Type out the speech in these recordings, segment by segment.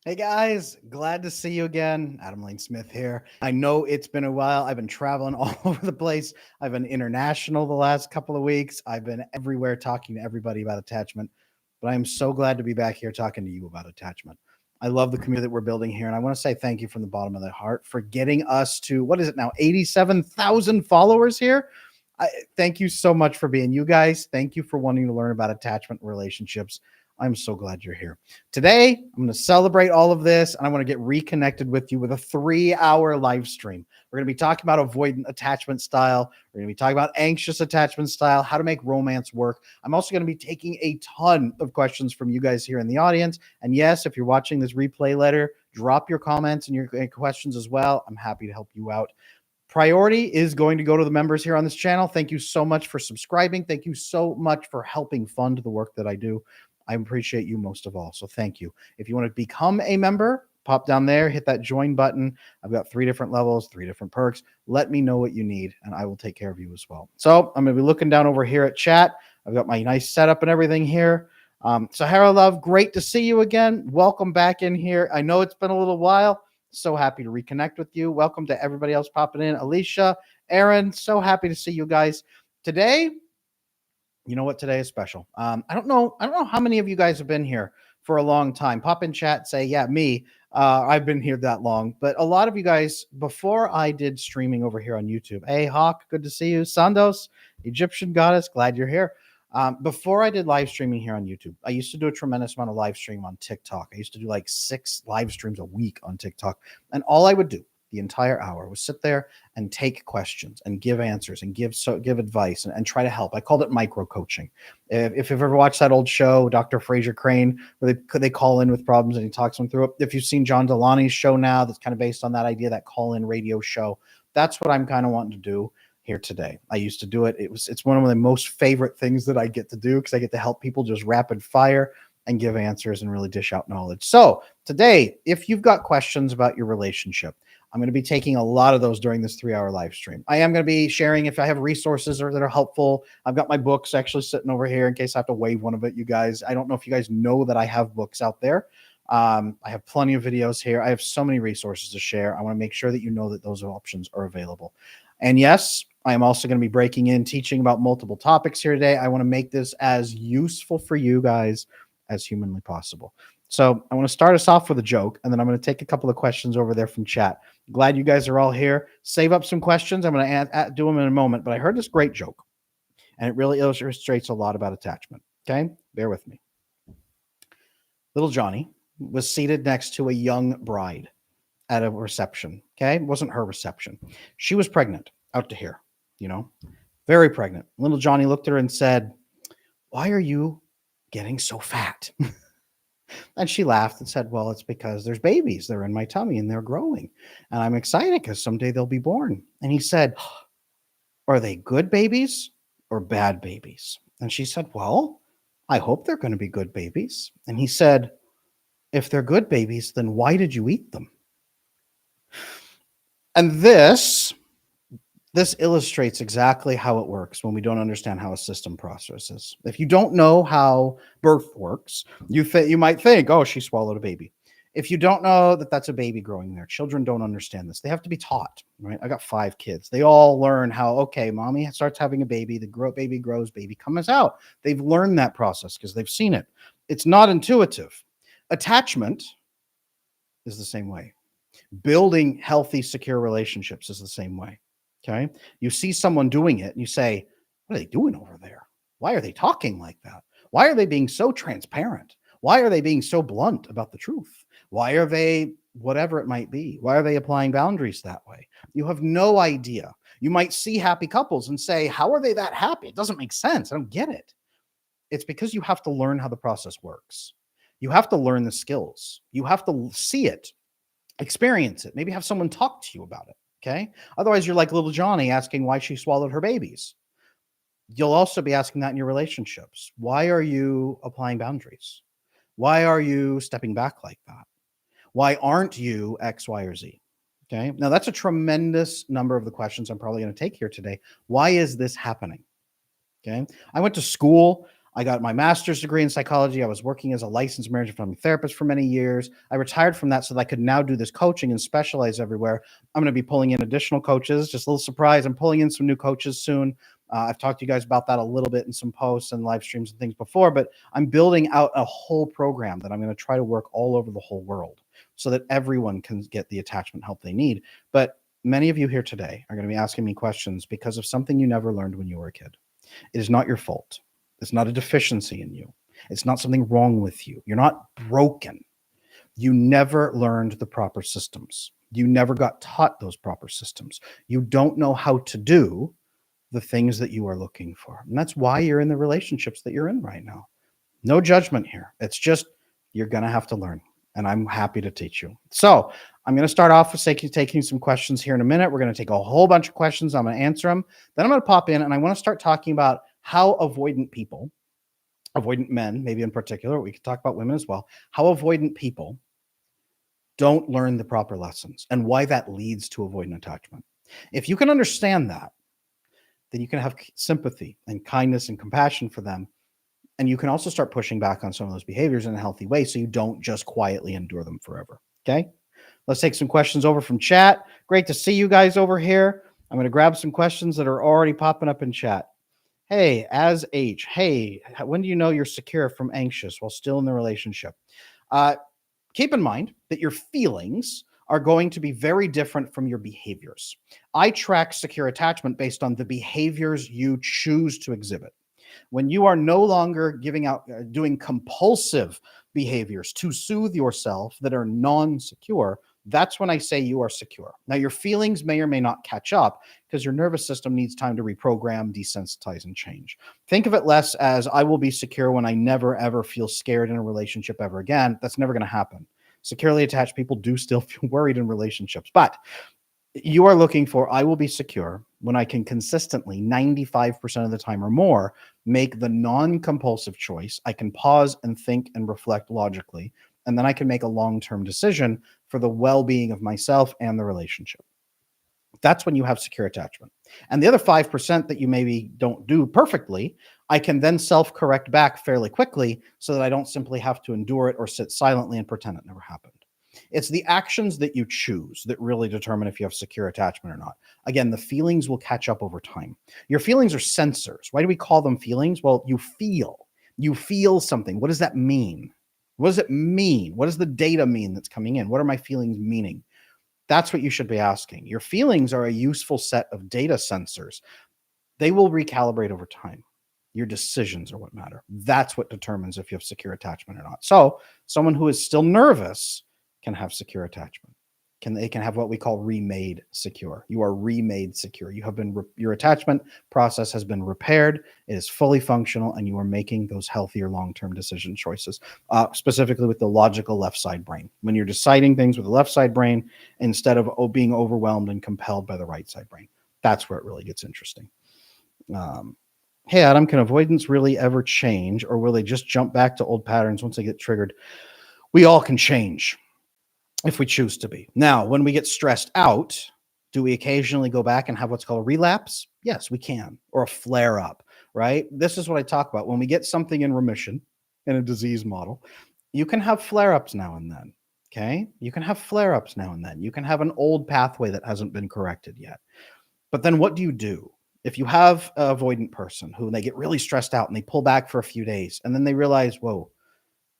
Hey guys, glad to see you again. Adam Lane Smith here. I know it's been a while. I've been traveling all over the place. I've been international the last couple of weeks. I've been everywhere talking to everybody about attachment. But I'm so glad to be back here talking to you about attachment. I love the community that we're building here. And I want to say thank you from the bottom of the heart for getting us to, what is it now, 87,000 followers here. Thank you so much for being you guys. Thank you for wanting to learn about attachment and relationships. I'm so glad you're here. Today, I'm going to celebrate all of this and I want to get reconnected with you with a 3-hour live stream. We're going to be talking about avoidant attachment style. We're going to be talking about anxious attachment style, how to make romance work. I'm also going to be taking a ton of questions from you guys here in the audience. And yes, if you're watching this replay later, drop your comments and your questions as well. I'm happy to help you out. Priority is going to go to the members here on this channel. Thank you so much for subscribing. Thank you so much for helping fund the work that I do. I appreciate you most of all. So thank you. If you want to become a member, pop down there, hit that join button. I've got 3 different levels, 3 different perks. Let me know what you need and I will take care of you as well. So I'm going to be looking down over here at chat. I've got my nice setup and everything here. Sahara Love, great to see you again. Welcome back in here. I know it's been a little while. So happy to reconnect with you. Welcome to everybody else popping in. Alicia, Aaron, so happy to see you guys. Today, you know what? Today is special. I don't know how many of you guys have been here for a long time. Pop in chat, say, yeah, me. I've been here that long. But a lot of you guys, before I did streaming over here on YouTube, hey, Hawk, good to see you. Sandos, Egyptian goddess, glad you're here. Before I did live streaming here on YouTube, I used to do a tremendous amount of live stream on TikTok. I used to do like 6 live streams a week on TikTok. And all I would do the entire hour was sit there and take questions and give answers and give advice and try to help. I called it micro coaching. If you've ever watched that old show, Dr. Fraser Crane, where they call in with problems and he talks them through it. If you've seen John Delaney's show now, that's kind of based on that idea, that call-in radio show, that's what I'm kind of wanting to do here today. I used to do it. It's one of the most favorite things that I get to do because I get to help people just rapid fire and give answers and really dish out knowledge. So today, if you've got questions about your relationship, I'm going to be taking a lot of those during this 3-hour live stream. I am going to be sharing if I have resources that are helpful. I've got my books actually sitting over here in case I have to wave one of it, you guys. I don't know if you guys know that I have books out there. I have plenty of videos here. I have so many resources to share. I want to make sure that you know that those options are available. And yes, I am also going to be breaking in, teaching about multiple topics here today. I want to make this as useful for you guys as humanly possible. So I want to start us off with a joke, and then I'm going to take a couple of questions over there from chat. Glad you guys are all here. Save up some questions. I'm going to do them in a moment, but I heard this great joke, and it really illustrates a lot about attachment. Okay? Bear with me. Little Johnny was seated next to a young bride at a reception. Okay? It wasn't her reception. She was pregnant, out to here, very pregnant. Little Johnny looked at her and said, "Why are you getting so fat?" And she laughed and said, "Well, it's because there's babies. They're in my tummy and they're growing. And I'm excited because someday they'll be born." And he said, "Are they good babies or bad babies?" And she said, "Well, I hope they're going to be good babies." And he said, "If they're good babies, then why did you eat them?" And this illustrates exactly how it works when we don't understand how a system processes. If you don't know how birth works, you might think, "Oh, she swallowed a baby." If you don't know that that's a baby growing there, children don't understand this. They have to be taught, right? I got 5 kids. They all learn how, okay, mommy starts having a baby, baby grows, baby comes out. They've learned that process because they've seen it. It's not intuitive. Attachment is the same way. Building healthy, secure relationships is the same way. Okay. You see someone doing it and you say, "What are they doing over there? Why are they talking like that? Why are they being so transparent? Why are they being so blunt about the truth? Why are they whatever it might be? Why are they applying boundaries that way?" You have no idea. You might see happy couples and say, "How are they that happy? It doesn't make sense. I don't get it." It's because you have to learn how the process works. You have to learn the skills. You have to see it, experience it, maybe have someone talk to you about it. Okay. Otherwise, you're like little Johnny asking why she swallowed her babies. You'll also be asking that in your relationships. Why are you applying boundaries? Why are you stepping back like that? Why aren't you X, Y, or Z? Okay. Now, that's a tremendous number of the questions I'm probably going to take here today. Why is this happening? Okay. I went to school. I got my master's degree in psychology. I was working as a licensed marriage and family therapist for many years. I retired from that so that I could now do this coaching and specialize everywhere. I'm going to be pulling in additional coaches. Just a little surprise. I'm pulling in some new coaches soon. I've talked to you guys about that a little bit in some posts and live streams and things before, but I'm building out a whole program that I'm going to try to work all over the whole world so that everyone can get the attachment help they need. But many of you here today are going to be asking me questions because of something you never learned when you were a kid. It is not your fault. It's not a deficiency in you. It's not something wrong with you. You're not broken. You never learned the proper systems. You never got taught those proper systems. You don't know how to do the things that you are looking for. And that's why you're in the relationships that you're in right now. No judgment here. It's just you're going to have to learn. And I'm happy to teach you. So I'm going to start off with taking some questions here in a minute. We're going to take a whole bunch of questions. I'm going to answer them. Then I'm going to pop in and I want to start talking about how avoidant people, avoidant men, maybe in particular, we could talk about women as well, how avoidant people don't learn the proper lessons and why that leads to avoidant attachment. If you can understand that, then you can have sympathy and kindness and compassion for them. And you can also start pushing back on some of those behaviors in a healthy way so you don't just quietly endure them forever. Okay? Let's take some questions over from chat. Great to see you guys over here. I'm going to grab some questions that are already popping up in chat. Hey, as H. Hey, when do you know you're secure from anxious while still in the relationship? Keep in mind that your feelings are going to be very different from your behaviors. I track secure attachment based on the behaviors you choose to exhibit. When you are no longer doing compulsive behaviors to soothe yourself that are non-secure, that's when I say you are secure. Now, your feelings may or may not catch up because your nervous system needs time to reprogram, desensitize, and change. Think of it less as I will be secure when I never, ever feel scared in a relationship ever again. That's never going to happen. Securely attached people do still feel worried in relationships, but you are looking for, I will be secure when I can consistently 95% of the time or more make the non-compulsive choice. I can pause and think and reflect logically, and then I can make a long-term decision for the well-being of myself and the relationship. That's when you have secure attachment. And the other 5% that you maybe don't do perfectly, I can then self-correct back fairly quickly so that I don't simply have to endure it or sit silently and pretend it never happened. It's the actions that you choose that really determine if you have secure attachment or not. Again, the feelings will catch up over time. Your feelings are sensors. Why do we call them feelings? Well, you feel something. What does that mean? What does it mean? What does the data mean that's coming in? What are my feelings meaning? That's what you should be asking. Your feelings are a useful set of data sensors. They will recalibrate over time. Your decisions are what matter. That's what determines if you have secure attachment or not. So someone who is still nervous can have secure attachment. They can have what we call remade secure. You are remade secure. Your attachment process has been repaired. It is fully functional, and you are making those healthier long-term decision choices, specifically with the logical left side brain. When you're deciding things with the left side brain instead of being overwhelmed and compelled by the right side brain, that's where it really gets interesting. Hey, Adam, can avoidance really ever change, or will they just jump back to old patterns once they get triggered? We all can change if we choose to be. Now, when we get stressed out, do we occasionally go back and have what's called a relapse? Yes, we can, or a flare up, right? This is what I talk about. When we get something in remission in a disease model, you can have flare ups now and then. Okay. You can have flare ups now and then. You can have an old pathway that hasn't been corrected yet. But then what do you do? If you have an avoidant person who they get really stressed out and they pull back for a few days and then they realize, whoa,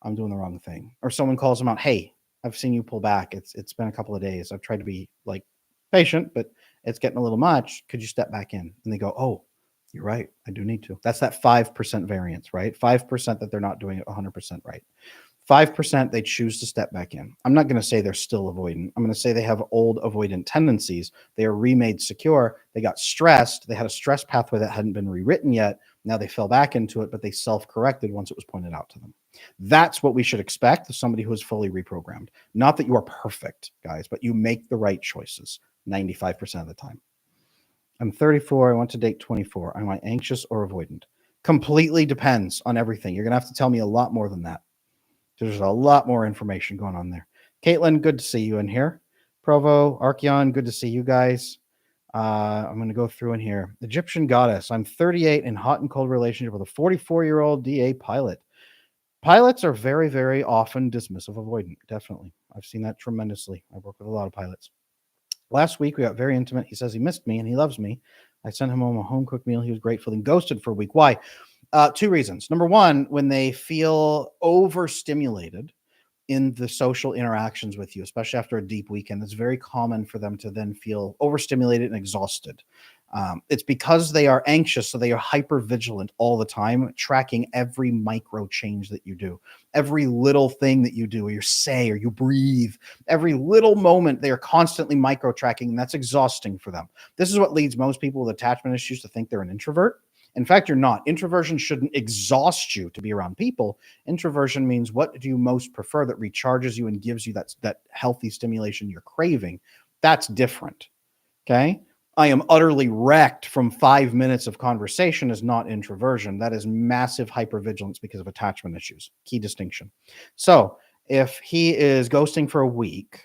I'm doing the wrong thing. Or someone calls them out, hey, I've seen you pull back. It's been a couple of days. I've tried to be like patient, but it's getting a little much. Could you step back in? And they go, oh, you're right. I do need to. That's that 5% variance, right? 5% that they're not doing it 100% right. 5% they choose to step back in. I'm not going to say they're still avoidant. I'm going to say they have old avoidant tendencies. They are remade secure. They got stressed. They had a stress pathway that hadn't been rewritten yet. Now they fell back into it, but they self-corrected once it was pointed out to them. That's what we should expect of somebody who is fully reprogrammed. Not that you are perfect, guys, but you make the right choices 95% of the time. I'm 34. I want to date 24. Am I anxious or avoidant? Completely depends on everything. You're going to have to tell me a lot more than that. There's a lot more information going on there. Caitlin, good to see you in here. Provo, Archeon, good to see you guys. I'm going to go through in here. Egyptian goddess. I'm 38 in hot and cold relationship with a 44-year-old DA pilot. Pilots are very, very often dismissive avoidant. Definitely. I've seen that tremendously. I work with a lot of pilots. Last week, we got very intimate. He says he missed me and he loves me. I sent him home a home cooked meal. He was grateful and ghosted for a week. Why? Two reasons. Number one, when they feel overstimulated in the social interactions with you, especially after a deep weekend, it's very common for them to then feel overstimulated and exhausted. It's because they are anxious, so they are hyper vigilant all the time, tracking every micro change that you do, every little thing that you do, or you say, or you breathe, every little moment. They are constantly micro tracking, and that's exhausting for them. This is what leads most people with attachment issues to think they're an introvert. In fact, you're not. Introversion shouldn't exhaust you to be around people. Introversion means, what do you most prefer that recharges you and gives you that healthy stimulation you're craving? That's different. Okay. I am utterly wrecked from 5 minutes of conversation is not introversion. That is massive hypervigilance because of attachment issues. Key distinction. So if he is ghosting for a week,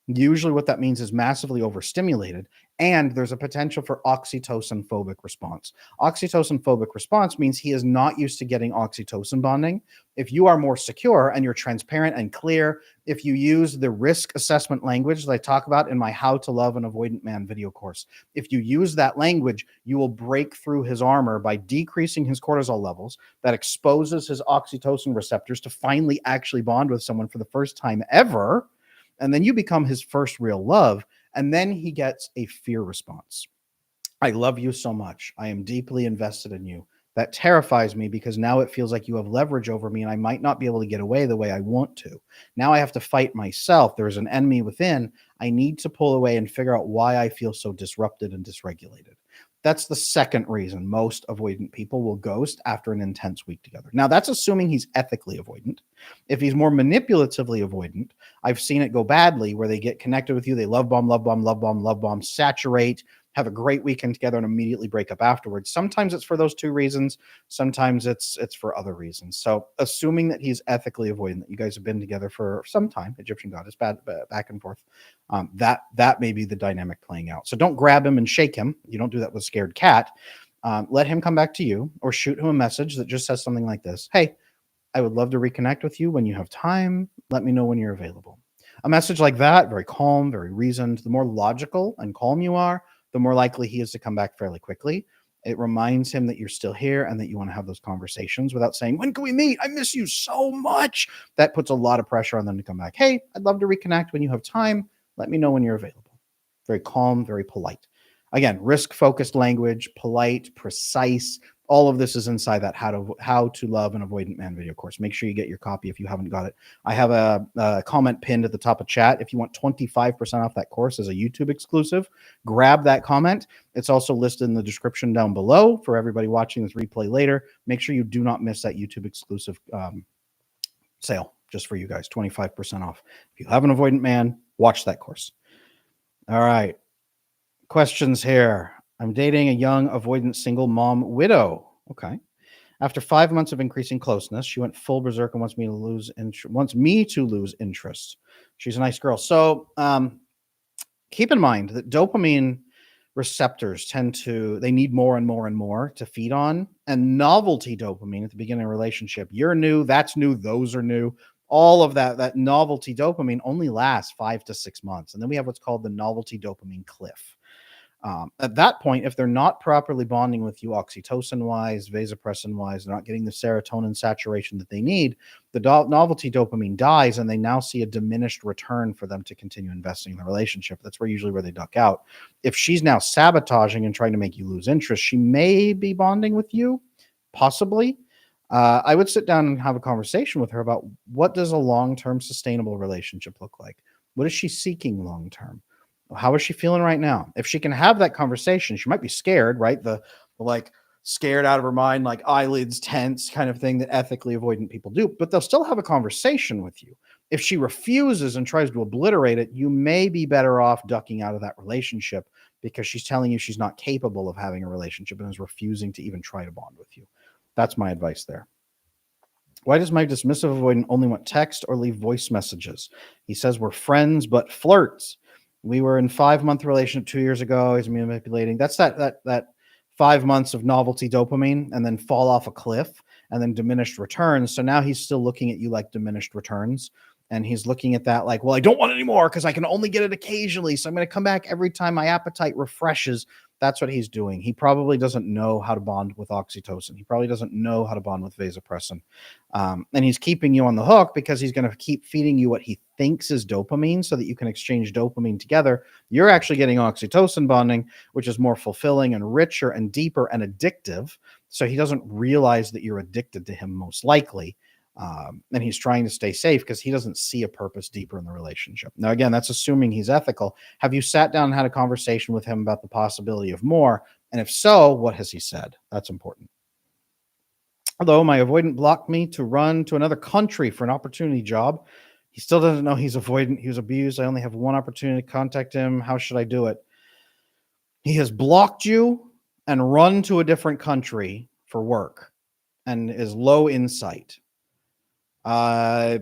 usually what that means is massively overstimulated, and there's a potential for oxytocin phobic response. Oxytocin phobic response means he is not used to getting oxytocin bonding. If you are more secure and you're transparent and clear, if you use the risk assessment language that I talk about in my How to Love an Avoidant Man video course, if you use that language, you will break through his armor by decreasing his cortisol levels. That exposes his oxytocin receptors to finally actually bond with someone for the first time ever. And then you become his first real love. And then he gets a fear response. I love you so much. I am deeply invested in you. That terrifies me because now it feels like you have leverage over me and I might not be able to get away the way I want to. Now I have to fight myself. There's an enemy within. I need to pull away and figure out why I feel so disrupted and dysregulated. That's the second reason most avoidant people will ghost after an intense week together. Now, that's assuming he's ethically avoidant. If he's more manipulatively avoidant, I've seen it go badly where they get connected with you. They love bomb, love bomb, love bomb, love bomb, saturate, have a great weekend together and immediately break up afterwards. Sometimes it's for those two reasons. Sometimes it's for other reasons. So assuming that he's ethically avoidant, that you guys have been together for some time, Egyptian goddess, back and forth, that may be the dynamic playing out. So don't grab him and shake him. You don't do that with a scared cat. Let him come back to you or shoot him a message that just says something like this. Hey, I would love to reconnect with you when you have time. Let me know when you're available. A message like that, very calm, very reasoned. The more logical and calm you are, the more likely he is to come back fairly quickly. It reminds him that you're still here and that you want to have those conversations without saying, when can we meet? I miss you so much. That puts a lot of pressure on them to come back. Hey, I'd love to reconnect when you have time. Let me know when you're available. Very calm, very polite. Again, risk-focused language, polite, precise. All of this is inside that How to Love an Avoidant Man video course. Make sure you get your copy if you haven't got it. I have a comment pinned at the top of chat. If you want 25% off that course as a YouTube exclusive, grab that comment. It's also listed in the description down below for everybody watching this replay later. Make sure you do not miss that YouTube exclusive sale just for you guys, 25% off. If you have an avoidant man, watch that course. All right. Questions here. I'm dating a young avoidant single mom widow. Okay. After 5 months of increasing closeness, she went full berserk and wants me to lose interest. She's a nice girl. So keep in mind that dopamine receptors they need more and more and more to feed on. And novelty dopamine at the beginning of a relationship, you're new, that's new, those are new. All of that novelty dopamine only lasts 5 to 6 months. And then we have what's called the novelty dopamine cliff. At that point, if they're not properly bonding with you oxytocin-wise, vasopressin-wise, they're not getting the serotonin saturation that they need, the novelty dopamine dies, and they now see a diminished return for them to continue investing in the relationship. That's usually where they duck out. If she's now sabotaging and trying to make you lose interest, she may be bonding with you, possibly. I would sit down and have a conversation with her about what does a long-term sustainable relationship look like? What is she seeking long-term? How is she feeling right now? If she can have that conversation, she might be scared, right? The like scared out of her mind, like eyelids tense kind of thing that ethically avoidant people do, but they'll still have a conversation with you. If she refuses and tries to obliterate it, you may be better off ducking out of that relationship because she's telling you she's not capable of having a relationship and is refusing to even try to bond with you. That's my advice there. Why does my dismissive avoidant only want text or leave voice messages? He says we're friends, but flirts. We were in 5-month relationship 2 years ago. He's manipulating. That's that 5 months of novelty dopamine and then fall off a cliff and then diminished returns. So now he's still looking at you like diminished returns. And he's looking at that like, well, I don't want it anymore because I can only get it occasionally. So I'm going to come back every time my appetite refreshes. That's what he's doing. He probably doesn't know how to bond with oxytocin. He probably doesn't know how to bond with vasopressin. And he's keeping you on the hook because he's going to keep feeding you what he thinks is dopamine so that you can exchange dopamine together. You're actually getting oxytocin bonding, which is more fulfilling and richer and deeper and addictive. So he doesn't realize that you're addicted to him, most likely. And he's trying to stay safe because he doesn't see a purpose deeper in the relationship. Now, again, that's assuming he's ethical. Have you sat down and had a conversation with him about the possibility of more? And if so, what has he said? That's important. Although my avoidant blocked me to run to another country for an opportunity job, he still doesn't know he's avoidant. He was abused. I only have one opportunity to contact him. How should I do it? He has blocked you and run to a different country for work and is low insight. Let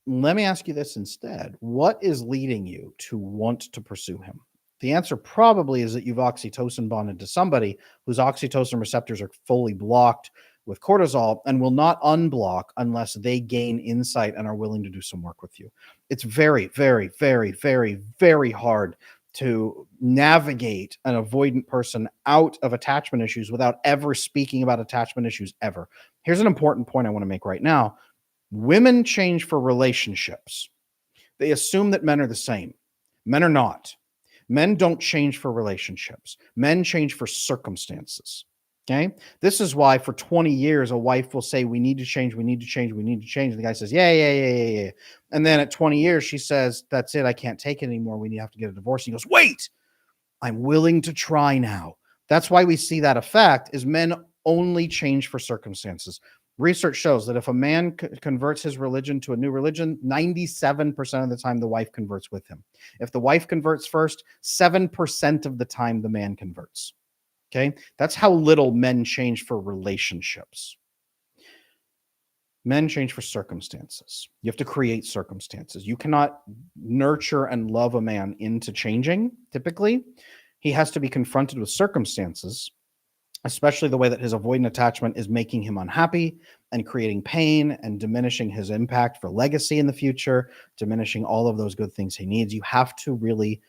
me ask you this instead. What is leading you to want to pursue him? The answer probably is that you've oxytocin bonded to somebody whose oxytocin receptors are fully blocked with cortisol and will not unblock unless they gain insight and are willing to do some work with you. It's very, very, very, very, very hard to navigate an avoidant person out of attachment issues without ever speaking about attachment issues ever. Here's an important point I want to make right now. Women change for relationships. They assume that men are the same. Men are not. Men don't change for relationships. Men change for circumstances. Okay? This is why for 20 years, a wife will say, we need to change, we need to change, we need to change. And the guy says, yeah. And then at 20 years, she says, that's it. I can't take it anymore. We have to get a divorce. And he goes, wait, I'm willing to try now. That's why we see that effect is men only change for circumstances. Research shows that if a man converts his religion to a new religion, 97% of the time the wife converts with him. If the wife converts first, 7% of the time the man converts. Okay? That's how little men change for relationships. Men change for circumstances. You have to create circumstances. You cannot nurture and love a man into changing, typically. He has to be confronted with circumstances, especially the way that his avoidant attachment is making him unhappy and creating pain and diminishing his impact for legacy in the future, diminishing all of those good things he needs. You have to really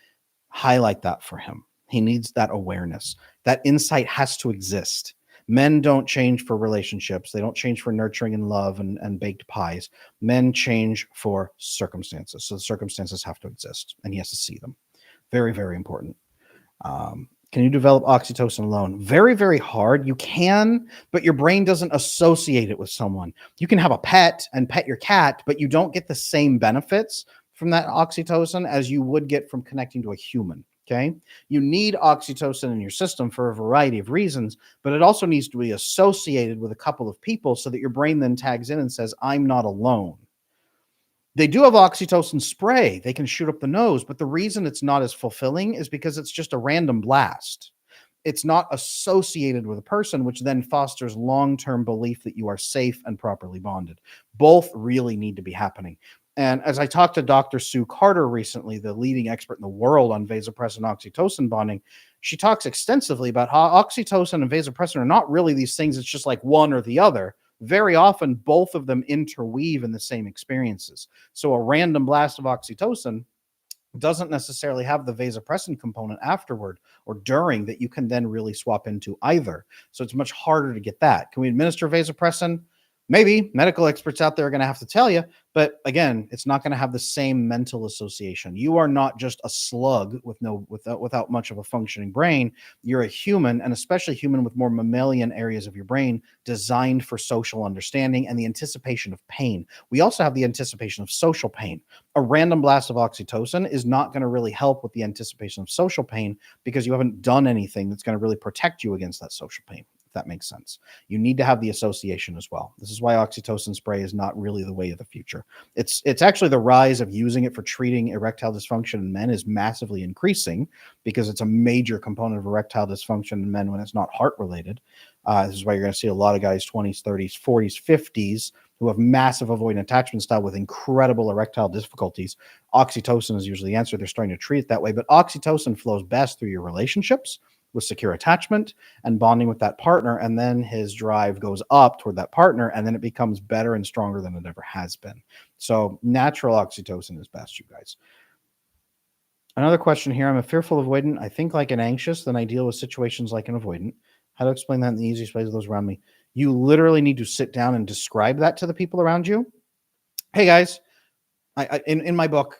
highlight that for him. He needs that awareness. That insight has to exist. Men don't change for relationships. They don't change for nurturing and love and baked pies. Men change for circumstances. So the circumstances have to exist, and he has to see them. Very, very important. Can you develop oxytocin alone? Very, very hard. You can, but your brain doesn't associate it with someone. You can have a pet and pet your cat, but you don't get the same benefits from that oxytocin as you would get from connecting to a human. Okay. You need oxytocin in your system for a variety of reasons, but it also needs to be associated with a couple of people so that your brain then tags in and says, I'm not alone. They do have oxytocin spray. They can shoot up the nose, but the reason it's not as fulfilling is because it's just a random blast. It's not associated with a person, which then fosters long-term belief that you are safe and properly bonded. Both really need to be happening. And as I talked to Dr. Sue Carter recently, the leading expert in the world on vasopressin oxytocin bonding, she talks extensively about how oxytocin and vasopressin are not really these things. It's just like one or the other. Very often, both of them interweave in the same experiences. So a random blast of oxytocin doesn't necessarily have the vasopressin component afterward or during that you can then really swap into either. So it's much harder to get that. Can we administer vasopressin? Maybe. Medical experts out there are going to have to tell you, but again, it's not going to have the same mental association. You are not just a slug without much of a functioning brain. You're a human, and especially human with more mammalian areas of your brain designed for social understanding and the anticipation of pain. We also have the anticipation of social pain. A random blast of oxytocin is not going to really help with the anticipation of social pain because you haven't done anything that's going to really protect you against that social pain. That makes sense. You need to have the association as well. This is why oxytocin spray is not really the way of the future. It's actually the rise of using it for treating erectile dysfunction in men is massively increasing because it's a major component of erectile dysfunction in men when it's not heart related. This is why you're going to see a lot of guys 20s, 30s, 40s, 50s who have massive avoidant attachment style with incredible erectile difficulties, oxytocin is usually the answer. They're starting to treat it that way. But oxytocin flows best through your relationships with secure attachment and bonding with that partner. And then his drive goes up toward that partner, and then it becomes better and stronger than it ever has been. So natural oxytocin is best, you guys. Another question here. I'm a fearful avoidant. I think like an anxious, then I deal with situations like an avoidant. How to explain that in the easiest way to those around me? You literally need to sit down and describe that to the people around you. Hey guys, in my book,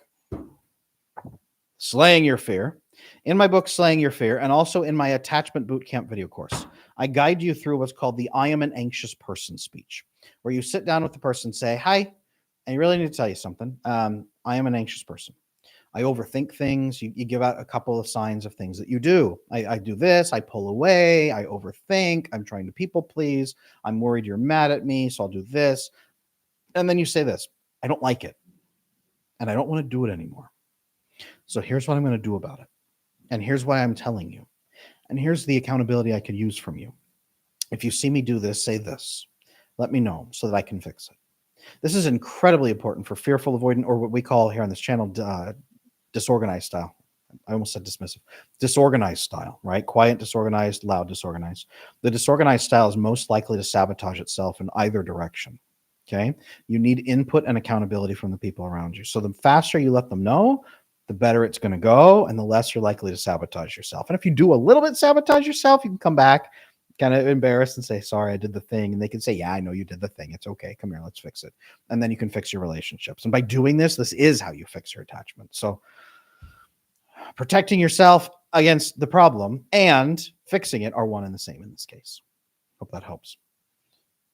Slaying Your Fear, and also in my attachment bootcamp video course, I guide you through what's called the I am an anxious person speech, where you sit down with the person and say, hi, and you really need to tell you something. I am an anxious person. I overthink things. You give out a couple of signs of things that you do. I do this. I pull away. I overthink. I'm trying to people please. I'm worried you're mad at me, so I'll do this. And then you say this, I don't like it. And I don't want to do it anymore. So here's what I'm going to do about it. And here's why I'm telling you. And here's the accountability I could use from you. If you see me do this, say this. Let me know so that I can fix it. This is incredibly important for fearful avoidant, or what we call here on this channel, disorganized style. I almost said dismissive. Disorganized style, right? Quiet, disorganized, loud, disorganized. The disorganized style is most likely to sabotage itself in either direction. Okay. You need input and accountability from the people around you. So the faster you let them know, the better it's going to go, and the less you're likely to sabotage yourself. And if you do a little bit sabotage yourself, you can come back kind of embarrassed and say, sorry, I did the thing. And they can say, yeah, I know you did the thing. It's okay. Come here, let's fix it. And then you can fix your relationships. And by doing this, this is how you fix your attachment. So protecting yourself against the problem and fixing it are one and the same in this case. Hope that helps.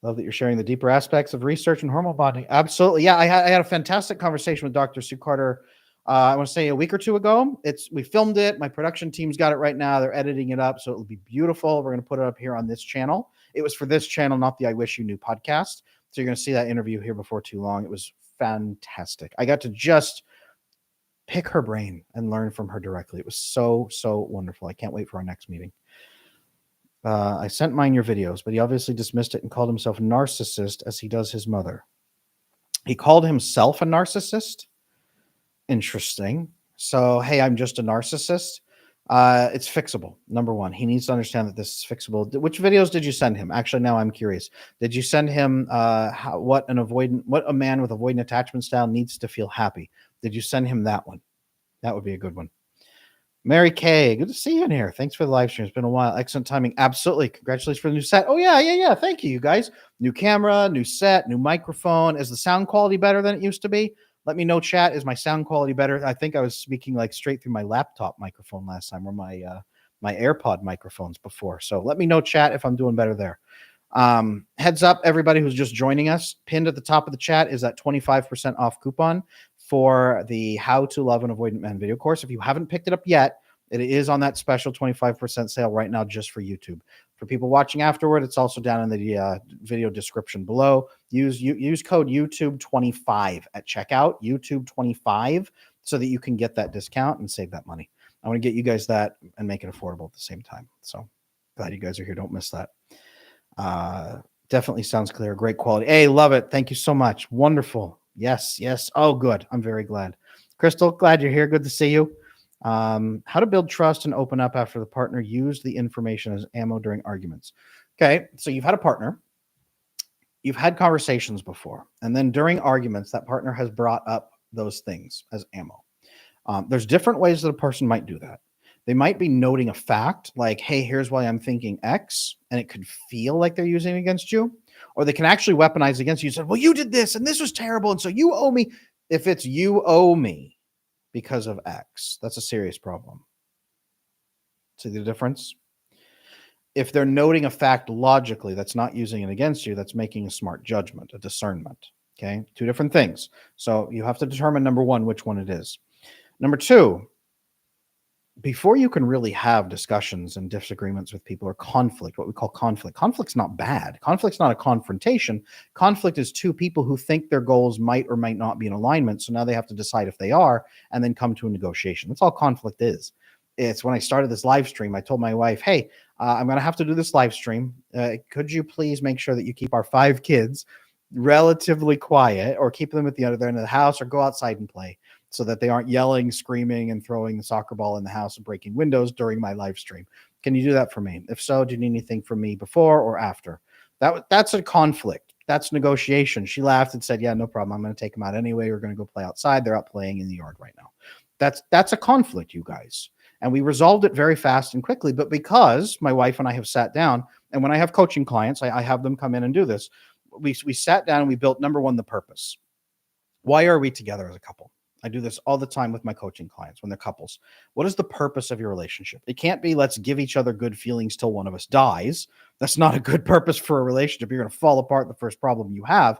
Love that you're sharing the deeper aspects of research and hormone bonding. Absolutely. Yeah, I had a fantastic conversation with Dr. Sue Carter, I want to say a week or two ago. We filmed it. My production team's got it right now. They're editing it up, so it'll be beautiful. We're going to put it up here on this channel. It was for this channel, not the I Wish You Knew podcast. So you're going to see that interview here before too long. It was fantastic. I got to just pick her brain and learn from her directly. It was so, so wonderful. I can't wait for our next meeting. I sent mine your videos, but he obviously dismissed it and called himself a narcissist as he does his mother. He called himself a narcissist? Interesting. So, hey, I'm just a narcissist. It's fixable. Number one, he needs to understand that this is fixable. Which videos did you send him? Actually, now I'm curious. Did you send him what a man with avoidant attachment style needs to feel happy? Did you send him that one? That would be a good one. Mary Kay, good to see you in here. Thanks for the live stream. It's been a while. Excellent timing. Absolutely. Congratulations for the new set. Oh, yeah. Thank you, you guys. New camera, new set, new microphone. Is the sound quality better than it used to be? Let me know, chat. Is my sound quality better? I think I was speaking like straight through my laptop microphone last time, or my AirPod microphones before. So let me know, chat, if I'm doing better there. Heads up, everybody who's just joining us. Pinned at the top of the chat is that 25% off coupon for the How to Love an Avoidant Man video course. If you haven't picked it up yet, it is on that special 25% sale right now just for YouTube. For people watching afterward, it's also down in the video description below. Use code YouTube25 at checkout, YouTube25, so that you can get that discount and save that money. I want to get you guys that and make it affordable at the same time. So glad you guys are here. Don't miss that. Definitely sounds clear. Great quality. Hey, love it. Thank you so much. Wonderful. Yes. Oh, good. I'm very glad. Crystal, glad you're here. Good to see you. How to build trust and open up after the partner used the information as ammo during arguments. Okay, so you've had a partner. You've had conversations before. And then during arguments, that partner has brought up those things as ammo. There's different ways that a person might do that. They might be noting a fact like, hey, here's why I'm thinking X, and it could feel like they're using it against you. Or they can actually weaponize against you. You said, well, you did this, and this was terrible, and so you owe me. If it's you owe me because of X, that's a serious problem. See the difference? If they're noting a fact logically, that's not using it against you, that's making a smart judgment, a discernment. Okay, two different things. So you have to determine, number one, which one it is. Number two, before you can really have discussions and disagreements with people, or conflict, what we call conflict. Conflict's not bad. Conflict's not a confrontation. Conflict is two people who think their goals might or might not be in alignment. So now they have to decide if they are, and then come to a negotiation. That's all conflict is. It's when I started this live stream, I told my wife, hey, I'm going to have to do this live stream. Could you please make sure that you keep our 5 kids relatively quiet, or keep them at the other end of the house, or go outside and play so that they aren't yelling, screaming, and throwing the soccer ball in the house and breaking windows during my live stream. Can you do that for me? If so, do you need anything from me before or after? That's a conflict. That's negotiation. She laughed and said, yeah, no problem. I'm going to take them out anyway. We're going to go play outside. They're out playing in the yard right now. That's a conflict, you guys. And we resolved it very fast and quickly. But because my wife and I have sat down, and when I have coaching clients, I have them come in and do this. We sat down and we built, number one, the purpose. Why are we together as a couple? I do this all the time with my coaching clients when they're couples. What is the purpose of your relationship? It can't be let's give each other good feelings till one of us dies. That's not a good purpose for a relationship. You're going to fall apart the first problem you have.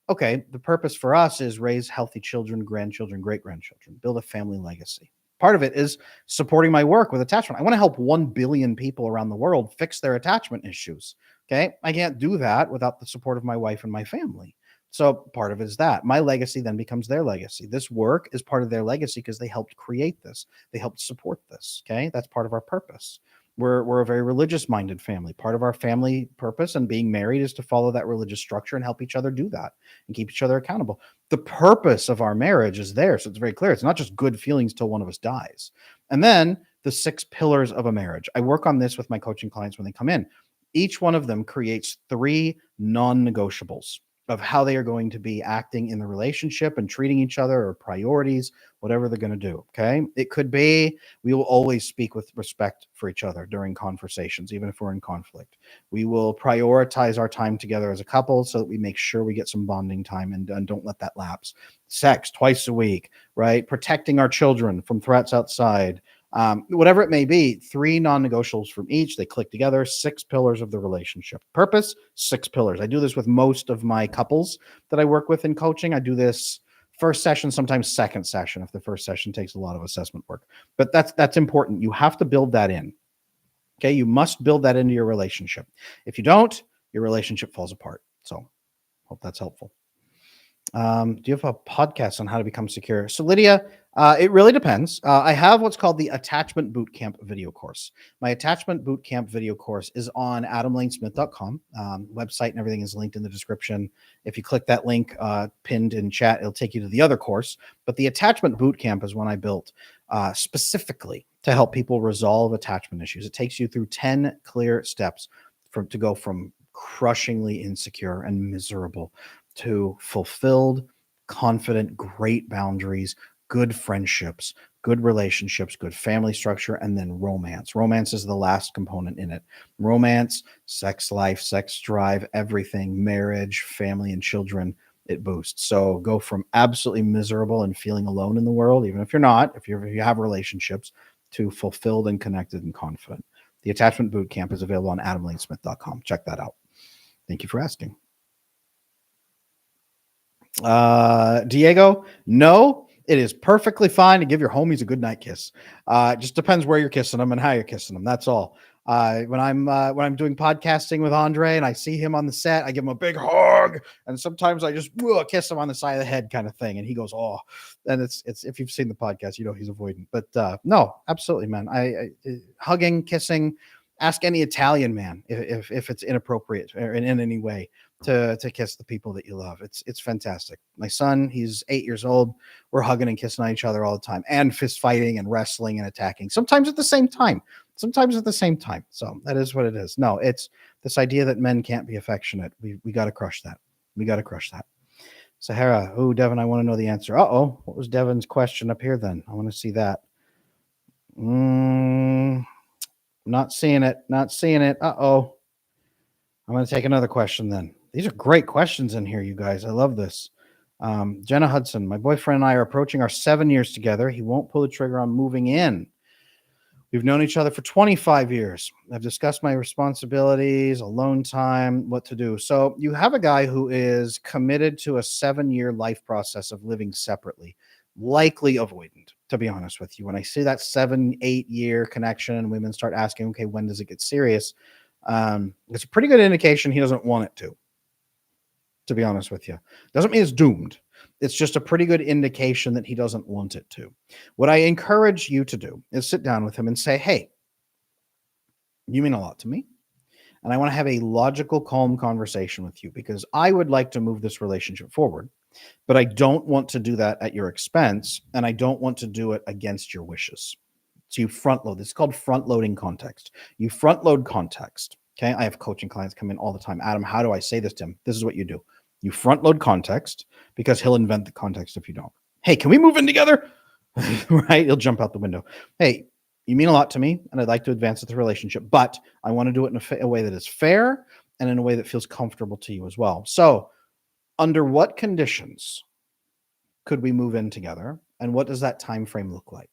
Okay, the purpose for us is raise healthy children, grandchildren, great-grandchildren, build a family legacy. Part of it is supporting my work with attachment. I want to help 1 billion people around the world fix their attachment issues. Okay, I can't do that without the support of my wife and my family. So part of it is that my legacy then becomes their legacy. This work is part of their legacy because they helped create this. They helped support this. Okay. That's part of our purpose. We're a very religious minded family. Part of our family purpose and being married is to follow that religious structure and help each other do that and keep each other accountable. The purpose of our marriage is there. So it's very clear. It's not just good feelings till one of us dies. And then the 6 pillars of a marriage. I work on this with my coaching clients when they come in. Each one of them creates 3 non-negotiables of how they are going to be acting in the relationship and treating each other, or priorities, whatever they're going to do. Okay. It could be, we will always speak with respect for each other during conversations, even if we're in conflict. We will prioritize our time together as a couple so that we make sure we get some bonding time and don't let that lapse. Sex twice a week, right? Protecting our children from threats outside. Whatever it may be, 3 non-negotiables from each. They click together, 6 pillars of the relationship. Purpose, 6 pillars. I do this with most of my couples that I work with in coaching. I do this first session, sometimes second session, if the first session takes a lot of assessment work. But that's important. You have to build that in. Okay, you must build that into your relationship. If you don't, your relationship falls apart. So hope that's helpful. Do you have a podcast on how to become secure? So Lydia, it really depends. I have what's called the Attachment Bootcamp video course. My Attachment Bootcamp video course is on adamlanesmith.com. Website and everything is linked in the description. If you click that link pinned in chat, it'll take you to the other course. But the Attachment Bootcamp is one I built specifically to help people resolve attachment issues. It takes you through 10 clear steps to go from crushingly insecure and miserable to fulfilled, confident, great boundaries, good friendships, good relationships, good family structure, and then romance. Romance is the last component in it. Romance, sex life, sex drive, everything, marriage, family, and children, it boosts. So go from absolutely miserable and feeling alone in the world, even if you're not, if you have relationships, to fulfilled and connected and confident. The Attachment Bootcamp is available on adamlanesmith.com. Check that out. Thank you for asking. Diego, no, it is perfectly fine to give your homies a good night kiss. It just depends where you're kissing them and how you're kissing them. That's all. When I'm doing podcasting with Andre and I see him on the set, I give him a big hug, and sometimes I just kiss him on the side of the head, kind of thing, and he goes, "Oh," and it's if you've seen the podcast, you know he's avoidant. But no, absolutely, man. I hugging, kissing. Ask any Italian man if it's inappropriate or in any way to kiss the people that you love. It's fantastic. My son, he's 8 years old. We're hugging and kissing on each other all the time, and fist fighting and wrestling and attacking. Sometimes at the same time. So that is what it is. No, it's this idea that men can't be affectionate. We got to crush that. We got to crush that. Sahara, Devin, I want to know the answer. What was Devin's question up here then? I want to see that. Not seeing it. I'm going to take another question then. These are great questions in here, you guys. I love this. Jenna Hudson, my boyfriend and I are approaching our 7 years together. He won't pull the trigger on moving in. We've known each other for 25 years. I've discussed my responsibilities, alone time, what to do. So you have a guy who is committed to a 7-year life process of living separately, likely avoidant, to be honest with you. When I see that 7-8 year connection and women start asking, okay, when does it get serious? It's a pretty good indication he doesn't want it to be honest with you. Doesn't mean it's doomed. It's just a pretty good indication that he doesn't want it to. What I encourage you to do is sit down with him and say, hey, you mean a lot to me. and I want to have a logical, calm conversation with you because I would like to move this relationship forward, but I don't want to do that at your expense, and I don't want to do it against your wishes. So you front load. This is called front loading context. You front load context. Okay. I have coaching clients come in all the time. Adam, how do I say this to him? This is what you do. You front load context because he'll invent the context if you don't. Hey, can we move in together? Right? He'll jump out the window. Hey, you mean a lot to me, and I'd like to advance the relationship, but I want to do it in a way that is fair and in a way that feels comfortable to you as well. So, under what conditions could we move in together, and what does that time frame look like?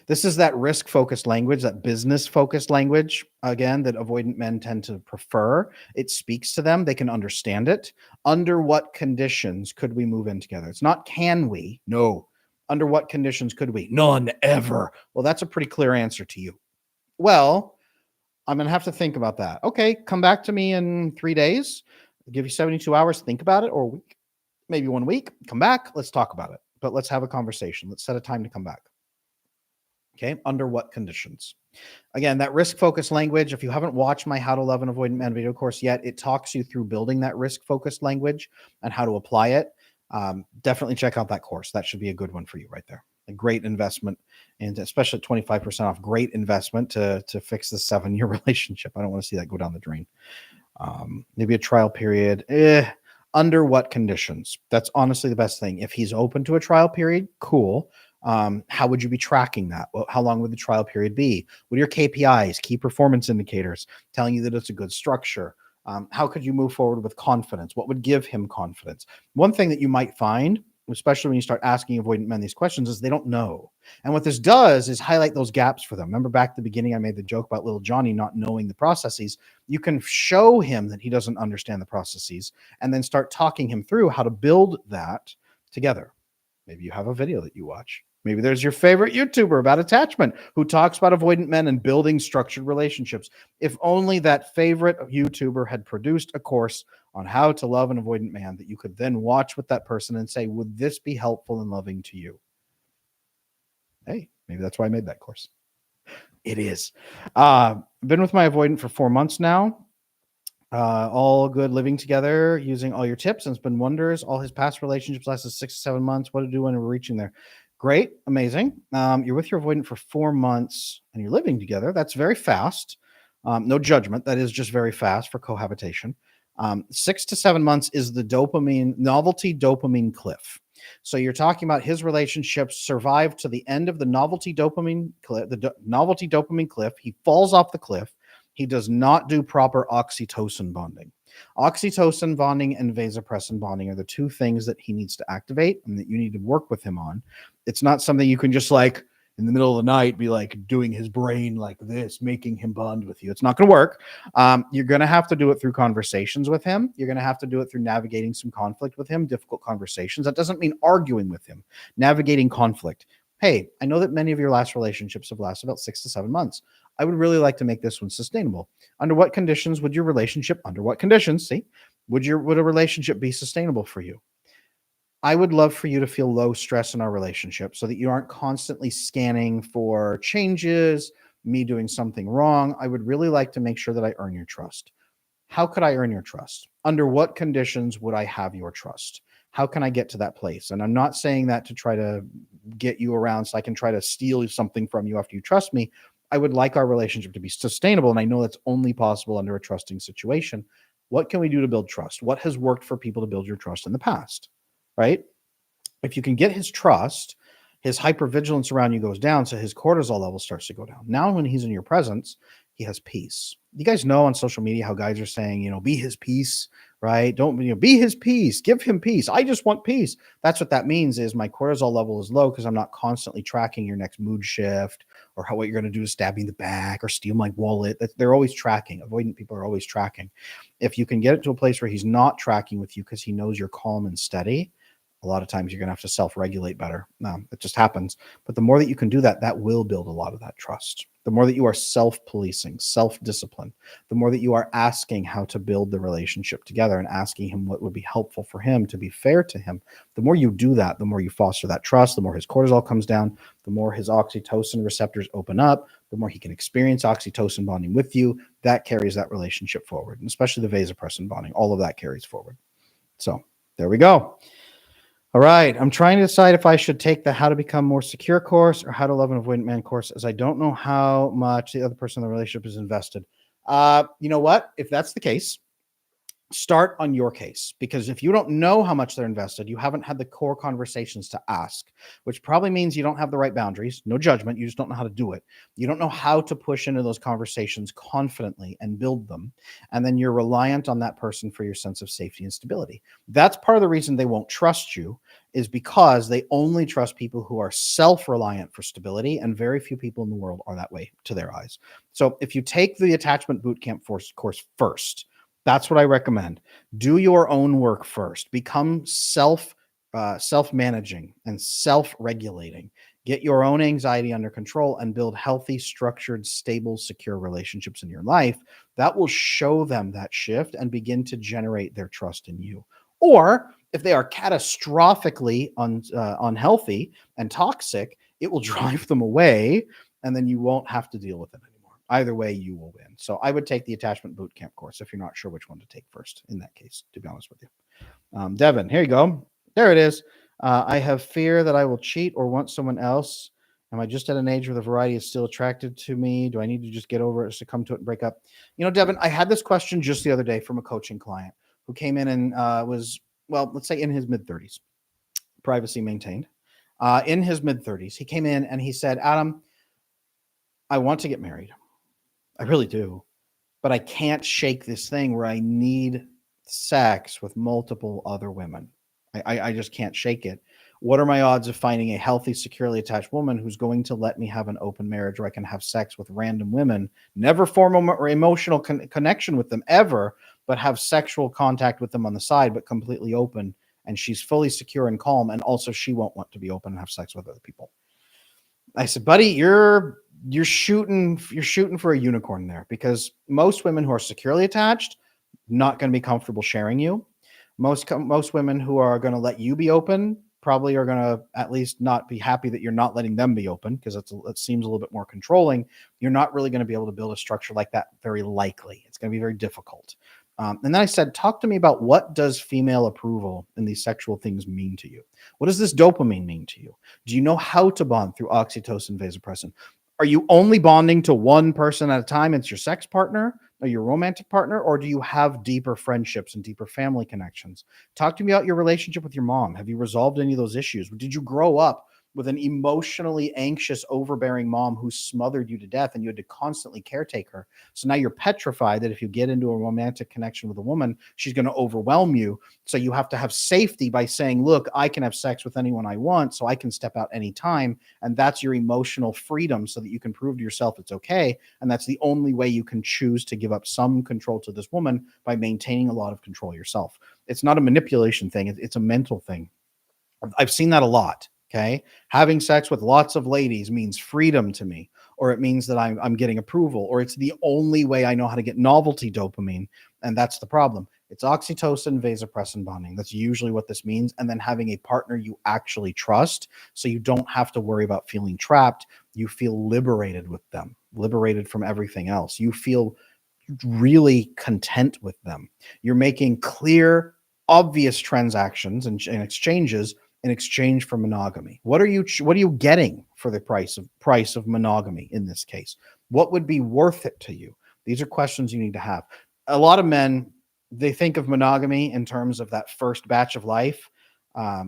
This is that risk-focused language, that business-focused language, again, that avoidant men tend to prefer. It speaks to them. They can understand it. Under what conditions could we move in together? It's not can we? No. Under what conditions could we? None, ever. Well, that's a pretty clear answer to you. Well, I'm going to have to think about that. Okay, come back to me in 3 days. I'll give you 72 hours to think about it, or a week, maybe 1 week. Come back. Let's talk about it. But let's have a conversation. Let's set a time to come back. Okay, under what conditions? Again, that risk-focused language, if you haven't watched my How to Love an Avoidant Man video course yet, it talks you through building that risk-focused language and how to apply it. Definitely check out that course. That should be a good one for you right there. A great investment, and especially at 25% off, great investment to fix the 7-year relationship. I don't want to see that go down the drain. Maybe a trial period. Under what conditions? That's honestly the best thing. If he's open to a trial period, cool. How would you be tracking that? Well, how long would the trial period be? What are your KPIs, key performance indicators, telling you that it's a good structure? How could you move forward with confidence? What would give him confidence? One thing that you might find, especially when you start asking avoidant men these questions, is they don't know. And what this does is highlight those gaps for them. Remember back at the beginning, I made the joke about little Johnny not knowing the processes. You can show him that he doesn't understand the processes and then start talking him through how to build that together. Maybe you have a video that you watch. Maybe there's your favorite YouTuber about attachment who talks about avoidant men and building structured relationships. If only that favorite YouTuber had produced a course on how to love an avoidant man that you could then watch with that person and say, would this be helpful and loving to you? Hey, maybe that's why I made that course. It is. I've been with my avoidant for 4 months now. All good, living together, using all your tips, and it's been wonders. All his past relationships lasted 6 to 7 months. What to do when we're reaching there? Great, amazing. You're with your avoidant for 4 months and you're living together. That's very fast. No judgment. That is just very fast for cohabitation. 6 to 7 months is the novelty dopamine cliff. So you're talking about his relationships survived to the end of the novelty dopamine cliff. Novelty dopamine cliff. He falls off the cliff. He does not do proper oxytocin bonding. Oxytocin bonding and vasopressin bonding are the two things that he needs to activate and that you need to work with him on. It's not something you can just like in the middle of the night be like doing his brain like this, making him bond with you. It's not going to work. You're going to have to do it through conversations with him. You're going to have to do it through navigating some conflict with him, difficult conversations. That doesn't mean arguing with him, navigating conflict. Hey, I know that many of your last relationships have lasted about 6 to 7 months. I would really like to make this one sustainable. Under what conditions would a relationship be sustainable for you? I would love for you to feel low stress in our relationship so that you aren't constantly scanning for changes, me doing something wrong. I would really like to make sure that I earn your trust. How could I earn your trust? Under what conditions would I have your trust? How can I get to that place? And I'm not saying that to try to get you around so I can try to steal something from you after you trust me. I would like our relationship to be sustainable, and I know that's only possible under a trusting situation. What can we do to build trust? What has worked for people to build your trust in the past, right? If you can get his trust, his hypervigilance around you goes down, so his cortisol level starts to go down. Now when he's in your presence, he has peace. You guys know on social media how guys are saying, be his peace, right? Don't, be his peace. Give him peace. I just want peace. That's what that means is my cortisol level is low because I'm not constantly tracking your next mood shift or what you're going to do is stab me in the back or steal my wallet. They're always tracking. Avoidant people are always tracking. If you can get it to a place where he's not tracking with you because he knows you're calm and steady, A lot of times you're going to have to self-regulate better. It just happens. But the more that you can do that, that will build a lot of that trust. The more that you are self-policing, self-discipline, the more that you are asking how to build the relationship together and asking him what would be helpful for him to be fair to him. The more you do that, the more you foster that trust, the more his cortisol comes down, the more his oxytocin receptors open up, the more he can experience oxytocin bonding with you. That carries that relationship forward, and especially the vasopressin bonding. All of that carries forward. So there we go. All right. I'm trying to decide if I should take the How to Become More Secure course or How to Love an Avoidant Man course, as I don't know how much the other person in the relationship is invested. You know what? If that's the case, start on your case, because if you don't know how much they're invested, you haven't had the core conversations to ask, which probably means you don't have the right boundaries. No judgment. You just don't know how to do it. You don't know how to push into those conversations confidently and build them. And then you're reliant on that person for your sense of safety and stability. That's part of the reason they won't trust you, is because they only trust people who are self-reliant for stability, and very few people in the world are that way to their eyes. So if you take the attachment bootcamp course first, that's what I recommend. Do your own work first. Become self-managing and self-regulating. Get your own anxiety under control and build healthy, structured, stable, secure relationships in your life. That will show them that shift and begin to generate their trust in you. Or if they are catastrophically unhealthy and toxic, it will drive them away, and then you won't have to deal with it anymore. Either way, you will win. So I would take the attachment bootcamp course if you're not sure which one to take first in that case, to be honest with you. Devin, here you go. There it is. I have fear that I will cheat or want someone else. Am I just at an age where the variety is still attracted to me? Do I need to just get over it, succumb to it, and break up? You know, Devin, I had this question just the other day from a coaching client who came in and was, well, let's say in his mid-30s, privacy maintained. In his mid-30s, he came in and he said, Adam, I want to get married. I really do. But I can't shake this thing where I need sex with multiple other women. I just can't shake it. What are my odds of finding a healthy, securely attached woman who's going to let me have an open marriage where I can have sex with random women, never form or emotional connection with them ever, but have sexual contact with them on the side, but completely open, and she's fully secure and calm, and also she won't want to be open and have sex with other people? I said, buddy, you're shooting for a unicorn there, because most women who are securely attached, not going to be comfortable sharing you. Most women who are going to let you be open probably are going to at least not be happy that you're not letting them be open, because it seems a little bit more controlling. You're not really going to be able to build a structure like that, very likely. It's going to be very difficult. And then I said, talk to me about, what does female approval in these sexual things mean to you? What does this dopamine mean to you? Do you know how to bond through oxytocin, vasopressin? Are you only bonding to one person at a time? It's your sex partner or your romantic partner, or do you have deeper friendships and deeper family connections? Talk to me about your relationship with your mom. Have you resolved any of those issues? Did you grow up with an emotionally anxious, overbearing mom who smothered you to death and you had to constantly caretake her? So now you're petrified that if you get into a romantic connection with a woman, she's going to overwhelm you. So you have to have safety by saying, look, I can have sex with anyone I want, so I can step out anytime. And that's your emotional freedom, so that you can prove to yourself it's okay. And that's the only way you can choose to give up some control to this woman, by maintaining a lot of control yourself. It's not a manipulation thing. It's a mental thing. I've seen that a lot. Okay. Having sex with lots of ladies means freedom to me, or it means that I'm getting approval, or it's the only way I know how to get novelty dopamine. And that's the problem. It's oxytocin, vasopressin bonding. That's usually what this means. And then having a partner you actually trust, so you don't have to worry about feeling trapped. You feel liberated with them, liberated from everything else. You feel really content with them. You're making clear, obvious transactions and exchanges in exchange for monogamy. What are you getting for the price of monogamy in this case? What would be worth it to you? These are questions you need to have. A lot of men, they think of monogamy in terms of that first batch of life,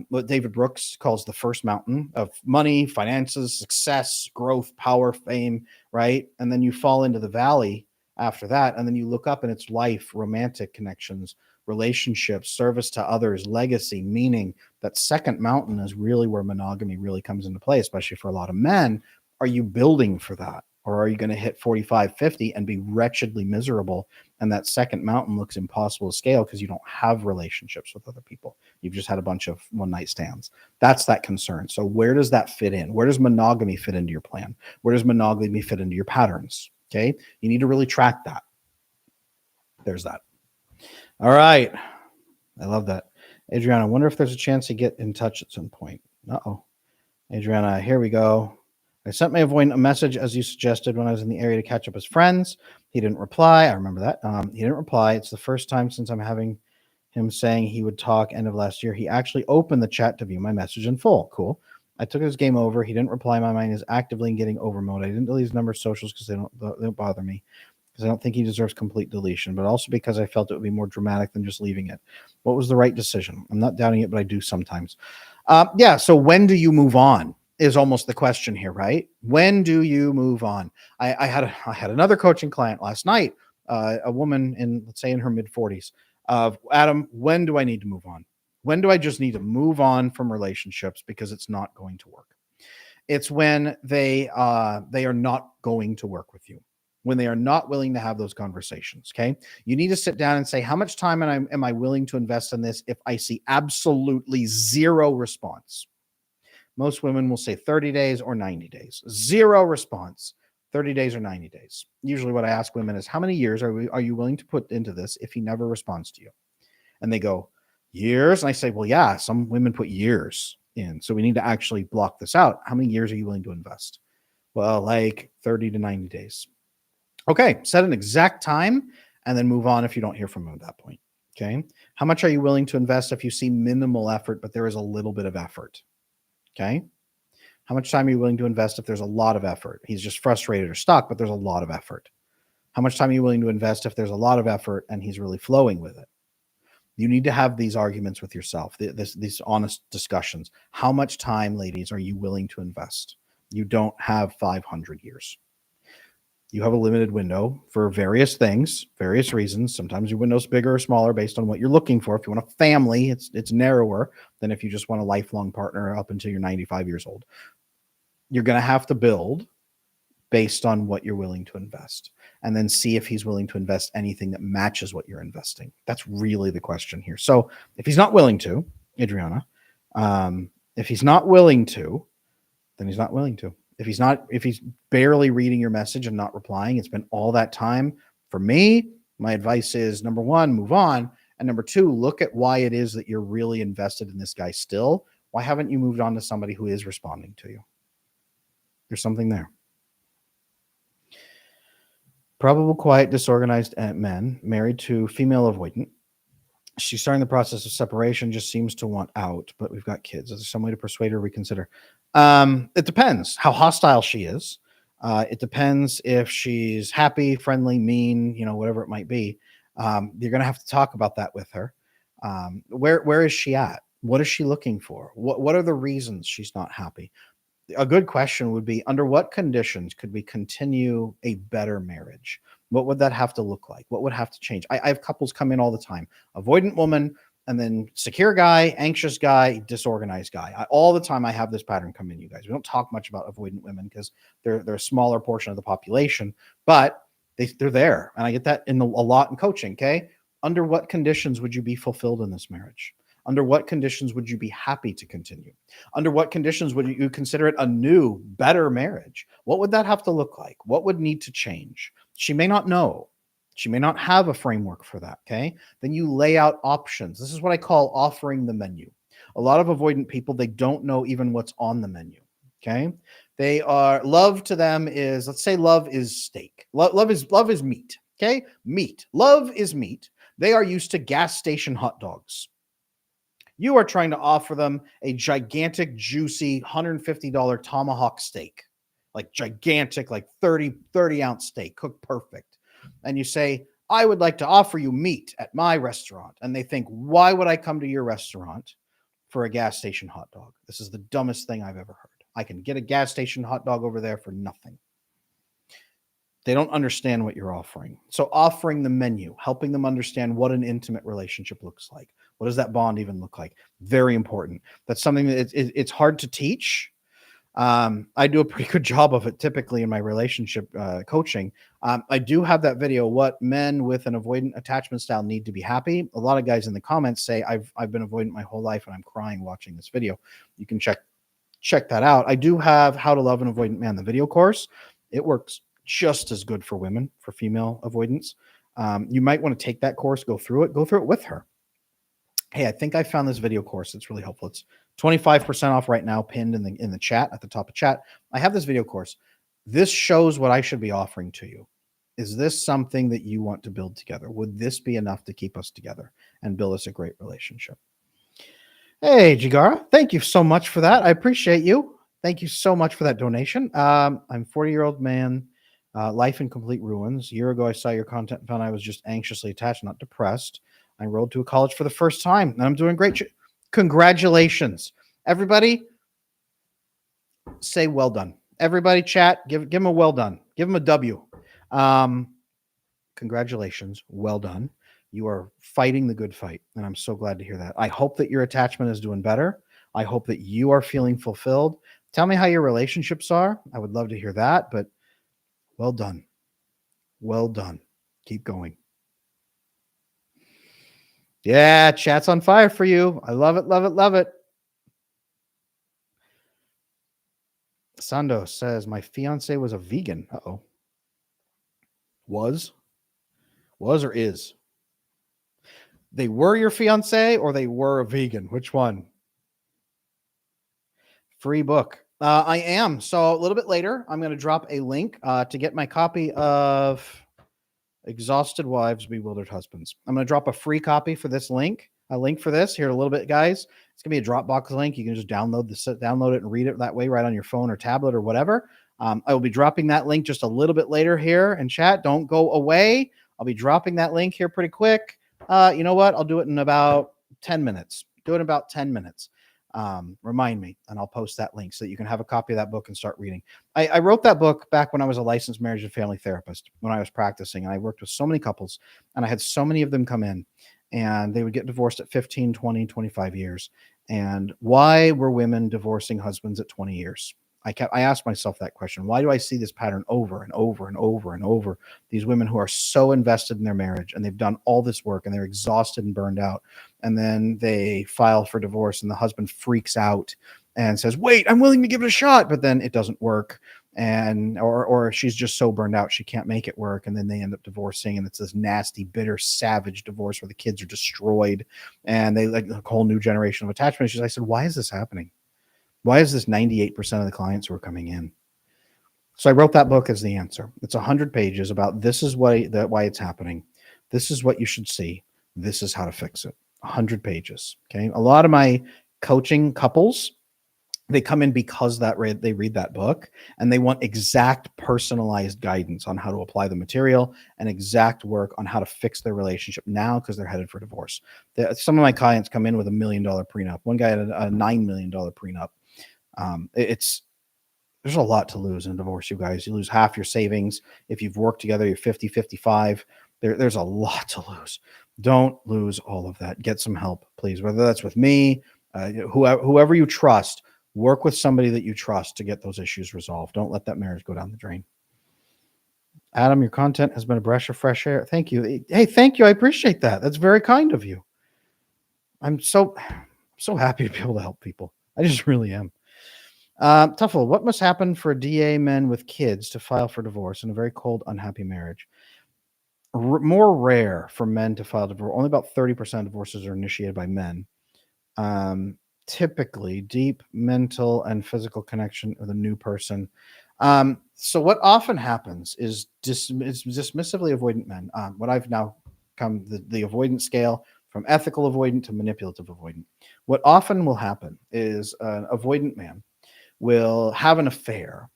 what David Brooks calls the first mountain of money, finances, success, growth, power, fame, right? And then you fall into the valley after that, and then you look up and it's life, romantic connections, relationships, service to others, legacy, meaning. That second mountain is really where monogamy really comes into play, especially for a lot of men. Are you building for that? Or are you going to hit 45, 50 and be wretchedly miserable? And that second mountain looks impossible to scale because you don't have relationships with other people. You've just had a bunch of one night stands. That's that concern. So where does that fit in? Where does monogamy fit into your plan? Where does monogamy fit into your patterns? Okay. You need to really track that. There's that. All right. I love that. Adriana, I wonder if there's a chance to get in touch at some point. Uh-oh. Adriana, here we go. I sent my avoidant a message as you suggested when I was in the area to catch up as friends. He didn't reply. I remember that. He didn't reply. It's the first time since I'm having him saying he would talk end of last year. He actually opened the chat to view my message in full. Cool. I took his game over. He didn't reply. My mind is actively in getting over mode. I didn't delete his number of socials because they don't bother me, because I don't think he deserves complete deletion, but also because I felt it would be more dramatic than just leaving it. What was the right decision? I'm not doubting it, but I do sometimes. Yeah. So when do you move on is almost the question here, right? When do you move on? I had another coaching client last night, a woman in, let's say, in her mid 40s. Adam, when do I need to move on? When do I just need to move on from relationships because it's not going to work? It's when they are not going to work with you, when they are not willing to have those conversations. Okay. You need to sit down and say, how much time am I willing to invest in this if I see absolutely zero response? Most women will say 30 days or 90 days. Zero response, 30 days or 90 days. Usually what I ask women is, how many years are you willing to put into this if he never responds to you? And they go, years. And I say, well, yeah, some women put years in. So we need to actually block this out. How many years are you willing to invest? Well, like 30 to 90 days. Okay, set an exact time and then move on if you don't hear from him at that point. Okay. How much are you willing to invest if you see minimal effort, but there is a little bit of effort? Okay. How much time are you willing to invest if there's a lot of effort? He's just frustrated or stuck, but there's a lot of effort. How much time are you willing to invest if there's a lot of effort and he's really flowing with it? You need to have these arguments with yourself, these honest discussions. How much time, ladies, are you willing to invest? You don't have 500 years. You have a limited window for various things, various reasons. Sometimes your window's bigger or smaller based on what you're looking for. If you want a family, it's narrower than if you just want a lifelong partner up until you're 95 years old. You're going to have to build based on what you're willing to invest, and then see if he's willing to invest anything that matches what you're investing. That's really the question here. So if he's not willing to, Adriana, if he's not willing to, then he's not willing to. If he's barely reading your message and not replying, it's been all that time. For me, my advice is, number one, move on. And number two, look at why it is that you're really invested in this guy still. Why haven't you moved on to somebody who is responding to you? There's something there. Probable, quiet, disorganized men married to female avoidant. She's starting the process of separation, just seems to want out, but we've got kids. Is there some way to persuade her to reconsider? It depends how hostile she is. It depends if she's happy, friendly, mean, whatever it might be. You're going to have to talk about that with her. Where is she at? What is she looking for? What are the reasons she's not happy? A good question would be, under what conditions could we continue a better marriage? What would that have to look like? What would have to change? I have couples come in all the time, avoidant woman, and then secure guy, anxious guy, disorganized guy. All the time I have this pattern come in, you guys. We don't talk much about avoidant women because they're a smaller portion of the population, but they're there. And I get that a lot in coaching, okay? Under what conditions would you be fulfilled in this marriage? Under what conditions would you be happy to continue? Under what conditions would you consider it a new, better marriage? What would that have to look like? What would need to change? She may not know. She may not have a framework for that, okay? Then you lay out options. This is what I call offering the menu. A lot of avoidant people, they don't know even what's on the menu, okay? Love to them is, let's say love is steak. Love is meat, okay? Meat. Love is meat. They are used to gas station hot dogs. You are trying to offer them a gigantic, juicy $150 tomahawk steak, like gigantic, like 30 ounce steak, cooked perfect. And you say, I would like to offer you meat at my restaurant. And they think, why would I come to your restaurant for a gas station hot dog? This is the dumbest thing I've ever heard. I can get a gas station hot dog over there for nothing. They don't understand what you're offering. So offering the menu, helping them understand what an intimate relationship looks like. What does that bond even look like? Very important. That's something that it's hard to teach. I do a pretty good job of it typically in my relationship coaching. I do have that video, what men with an avoidant attachment style need to be happy. A lot of guys in the comments say I've been avoidant my whole life and I'm crying watching this video. You can check that out. I do have How to Love an Avoidant Man, the video course. It works just as good for women, for female avoidance. You might want to take that course, go through it with her. Hey, I think I found this video course. It's really helpful. It's 25% off right now, pinned in the chat at the top of chat. I have this video course. This shows what I should be offering to you. Is this something that you want to build together? Would this be enough to keep us together and build us a great relationship? Hey, Jigara, thank you so much for that. I appreciate you. Thank you so much for that donation. I'm a 40-year-old man, life in complete ruins. A year ago, I saw your content and found I was just anxiously attached, not depressed. I enrolled to a college for the first time, and I'm doing great. Congratulations. Everybody, say well done. Everybody, chat, give them a well done. Give them a W. Congratulations. Well done. You are fighting the good fight, and I'm so glad to hear that. I hope that your attachment is doing better. I hope that you are feeling fulfilled. Tell me how your relationships are. I would love to hear that, but well done. Well done. Keep going. Yeah, chat's on fire for you. I love it, love it, love it. Sando says, my fiance was a vegan. Uh-oh. Was or is? They were your fiance or they were a vegan? Which one? Free book. I am. So a little bit later, I'm going to drop a link to get my copy of Exhausted Wives, Bewildered Husbands. I'm going to drop a free copy for this link, a link for this here in a little bit, guys. It's going to be a Dropbox link. You can just download it and read it that way right on your phone or tablet or whatever. I will be dropping that link just a little bit later here in chat. Don't go away. I'll be dropping that link here pretty quick. You know what? I'll do it in about 10 minutes. Do it in about 10 minutes. Remind me, and I'll post that link so that you can have a copy of that book and start reading. I wrote that book back when I was a licensed marriage and family therapist, when I was practicing, and I worked with so many couples, and I had so many of them come in, and they would get divorced at 15, 20, 25 years. And why were women divorcing husbands at 20 years? I asked myself that question. Why do I see this pattern over and over and over and over? These women who are so invested in their marriage and they've done all this work and they're exhausted and burned out. And then they file for divorce and the husband freaks out and says, wait, I'm willing to give it a shot. But then it doesn't work. And or she's just so burned out she can't make it work. And then they end up divorcing. And it's this nasty, bitter, savage divorce where the kids are destroyed. And they like a whole new generation of attachment issues. I said, why is this happening? Why is this 98% of the clients who are coming in? So I wrote that book as the answer. It's 100 pages about this is why it's happening. This is what you should see. This is how to fix it. 100 pages. Okay. A lot of my coaching couples, they come in because they read that book and they want exact personalized guidance on how to apply the material and exact work on how to fix their relationship now because they're headed for divorce. Some of my clients come in with $1 million prenup. One guy had a $9 million prenup. There's a lot to lose in a divorce, you guys. You lose half your savings. If you've worked together, you're 50, 55. There's a lot to lose. Don't lose all of that. Get some help, please. Whether that's with me, whoever you trust, work with somebody that you trust to get those issues resolved. Don't let that marriage go down the drain. Adam, your content has been a breath of fresh air. Thank you. Hey, thank you. I appreciate that. That's very kind of you. I'm so happy to be able to help people. I just really am. Tuffle, what must happen for DA men with kids to file for divorce in a very cold, unhappy marriage? More rare for men to file divorce. Only about 30% of divorces are initiated by men. Typically, deep mental and physical connection with a new person. So what often happens is dismissively avoidant men. What I've now come the avoidant scale from ethical avoidant to manipulative avoidant. What often will happen is an avoidant man will have an affair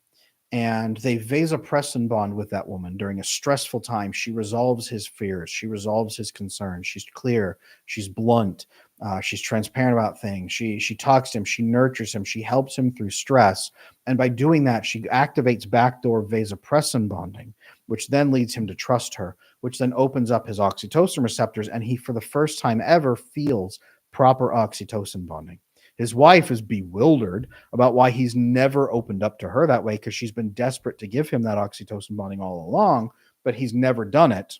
and they vasopressin bond with that woman during a stressful time. She resolves his fears. She resolves his concerns. She's clear. She's blunt. She's transparent about things. She talks to him. She nurtures him. She helps him through stress. And by doing that, she activates backdoor vasopressin bonding, which then leads him to trust her, which then opens up his oxytocin receptors. And he, for the first time ever, feels proper oxytocin bonding. His wife is bewildered about why he's never opened up to her that way, because she's been desperate to give him that oxytocin bonding all along, but he's never done it.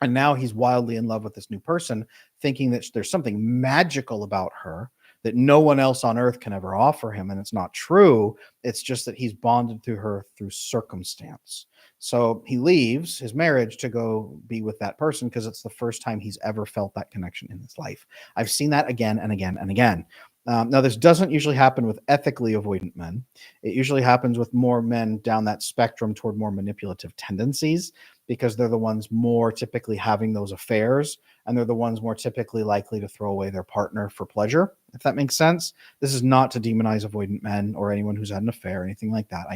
And now he's wildly in love with this new person, thinking that there's something magical about her that no one else on earth can ever offer him. And it's not true. It's just that he's bonded to her through circumstance. So he leaves his marriage to go be with that person because it's the first time he's ever felt that connection in his life. I've seen that again and again and again. Now, this doesn't usually happen with ethically avoidant men. It usually happens with more men down that spectrum toward more manipulative tendencies, because they're the ones more typically having those affairs, and they're the ones more typically likely to throw away their partner for pleasure, if that makes sense. This is not to demonize avoidant men or anyone who's had an affair or anything like that.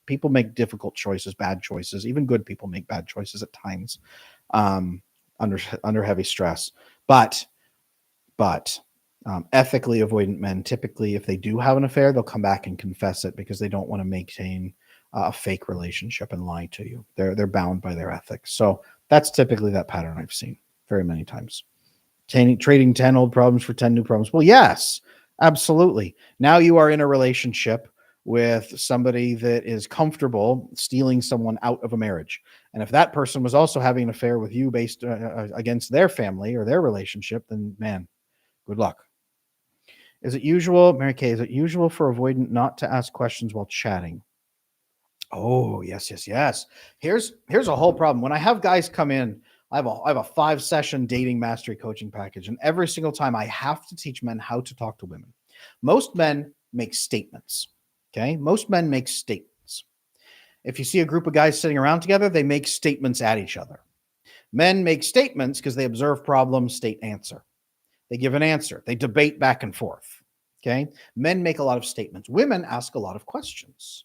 People make difficult choices, bad choices. Even good people make bad choices at times, under heavy stress. But ethically avoidant men, typically, if they do have an affair, they'll come back and confess it because they don't want to maintain a fake relationship and lie to you. They're bound by their ethics. So that's typically that pattern I've seen very many times. Trading 10 old problems for 10 new problems. Well, yes, absolutely. Now you are in a relationship with somebody that is comfortable stealing someone out of a marriage. And if that person was also having an affair with you based against their family or their relationship, then man, good luck. Is it usual, Mary Kay, is it usual for avoidant not to ask questions while chatting? Oh, yes, yes, yes. Here's a whole problem. When I have guys come in, I have a 5-session dating mastery coaching package, and every single time I have to teach men how to talk to women. Most men make statements. Okay? Most men make statements. If you see a group of guys sitting around together, they make statements at each other. Men make statements because they observe problems, state answer. They give an answer. They debate back and forth. Okay? Men make a lot of statements. Women ask a lot of questions.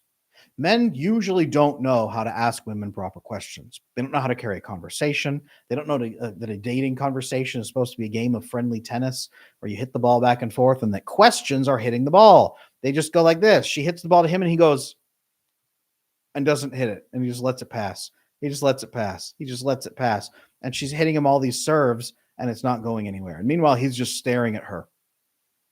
Men usually don't know how to ask women proper questions. They don't know how to carry a conversation. They don't know that a dating conversation is supposed to be a game of friendly tennis where you hit the ball back and forth and that questions are hitting the ball. They just go like this. She hits the ball to him and he goes and doesn't hit it. And he just lets it pass. He just lets it pass. He just lets it pass. And she's hitting him all these serves and it's not going anywhere. And meanwhile, he's just staring at her.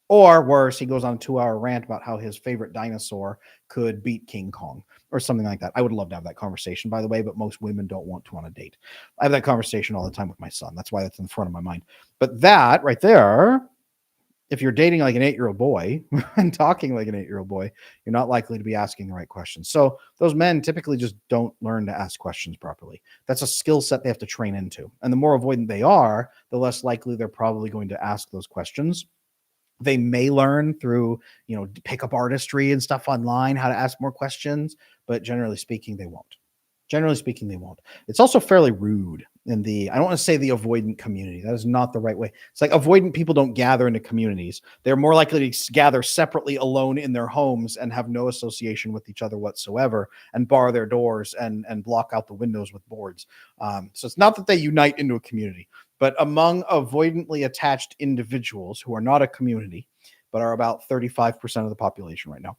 Or worse, he goes on a 2-hour rant about how his favorite dinosaur could beat King Kong or something like that. I would love to have that conversation, by the way, but most women don't want to on a date. I have that conversation all the time with my son. That's why that's in the front of my mind. But that right there, if you're dating like an 8-year-old boy and talking like an 8-year-old boy, you're not likely to be asking the right questions. So those men typically just don't learn to ask questions properly. That's a skill set they have to train into. And the more avoidant they are, the less likely they're probably going to ask those questions. They may learn through, pickup artistry and stuff online how to ask more questions, but generally speaking, they won't. Generally speaking, they won't. It's also fairly rude I don't want to say the avoidant community. That is not the right way. It's like avoidant people don't gather into communities. They're more likely to gather separately alone in their homes and have no association with each other whatsoever and bar their doors and block out the windows with boards. So it's not that they unite into a community, but among avoidantly attached individuals who are not a community, but are about 35% of the population right now,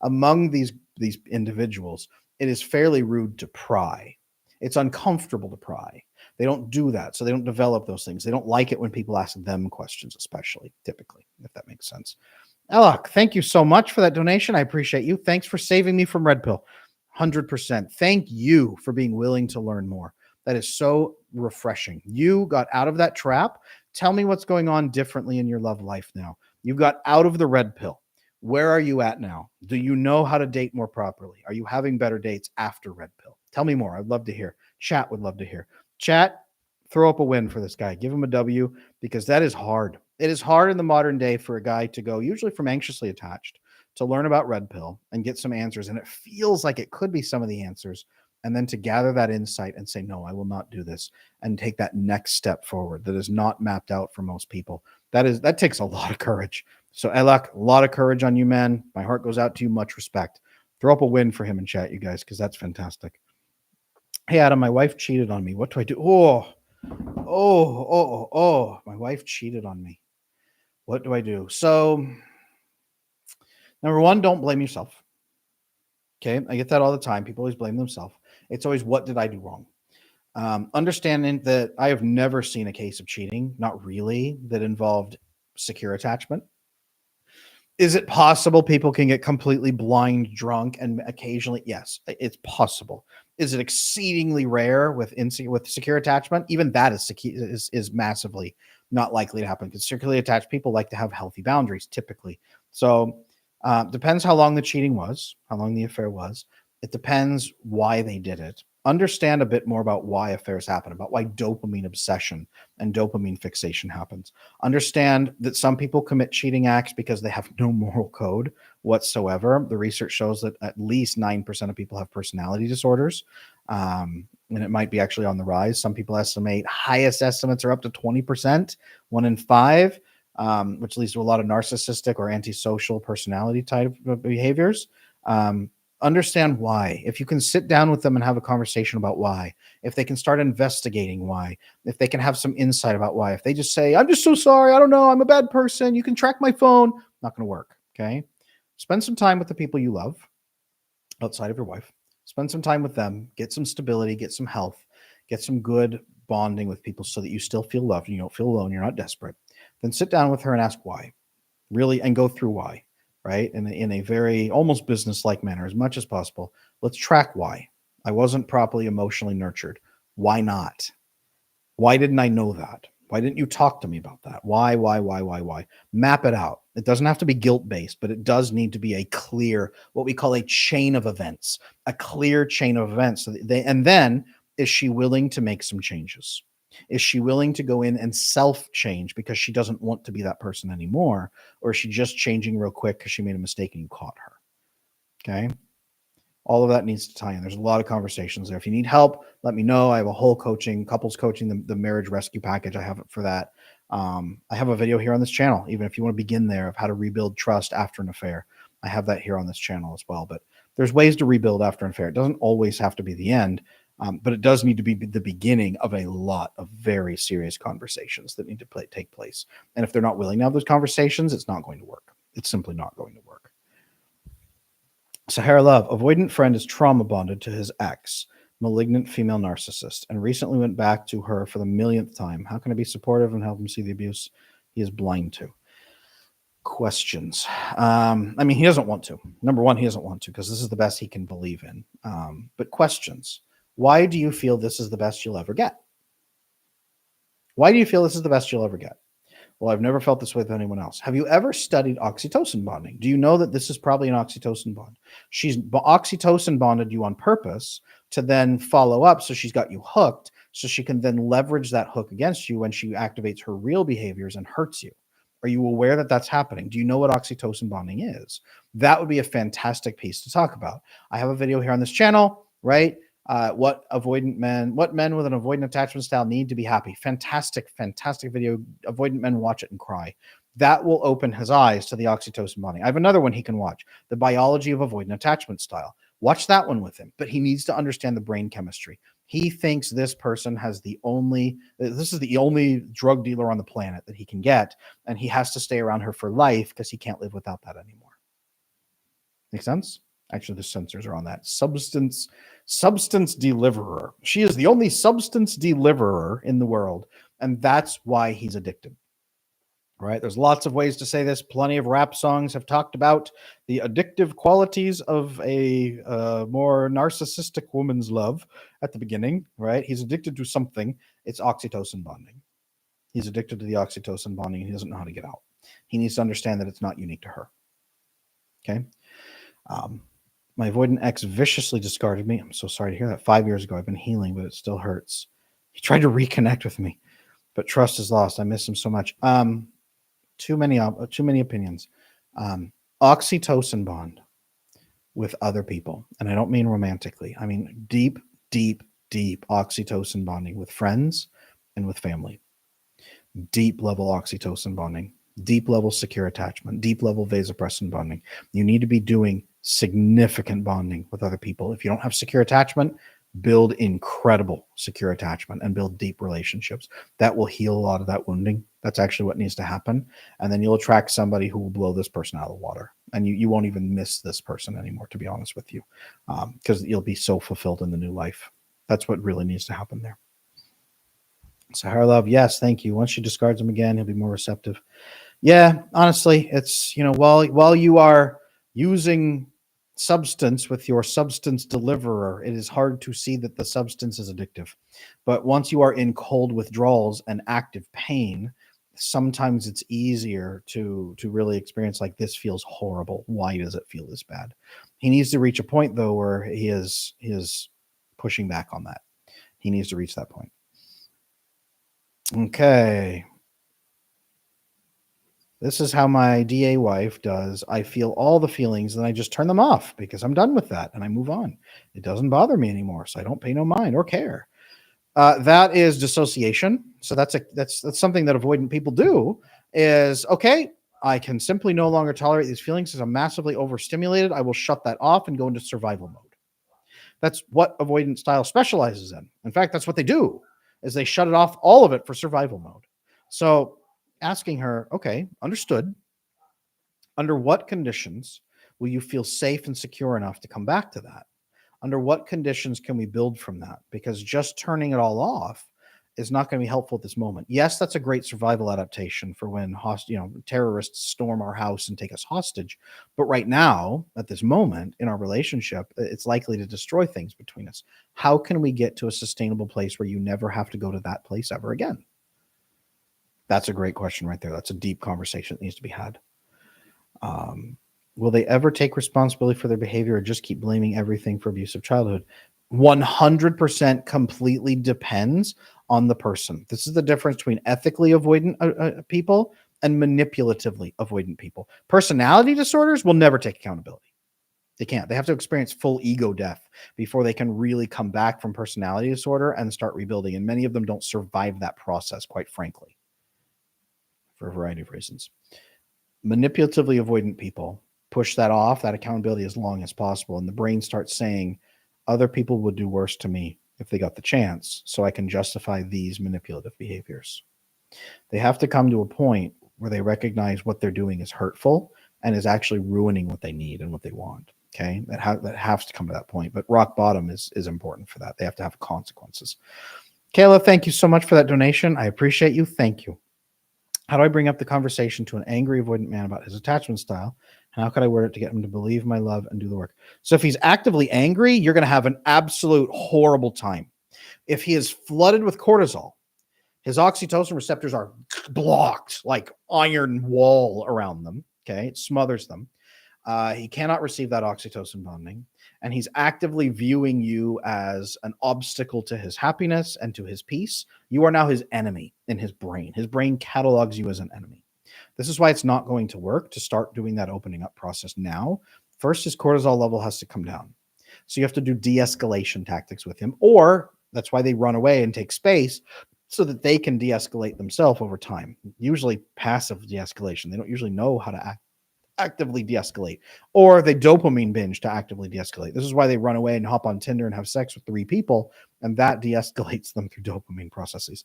among these individuals, it is fairly rude to pry. It's uncomfortable to pry. They don't do that. So they don't develop those things. They don't like it when people ask them questions, especially, typically, if that makes sense. Alok, thank you so much for that donation. I appreciate you. Thanks for saving me from Red Pill. 100%. Thank you for being willing to learn more. That is so refreshing. You got out of that trap. Tell me what's going on differently in your love life now. You got out of the Red Pill. Where are you at now? Do you know how to date more properly? Are you having better dates after Red Pill? Tell me more. I'd love to hear. Chat would love to hear. Chat, throw up a win for this guy. Give him a W, because that is hard. It is hard in the modern day for a guy to go, usually from anxiously attached, to learn about Red Pill and get some answers. And it feels like it could be some of the answers. And then to gather that insight and say, no, I will not do this, and take that next step forward that is not mapped out for most people. That takes a lot of courage. So Elak, a lot of courage on you, man. My heart goes out to you. Much respect. Throw up a win for him in chat, you guys, because that's fantastic. Hey, Adam, my wife cheated on me. What do I do? My wife cheated on me. What do I do? So, number one, don't blame yourself. Okay, I get that all the time. People always blame themselves. It's always, what did I do wrong? Understanding that I have never seen a case of cheating, not really, that involved secure attachment? Is it possible people can get completely blind drunk and occasionally? Yes, it's possible. Is it exceedingly rare with secure attachment? Even that is massively not likely to happen because securely attached people like to have healthy boundaries typically. So depends how long the cheating was, how long the affair was. It depends why they did it. Understand a bit more about why affairs happen, about why dopamine obsession and dopamine fixation happens. Understand that some people commit cheating acts because they have no moral code whatsoever. The research shows that at least 9% of people have personality disorders, and it might be actually on the rise. Some people estimate, highest estimates are up to 20%, 1 in 5, which leads to a lot of narcissistic or antisocial personality type of behaviors. Understand why. If you can sit down with them and have a conversation about why, if they can start investigating why, if they can have some insight about why, if they just say, I'm just so sorry, I don't know, I'm a bad person, you can track my phone, not going to work. Okay. Spend some time with the people you love outside of your wife. Spend some time with them, get some stability, get some health, get some good bonding with people so that you still feel loved and you don't feel alone, you're not desperate. Then sit down with her and ask why, really, and go through why. Right? In a very almost business-like manner, as much as possible. Let's track why. I wasn't properly emotionally nurtured. Why not? Why didn't I know that? Why didn't you talk to me about that? Why? Map it out. It doesn't have to be guilt-based, but it does need to be a clear, what we call a chain of events, a clear chain of events. So and then, is she willing to make some changes? Is she willing to go in and self-change because she doesn't want to be that person anymore? Or is she just changing real quick because she made a mistake and you caught her? Okay. All of that needs to tie in. There's a lot of conversations there. If you need help, let me know. I have a whole couples coaching, the marriage rescue package. I have it for that. I have a video here on this channel, even if you want to begin there, of how to rebuild trust after an affair. I have that here on this channel as well. But there's ways to rebuild after an affair. It doesn't always have to be the end. But it does need to be the beginning of a lot of very serious conversations that need to take place. And if they're not willing to have those conversations, it's not going to work. It's simply not going to work. Sahara Love, avoidant friend is trauma bonded to his ex, malignant female narcissist, and recently went back to her for the millionth time. How can I be supportive and help him see the abuse he is blind to? Questions. I mean, he doesn't want to. Number one, he doesn't want to because this is the best he can believe in. But questions. Why do you feel this is the best you'll ever get? Why do you feel this is the best you'll ever get? Well, I've never felt this way with anyone else. Have you ever studied oxytocin bonding? Do you know that this is probably an oxytocin bond? She's oxytocin bonded you on purpose to then follow up. So she's got you hooked so she can then leverage that hook against you when she activates her real behaviors and hurts you. Are you aware that that's happening? Do you know what oxytocin bonding is? That would be a fantastic piece to talk about. I have a video here on this channel, right? What men with an avoidant attachment style need to be happy. Fantastic video. Avoidant men, watch it and cry. That will open his eyes to the oxytocin bonding. I have another one he can watch, The Biology of Avoidant Attachment Style. Watch that one with him, but he needs to understand the brain chemistry. He thinks this person has this is the only drug dealer on the planet that he can get, and he has to stay around her for life because he can't live without that anymore. Make sense? Actually, the sensors are on that. Substance deliverer. She is the only substance deliverer in the world, and that's why he's addicted. Right? There's lots of ways to say this. Plenty of rap songs have talked about the addictive qualities of a more narcissistic woman's love at the beginning. Right? He's addicted to something. It's oxytocin bonding. He's addicted to the oxytocin bonding, and he doesn't know how to get out. He needs to understand that it's not unique to her. Okay? My avoidant ex viciously discarded me. I'm so sorry to hear that. 5 years ago, I've been healing, but it still hurts. He tried to reconnect with me, but trust is lost. I miss him so much. Too many opinions. Oxytocin bond with other people, and I don't mean romantically. I mean deep oxytocin bonding with friends and with family. Deep level oxytocin bonding, deep level secure attachment, deep level vasopressin bonding. You need to be doing significant bonding with other people. If you don't have secure attachment, build incredible secure attachment and build deep relationships. That will heal a lot of that wounding. That's actually what needs to happen. And then you'll attract somebody who will blow this person out of the water. And you won't even miss this person anymore, to be honest with you, because you'll be so fulfilled in the new life. That's what really needs to happen there. Sahara Love, yes, thank you. Once she discards him again, he'll be more receptive. Yeah, honestly, it's while you are using substance with your substance deliverer, it is hard to see that the substance is addictive. But once you are in cold withdrawals and active pain, sometimes it's easier to really experience like this feels horrible. Why does it feel this bad? He needs to reach a point though where he is pushing back on that. He needs to reach that point. Okay. This is how my DA wife does. I feel all the feelings, and I just turn them off because I'm done with that and I move on. It doesn't bother me anymore, so I don't pay no mind or care. That is dissociation. So that's something that avoidant people do. Is okay. I can simply no longer tolerate these feelings as I'm massively overstimulated. I will shut that off and go into survival mode. That's what avoidant style specializes in. In fact, that's what they do. Is they shut it off, all of it, for survival mode. So asking her, okay, understood. Under what conditions will you feel safe and secure enough to come back to that? Under what conditions can we build from that? Because just turning it all off is not going to be helpful at this moment. Yes, that's a great survival adaptation for when terrorists storm our house and take us hostage. But right now, at this moment in our relationship, it's likely to destroy things between us. How can we get to a sustainable place where you never have to go to that place ever again? That's a great question right there. That's a deep conversation that needs to be had. Will they ever take responsibility for their behavior or just keep blaming everything for abusive childhood? 100% completely depends on the person. This is the difference between ethically avoidant people and manipulatively avoidant people. Personality disorders will never take accountability. They can't. They have to experience full ego death before they can really come back from personality disorder and start rebuilding. And many of them don't survive that process, quite frankly, for a variety of reasons. Manipulatively avoidant people push that off, that accountability, as long as possible. And the brain starts saying, other people would do worse to me if they got the chance, so I can justify these manipulative behaviors. They have to come to a point where they recognize what they're doing is hurtful and is actually ruining what they need and what they want. Okay, that has to come to that point. But rock bottom is important for that. They have to have consequences. Kayla, thank you so much for that donation. I appreciate you. Thank you. How do I bring up the conversation to an angry avoidant man about his attachment style? And how could I word it to get him to believe my love and do the work? So if he's actively angry, you're going to have an absolute horrible time. If he is flooded with cortisol, his oxytocin receptors are blocked, like iron wall around them. Okay, it smothers them. He cannot receive that oxytocin bonding, and he's actively viewing you as an obstacle to his happiness and to his peace. You are now his enemy in his brain. His brain catalogs you as an enemy. This is why it's not going to work to start doing that opening up process now. First, his cortisol level has to come down. So you have to do de-escalation tactics with him, or that's why they run away and take space so that they can de-escalate themselves over time. Usually passive de-escalation. They don't usually know how to actively de-escalate, or they dopamine binge to actively de-escalate. This is why they run away and hop on Tinder and have sex with 3 people, and that de-escalates them through dopamine processes.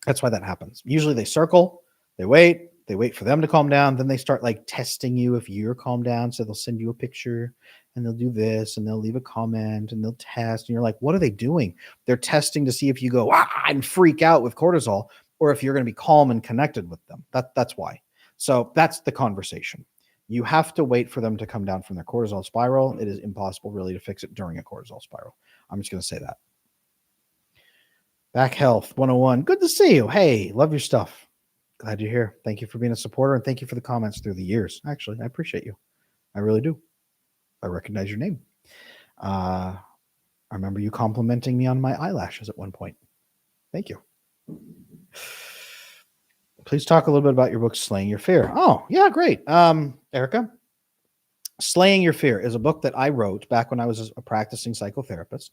That's why that happens. Usually they circle, they wait for them to calm down, then they start like testing you if you're calmed down. So they'll send you a picture and they'll do this and they'll leave a comment and they'll test, and you're like, what are they doing? They're testing to see if you go and freak out with cortisol, or if you're going to be calm and connected with them. That's why. So that's the conversation. You have to wait for them to come down from their cortisol spiral. It is impossible really to fix it during a cortisol spiral. I'm just going to say that. Back Health 101. Good to see you. Hey, love your stuff. Glad you're here. Thank you for being a supporter, and thank you for the comments through the years. Actually, I appreciate you. I really do. I recognize your name. I remember you complimenting me on my eyelashes at one point. Thank you. Please talk a little bit about your book, Slaying Your Fear. Oh, yeah, great. Erica, Slaying Your Fear is a book that I wrote back when I was a practicing psychotherapist.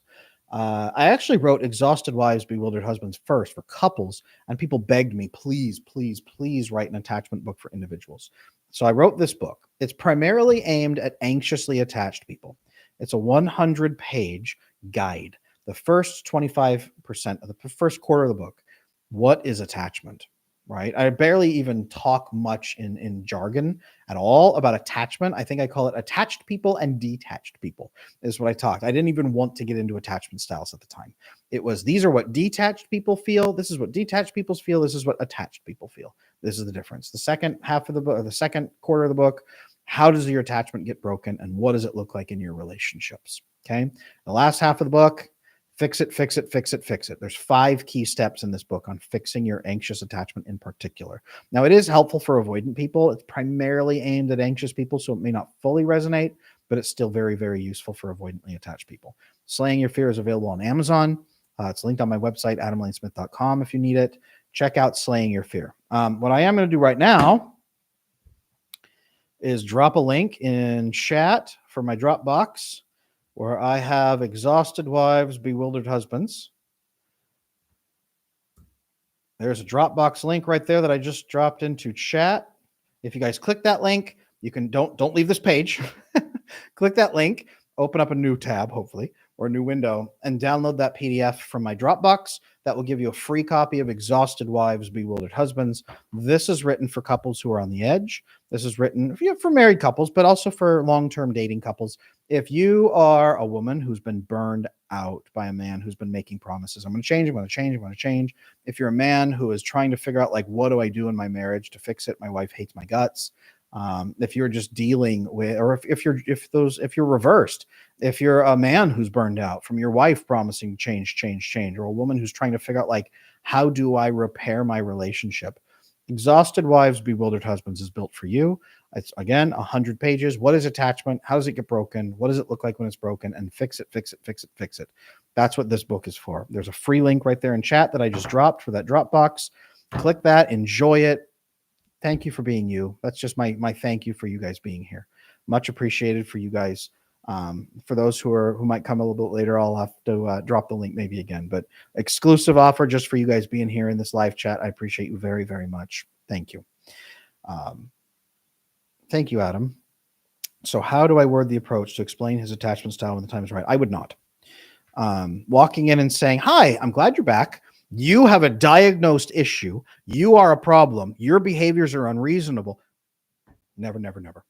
I actually wrote Exhausted Wives, Bewildered Husbands first for couples, and people begged me, please, please, please write an attachment book for individuals. So I wrote this book. It's primarily aimed at anxiously attached people. It's a 100-page guide. The first 25% of the first quarter of the book, what is attachment? Right? I barely even talk much in jargon at all about attachment. I think I call it attached people and detached people is what I talked. I didn't even want to get into attachment styles at the time. It was, these are what detached people feel. This is what detached people feel. This is what attached people feel. This is the difference. The second half of the book, or the second quarter of the book, how does your attachment get broken and what does it look like in your relationships? Okay. The last half of the book, fix it, fix it, fix it, fix it. There's 5 key steps in this book on fixing your anxious attachment in particular. Now, it is helpful for avoidant people. It's primarily aimed at anxious people, so it may not fully resonate, but it's still very, very useful for avoidantly attached people. Slaying Your Fear is available on Amazon. It's linked on my website, adamlanesmith.com, if you need it. Check out Slaying Your Fear. What I am going to do right now is drop a link in chat for my Dropbox where I have Exhausted Wives, Bewildered Husbands. There's a Dropbox link right there that I just dropped into chat. If you guys click that link, you can don't leave this page. Click that link, open up a new tab, hopefully, or a new window, and download that PDF from my Dropbox. That will give you a free copy of Exhausted Wives, Bewildered Husbands. This is written for couples who are on the edge. This is written for married couples, but also for long-term dating couples. If you are a woman who's been burned out by a man who's been making promises, I'm going to change, I'm going to change, I'm going to change. If you're a man who is trying to figure out, like, what do I do in my marriage to fix it? My wife hates my guts. If you're just dealing with, or if you're reversed, if you're a man who's burned out from your wife promising change, or a woman who's trying to figure out, like, how do I repair my relationship? Exhausted Wives, Bewildered Husbands is built for you. It's, again, 100 pages. What is attachment? How does it get broken? What does it look like when it's broken? And fix it, fix it, fix it, fix it. That's what this book is for. There's a free link right there in chat that I just dropped for that Dropbox. Click that, enjoy it. Thank you for being you. That's just my thank you for you guys being here. Much appreciated for you guys. For those who might come a little bit later, I'll have to drop the link maybe again. But exclusive offer just for you guys being here in this live chat. I appreciate you very, very much. Thank you. Thank you, Adam. So how do I word the approach to explain his attachment style when the time is right? I would not. Walking in and saying, "Hi, I'm glad you're back. You have a diagnosed issue. You are a problem. Your behaviors are unreasonable." Never, never, never.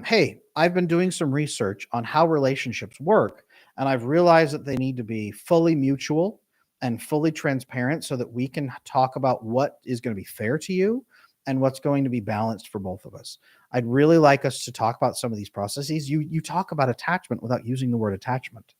Hey, I've been doing some research on how relationships work, and I've realized that they need to be fully mutual and fully transparent so that we can talk about what is going to be fair to you and what's going to be balanced for both of us. I'd really like us to talk about some of these processes. You talk about attachment without using the word attachment.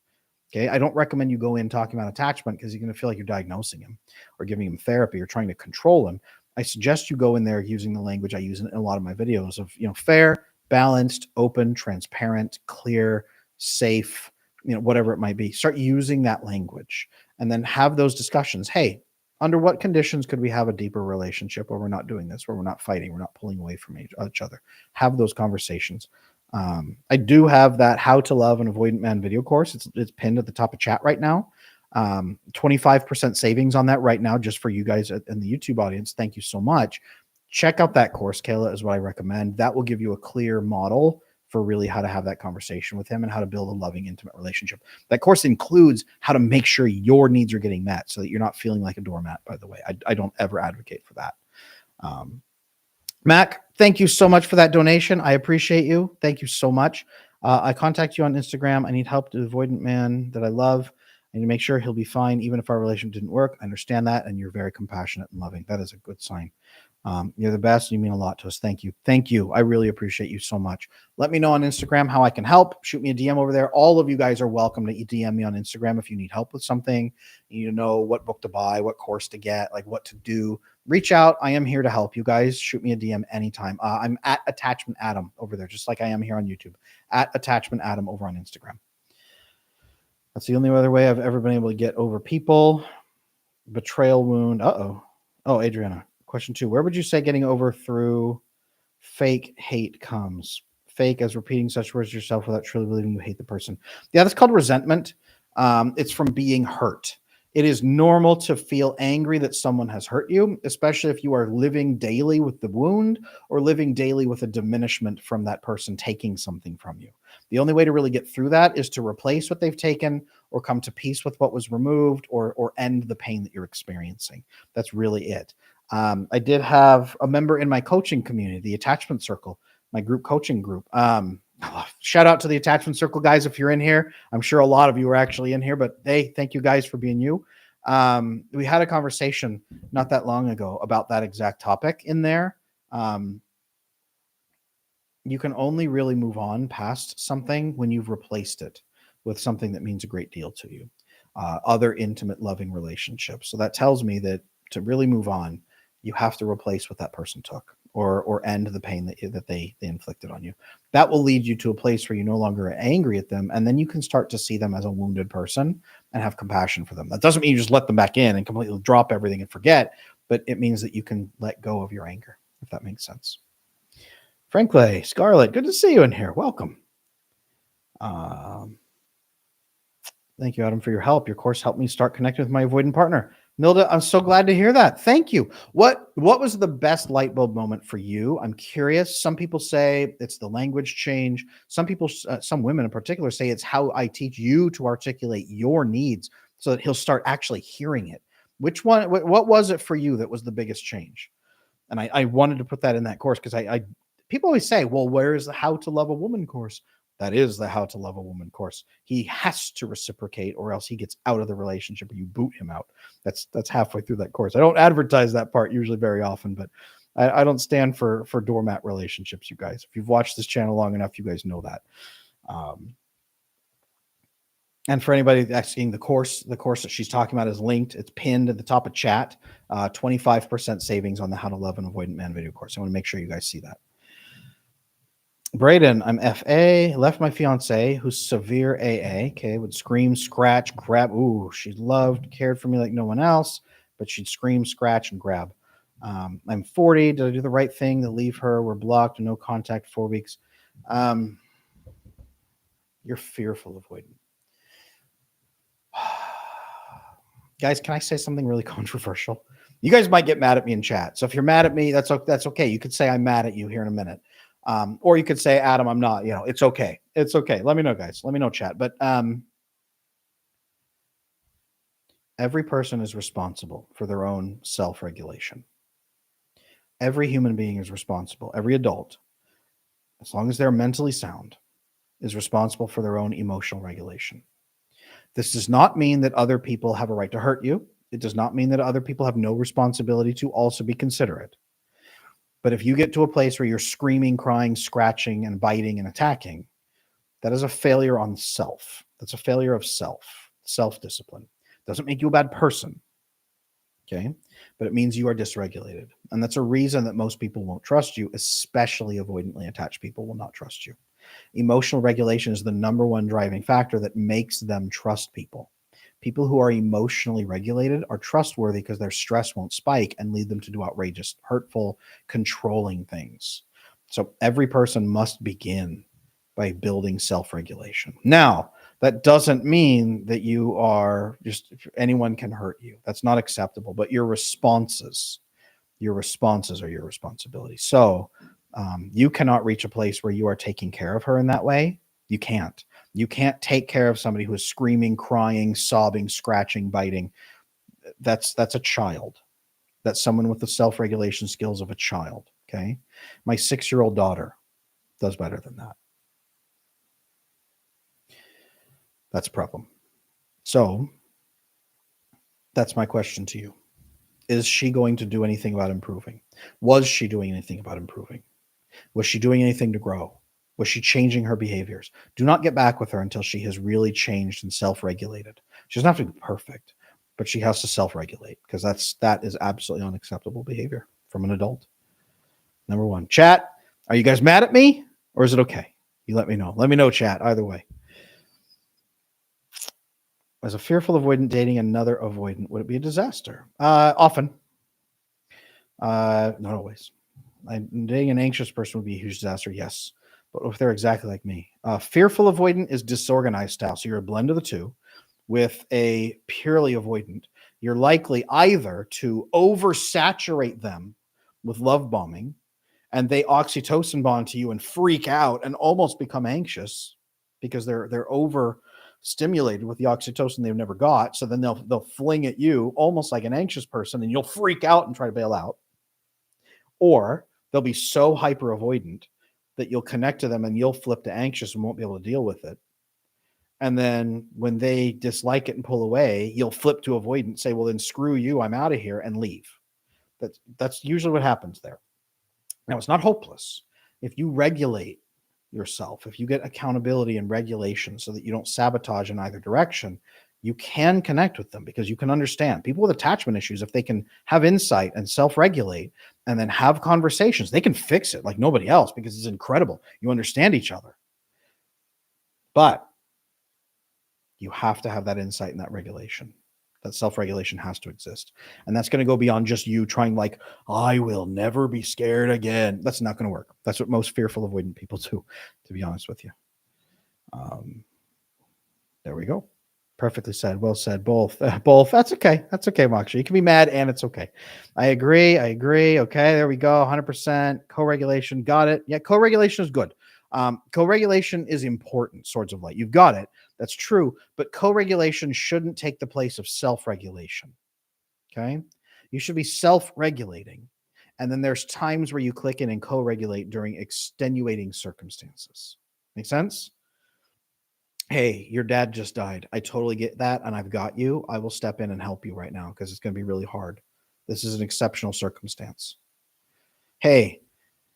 Okay. I don't recommend you go in talking about attachment because you're going to feel like you're diagnosing him or giving him therapy or trying to control him. I suggest you go in there using the language I use in a lot of my videos of, fair, balanced, open, transparent, clear, safe, whatever it might be. Start using that language and then have those discussions. Hey, under what conditions could we have a deeper relationship where we're not doing this, where we're not fighting, we're not pulling away from each other? Have those conversations. I do have that How to Love an Avoidant Man video course. It's pinned at the top of chat right now. 25% savings on that right now, just for you guys in the YouTube audience. Thank you so much. Check out that course, Kayla, is what I recommend. That will give you a clear model for really how to have that conversation with him and how to build a loving, intimate relationship. That course includes how to make sure your needs are getting met so that you're not feeling like a doormat, by the way. I don't ever advocate for that. Mac, thank you so much for that donation. I appreciate you. Thank you so much. I contact you on Instagram. I need help to the avoidant man that I love. I need to make sure he'll be fine, even if our relationship didn't work. I understand that, and you're very compassionate and loving. That is a good sign. You're the best. You mean a lot to us. Thank you. Thank you. I really appreciate you so much. Let me know on Instagram how I can help. Shoot me a DM over there. All of you guys are welcome to DM me on Instagram if you need help with something. You know what book to buy, what course to get, like what to do. Reach out. I am here to help you guys. Shoot me a DM anytime. I'm at Attachment Adam over there, just like I am here on YouTube. At Attachment Adam over on Instagram. That's the only other way I've ever been able to get over people. Betrayal wound. Oh, Adriana. Question 2. Where would you say getting over through fake hate comes? Fake as repeating such words to yourself without truly believing you hate the person. Yeah, that's called resentment. It's from being hurt. It is normal to feel angry that someone has hurt you, especially if you are living daily with the wound or living daily with a diminishment from that person taking something from you. The only way to really get through that is to replace what they've taken or come to peace with what was removed or end the pain that you're experiencing. That's really it. I did have a member in my coaching community, the attachment circle, my group coaching group. Shout out to the attachment circle guys. If you're in here, I'm sure a lot of you are actually in here, but hey, thank you guys for being you. We had a conversation not that long ago about that exact topic in there. You can only really move on past something when you've replaced it with something that means a great deal to you, other intimate, loving relationships. So that tells me that to really move on, you have to replace what that person took, or end the pain that they inflicted on you. That will lead you to a place where you no longer are angry at them, and then you can start to see them as a wounded person and have compassion for them. That doesn't mean you just let them back in and completely drop everything and forget, but it means that you can let go of your anger, if that makes sense. Frankly, Scarlett, good to see you in here. Welcome. Thank you, Adam, for your help. Your course helped me start connecting with my avoidant partner. Milda, I'm so glad to hear that. Thank you. What was the best light bulb moment for you? I'm curious. Some people say it's the language change. Some people, some women in particular, say it's how I teach you to articulate your needs so that he'll start actually hearing it. Which one? What was it for you that was the biggest change? And I wanted to put that in that course because I people always say, well, where's the How to Love a Woman course? That is the How to Love a Woman course. He has to reciprocate or else he gets out of the relationship or you boot him out. That's halfway through that course. I don't advertise that part usually very often, but I don't stand for doormat relationships, you guys. If you've watched this channel long enough, you guys know that. And for anybody asking, the course that she's talking about is linked. It's pinned at the top of chat. 25% savings on the How to Love an Avoidant Man video course. I want to make sure you guys see that. Braden, I'm FA. Left my fiance, who's severe AA. Okay, would scream, scratch, grab. Ooh, she loved, cared for me like no one else, but she'd scream, scratch, and grab. I'm 40. Did I do the right thing to leave her? We're blocked, no contact, 4 weeks. You're fearful avoidant. Guys, can I say something really controversial? You guys might get mad at me in chat. So if you're mad at me, that's okay. You could say I'm mad at you here in a minute. Or you could say, Adam, I'm not, it's okay. It's okay. Let me know, guys. Let me know, chat. But every person is responsible for their own self-regulation. Every human being is responsible. Every adult, as long as they're mentally sound, is responsible for their own emotional regulation. This does not mean that other people have a right to hurt you. It does not mean that other people have no responsibility to also be considerate. But if you get to a place where you're screaming, crying, scratching, and biting and attacking, that is a failure on self. That's a failure of self-discipline. Doesn't make you a bad person, okay? But it means you are dysregulated. And that's a reason that most people won't trust you, especially avoidantly attached people will not trust you. Emotional regulation is the number one driving factor that makes them trust people. People who are emotionally regulated are trustworthy because their stress won't spike and lead them to do outrageous, hurtful, controlling things. So every person must begin by building self-regulation. Now, that doesn't mean that you are just anyone can hurt you. That's not acceptable. But your responses are your responsibility. So you cannot reach a place where you are taking care of her in that way. You can't. You can't take care of somebody who is screaming, crying, sobbing, scratching, biting. That's a child. That's someone with the self-regulation skills of a child. Okay. My 6-year-old daughter does better than that. That's a problem. So that's my question to you. Is she going to do anything about improving? Was she doing anything about improving? Was she doing anything to grow? Was she changing her behaviors? Do not get back with her until she has really changed and self-regulated. She doesn't have to be perfect, but she has to self-regulate because that is absolutely unacceptable behavior from an adult. Number one. Chat, are you guys mad at me or is it okay? You let me know. Let me know, chat, either way. As a fearful avoidant dating another avoidant, would it be a disaster? Often. Not always. Dating an anxious person would be a huge disaster, yes. But if they're exactly like me. Fearful avoidant is disorganized style. So you're a blend of the two. With a purely avoidant, you're likely either to oversaturate them with love bombing and they oxytocin bond to you and freak out and almost become anxious because they're overstimulated with the oxytocin they've never got. So then they'll fling at you almost like an anxious person and you'll freak out and try to bail out. Or they'll be so hyper avoidant that you'll connect to them and you'll flip to anxious and won't be able to deal with it. And then when they dislike it and pull away, you'll flip to avoidant, say, well, then screw you, I'm out of here, and leave. That's usually what happens there. Now, it's not hopeless. If you regulate yourself, if you get accountability and regulation so that you don't sabotage in either direction, you can connect with them because you can understand. People with attachment issues, if they can have insight and self-regulate and then have conversations, they can fix it like nobody else because it's incredible. You understand each other. But you have to have that insight and that regulation. That self-regulation has to exist. And that's going to go beyond just you trying like, I will never be scared again. That's not going to work. That's what most fearful avoidant people do, to be honest with you. There we go. Perfectly said. Well said. Both. Both. That's okay. That's okay, Moksha. You can be mad and it's okay. I agree. Okay, there we go. 100%. Co-regulation. Got it. Yeah, co-regulation is good. Co-regulation is important, Swords of Light. You've got it. That's true. But co-regulation shouldn't take the place of self-regulation. Okay? You should be self-regulating. And then there's times where you click in and co-regulate during extenuating circumstances. Make sense? Hey, your dad just died. I totally get that. And I've got you. I will step in and help you right now because it's going to be really hard. This is an exceptional circumstance. Hey,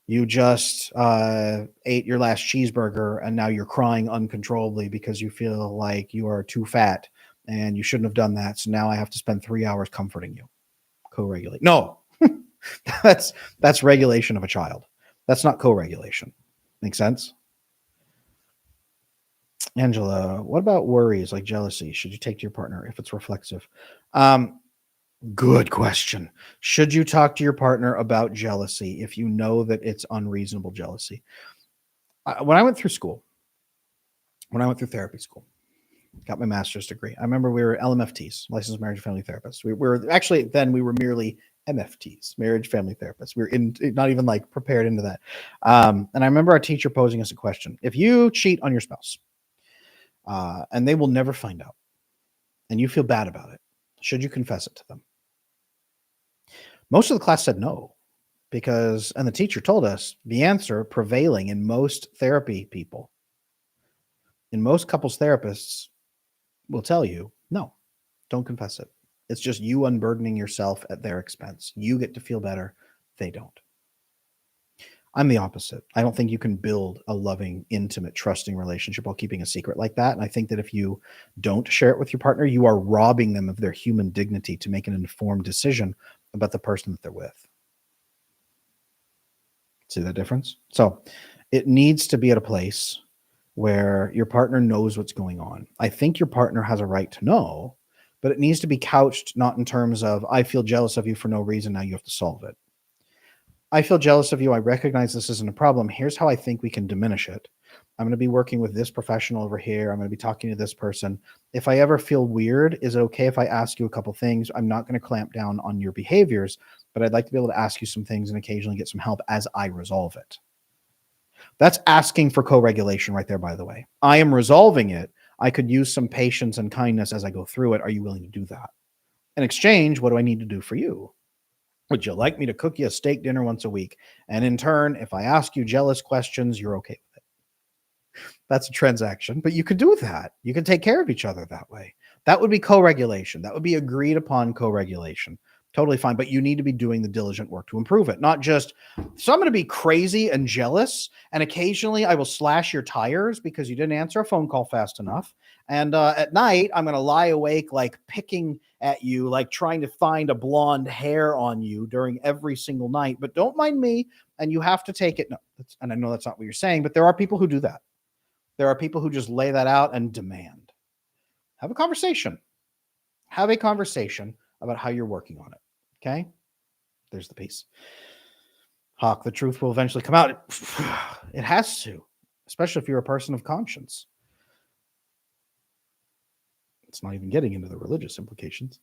you just ate your last cheeseburger and now you're crying uncontrollably because you feel like you are too fat and you shouldn't have done that. So now I have to spend 3 hours comforting you. Co-regulate. No, that's regulation of a child. That's not co-regulation. Make sense? Angela, what about worries like jealousy? Should you take to your partner if it's reflexive? Good question. Should you talk to your partner about jealousy if you know that it's unreasonable jealousy? When I went through therapy school, got my master's degree, I remember we were LMFTs, licensed marriage and family therapists. We were merely MFTs, marriage family therapists. We were not even like prepared into that. And I remember our teacher posing us a question. If you cheat on your spouse and they will never find out and you feel bad about it, should you confess it to them? Most of the class said no, and the teacher told us the answer prevailing in most therapy people, in most couples therapists will tell you, no, don't confess it. It's just you unburdening yourself at their expense. You get to feel better. They don't. I'm the opposite. I don't think you can build a loving, intimate, trusting relationship while keeping a secret like that. And I think that if you don't share it with your partner, you are robbing them of their human dignity to make an informed decision about the person that they're with. See that difference? So it needs to be at a place where your partner knows what's going on. I think your partner has a right to know, but it needs to be couched not in terms of, I feel jealous of you for no reason, now you have to solve it. I feel jealous of you. I recognize this isn't a problem. Here's how I think we can diminish it. I'm going to be working with this professional over here. I'm going to be talking to this person. If I ever feel weird, is it okay if I ask you a couple things? I'm not going to clamp down on your behaviors, but I'd like to be able to ask you some things and occasionally get some help as I resolve it. That's asking for co-regulation right there, by the way. I am resolving it. I could use some patience and kindness as I go through it. Are you willing to do that? In exchange, what do I need to do for you? Would you like me to cook you a steak dinner once a week? And in turn, if I ask you jealous questions, you're okay with it. That's a transaction, but you could do that. You can take care of each other that way. That would be co-regulation. That would be agreed upon co-regulation. Totally fine, but you need to be doing the diligent work to improve it. Not just, so I'm going to be crazy and jealous, and occasionally I will slash your tires because you didn't answer a phone call fast enough. And at night, I'm going to lie awake, like picking at you, like trying to find a blonde hair on you during every single night. But don't mind me, and you have to take it. No, and I know that's not what you're saying, but there are people who do that. There are people who just lay that out and demand. Have a conversation. Have a conversation about how you're working on it. Okay? There's the piece. Hawk, the truth will eventually come out. It has to, especially if you're a person of conscience. It's not even getting into the religious implications.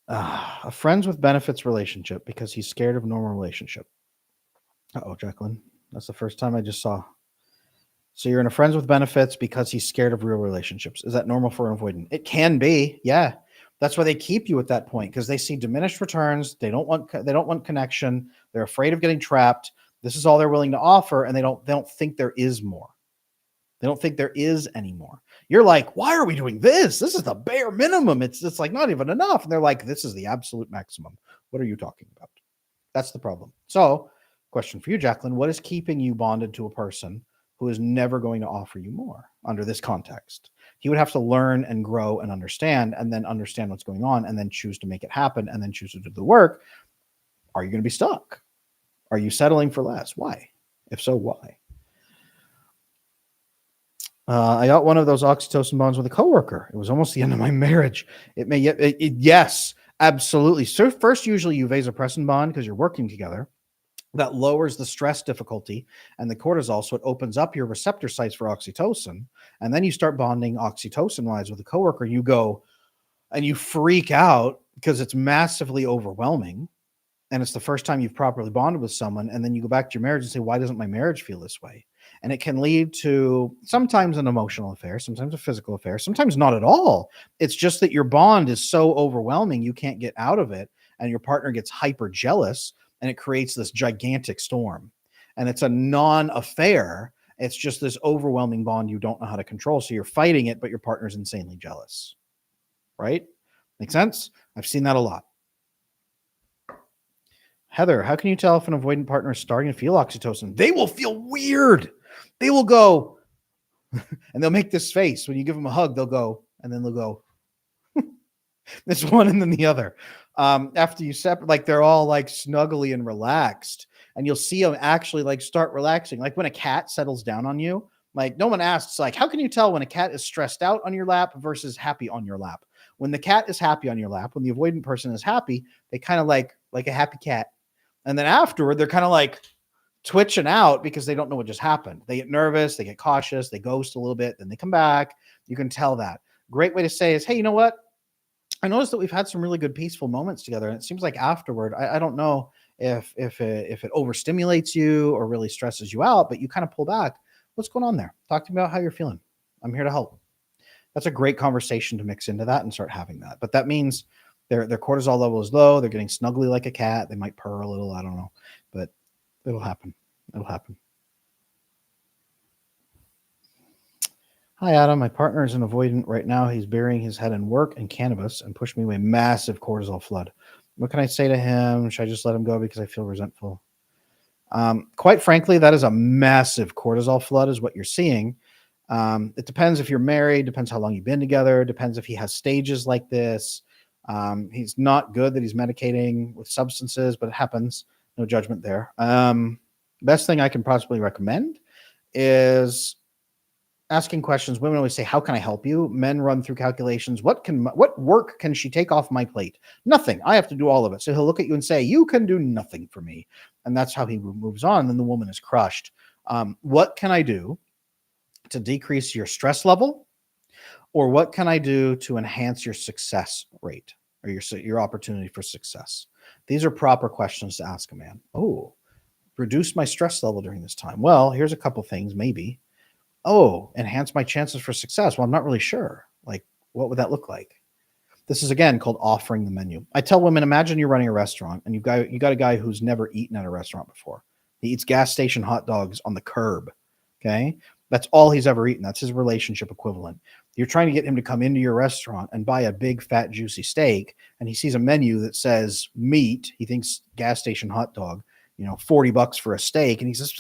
A friends with benefits relationship because he's scared of normal relationship. Uh-oh, Jacqueline. That's the first time I just saw. So you're in a friends with benefits because he's scared of real relationships. Is that normal for an avoidant? It can be. Yeah. That's why they keep you at that point, because they see diminished returns. They don't want connection. They're afraid of getting trapped. This is all they're willing to offer, and they don't think there is more. They don't think there is any more. You're like, why are we doing this? This is the bare minimum. It's like not even enough. And they're like, this is the absolute maximum. What are you talking about? That's the problem. So, question for you, Jacqueline, what is keeping you bonded to a person who is never going to offer you more under this context? He would have to learn and grow and then understand what's going on, and then choose to make it happen, and then choose to do the work. Are you going to be stuck? Are you settling for less? Why? If so, why? I got one of those oxytocin bonds with a coworker. It was almost the end of my marriage. Yes, absolutely. So first, usually you vasopressin bond because you're working together. That lowers the stress difficulty and the cortisol, so it opens up your receptor sites for oxytocin. And then you start bonding oxytocin-wise with a coworker. You go and you freak out because it's massively overwhelming. And it's the first time you've properly bonded with someone. And then you go back to your marriage and say, why doesn't my marriage feel this way? And it can lead to sometimes an emotional affair, sometimes a physical affair, sometimes not at all. It's just that your bond is so overwhelming, you can't get out of it. And your partner gets hyper jealous, and it creates this gigantic storm. And it's a non-affair. It's just this overwhelming bond you don't know how to control. So you're fighting it, but your partner's insanely jealous. Right? Make sense? I've seen that a lot. Heather, how can you tell if an avoidant partner is starting to feel oxytocin? They will feel weird. They will go, and they'll make this face. When you give them a hug, they'll go, and then they'll go, this one and then the other. After you separate, like they're all like snuggly and relaxed, and you'll see them actually like start relaxing. Like when a cat settles down on you, like no one asks, like, how can you tell when a cat is stressed out on your lap versus happy on your lap? When the cat is happy on your lap, when the avoidant person is happy, they kind of like a happy cat. And then afterward, they're kind of like twitching out because they don't know what just happened. They get nervous, they get cautious, they ghost a little bit, then they come back. You can tell that. Great way to say is, hey, you know what? I noticed that we've had some really good peaceful moments together. And it seems like afterward, I don't know if it overstimulates you or really stresses you out, but you kind of pull back. What's going on there? Talk to me about how you're feeling. I'm here to help. That's a great conversation to mix into that and start having that. But that means their cortisol level is low. They're getting snuggly like a cat. They might purr a little. I don't know, but it'll happen. It'll happen. Hi, Adam. My partner is an avoidant right now. He's burying his head in work and cannabis and pushed me with a massive cortisol flood. What can I say to him? Should I just let him go because I feel resentful? Quite frankly, that is a massive cortisol flood is what you're seeing. It depends if you're married, depends how long you've been together, depends if he has stages like this. He's not good that he's medicating with substances, but it happens. No judgment there. Best thing I can possibly recommend is asking questions. Women always say, how can I help you? Men run through calculations. What work can she take off my plate? Nothing. I have to do all of it. So he'll look at you and say, you can do nothing for me. And that's how he moves on. Then the woman is crushed. What can I do to decrease your stress level? Or what can I do to enhance your success rate or your opportunity for success? These are proper questions to ask a man. Oh, reduce my stress level during this time. Well, here's a couple things, maybe. Oh, enhance my chances for success. Well, I'm not really sure. Like, what would that look like? This is, again, called offering the menu. I tell women, imagine you're running a restaurant and you got a guy who's never eaten at a restaurant before. He eats gas station hot dogs on the curb. Okay. That's all he's ever eaten. That's his relationship equivalent. You're trying to get him to come into your restaurant and buy a big, fat, juicy steak. And he sees a menu that says meat. He thinks gas station hot dog, $40 for a steak. And he says,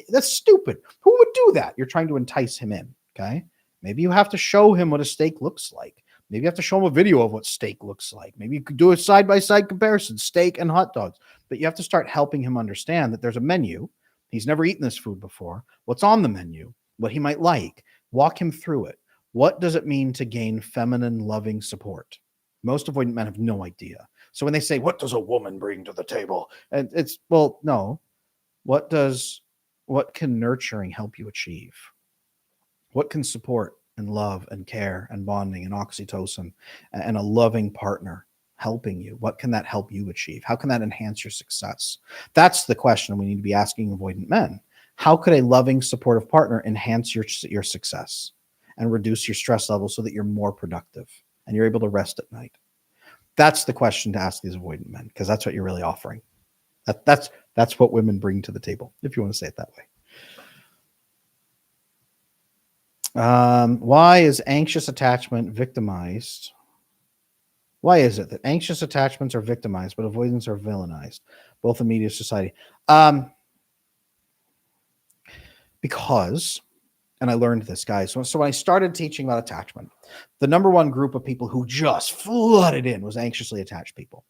that's stupid. Who would do that? You're trying to entice him in. Okay. Maybe you have to show him what a steak looks like. Maybe you have to show him a video of what steak looks like. Maybe you could do a side-by-side comparison, steak and hot dogs. But you have to start helping him understand that there's a menu. He's never eaten this food before. What's on the menu? What he might like. Walk him through it. What does it mean to gain feminine, loving support? Most avoidant men have no idea. So when they say, what does a woman bring to the table? And it's, well, no. What can nurturing help you achieve? What can support and love and care and bonding and oxytocin and a loving partner helping you? What can that help you achieve? How can that enhance your success? That's the question we need to be asking avoidant men. How could a loving, supportive partner enhance your success and reduce your stress level so that you're more productive and you're able to rest at night? That's the question to ask these avoidant men, because that's what you're really offering. That's what women bring to the table, if you want to say it that way. Why is anxious attachment victimized? Why is it that anxious attachments are victimized, but avoidance are villainized, both in media and society? Because, and I learned this, guys. So when I started teaching about attachment, the number one group of people who just flooded in was anxiously attached people.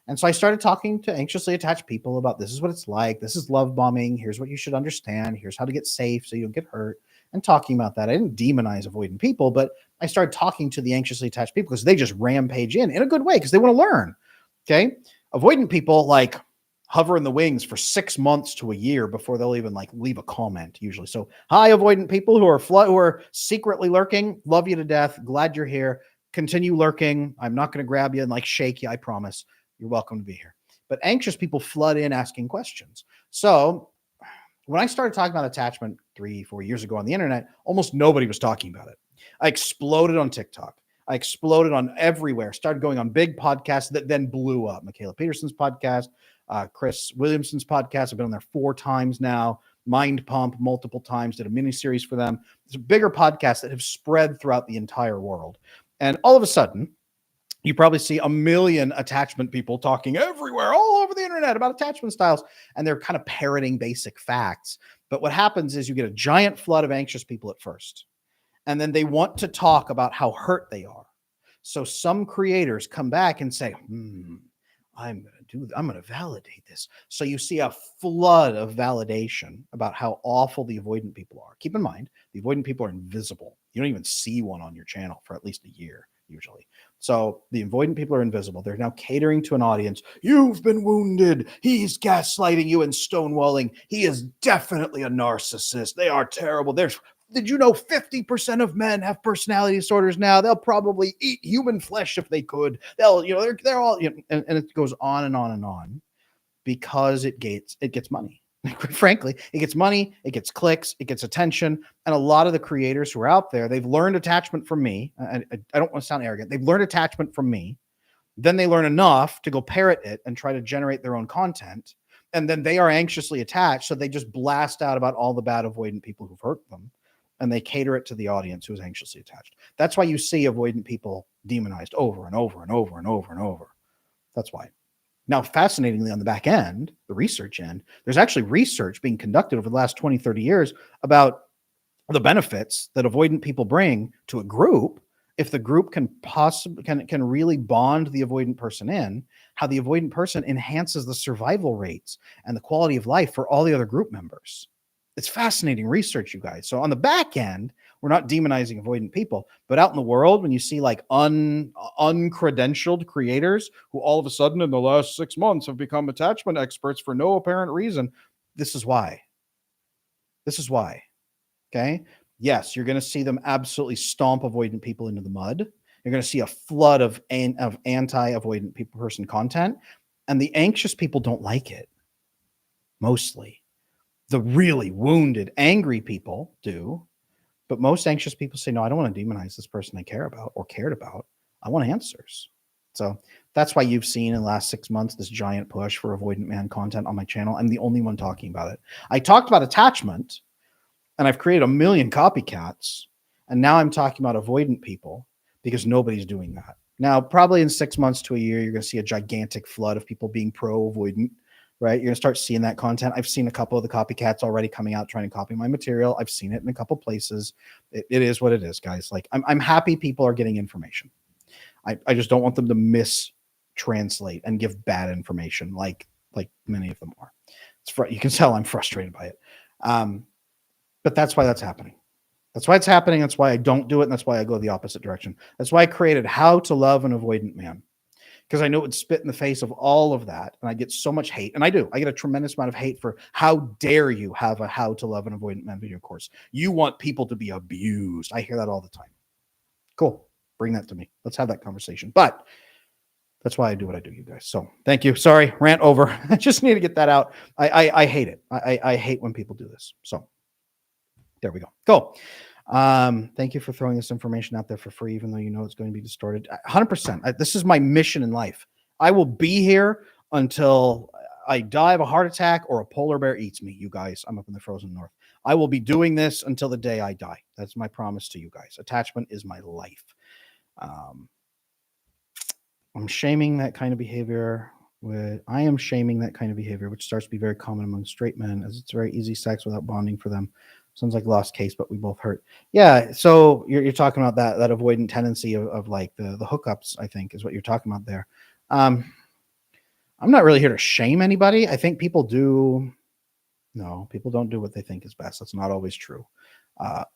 And so I started talking to anxiously attached people about this is what it's like. This is love bombing. Here's what you should understand. Here's how to get safe so you don't get hurt. And talking about that. I didn't demonize avoidant people, but I started talking to the anxiously attached people because they just rampage in a good way because they want to learn. Okay. Avoidant people like hover in the wings for 6 months to a year before they'll even like leave a comment usually. So hi, avoidant people who are secretly lurking. Love you to death. Glad you're here. Continue lurking. I'm not going to grab you and like shake you. I promise. You're welcome to be here. But anxious people flood in asking questions. So when I started talking about attachment 3-4 years ago on the internet, almost nobody was talking about it. I exploded on TikTok. I exploded on everywhere, started going on big podcasts that then blew up. Michaela Peterson's podcast, Chris Williamson's podcast. I've been on there 4 times now. Mind Pump multiple times, did a mini series for them. It's a bigger podcast that have spread throughout the entire world. And all of a sudden, you probably see a million attachment people talking everywhere, all over the internet about attachment styles. And they're kind of parroting basic facts. But what happens is you get a giant flood of anxious people at first. And then they want to talk about how hurt they are. So some creators come back and say, I'm going to validate this. So you see a flood of validation about how awful the avoidant people are. Keep in mind, the avoidant people are invisible. You don't even see one on your channel for at least a year, usually. So the avoidant people are invisible. They're now catering to an audience. You've been wounded. He's gaslighting you and stonewalling. He is definitely a narcissist. They are terrible. Did you know 50% of men have personality disorders now? They'll probably eat human flesh if they could. They're all, and it goes on and on and on because it gets money. Frankly, it gets money, it gets clicks, it gets attention. And a lot of the creators who are out there, they've learned attachment from me. I don't want to sound arrogant. They've learned attachment from me. Then they learn enough to go parrot it and try to generate their own content. And then they are anxiously attached. So they just blast out about all the bad avoidant people who've hurt them. And they cater it to the audience who's anxiously attached. That's why you see avoidant people demonized over and over and over and over and over. That's why. Now, fascinatingly, on the back end, the research end, there's actually research being conducted over the last 20, 30 years about the benefits that avoidant people bring to a group if the group can really bond the avoidant person in, how the avoidant person enhances the survival rates and the quality of life for all the other group members. It's fascinating research, you guys. So on the back end, we're not demonizing avoidant people, but out in the world, when you see like uncredentialed creators who all of a sudden in the last 6 months have become attachment experts for no apparent reason, this is why. This is why. Okay. Yes, you're going to see them absolutely stomp avoidant people into the mud. You're going to see a flood of anti-avoidant person content, and the anxious people don't like it. Mostly. The really wounded, angry people do, but most anxious people say, no, I don't want to demonize this person I care about or cared about. I want answers. So that's why you've seen in the last 6 months this giant push for avoidant man content on my channel. I'm the only one talking about it. I talked about attachment, and I've created a million copycats, and now I'm talking about avoidant people because nobody's doing that. Now, probably in 6 months to a year, you're going to see a gigantic flood of people being pro-avoidant. Right? You're going to start seeing that content. I've seen a couple of the copycats already coming out trying to copy my material. I've seen it in a couple places. It is what it is, guys. Like I'm happy people are getting information. I just don't want them to mistranslate and give bad information like many of them are. You can tell I'm frustrated by it. But that's why that's happening. That's why it's happening. That's why I don't do it. And that's why I go the opposite direction. That's why I created How to Love an Avoidant Man. Because I know it would spit in the face of all of that. And I get so much hate. And I do. I get a tremendous amount of hate for how dare you have a How to Love an Avoidant Man video course. You want people to be abused. I hear that all the time. Cool. Bring that to me. Let's have that conversation. But that's why I do what I do, you guys. So thank you. Sorry, rant over. I just need to get that out. I hate it. I hate when people do this. So there we go. Cool. Thank you for throwing this information out there for free, even though you know it's going to be distorted. 100%. This is my mission in life. I will be here until I die of a heart attack or a polar bear eats me, you guys. I'm up in the frozen north. I will be doing this until the day I die. That's my promise to you guys. Attachment is my life. Um, I'm shaming that kind of behavior. I am shaming that kind of behavior, which starts to be very common among straight men, as it's very easy sex without bonding for them. Sounds like lost case, but we both hurt. Yeah. So you're talking about that avoidant tendency of like the hookups, I think, is what you're talking about there. I'm not really here to shame anybody. I think people do. No, people don't do what they think is best. That's not always true.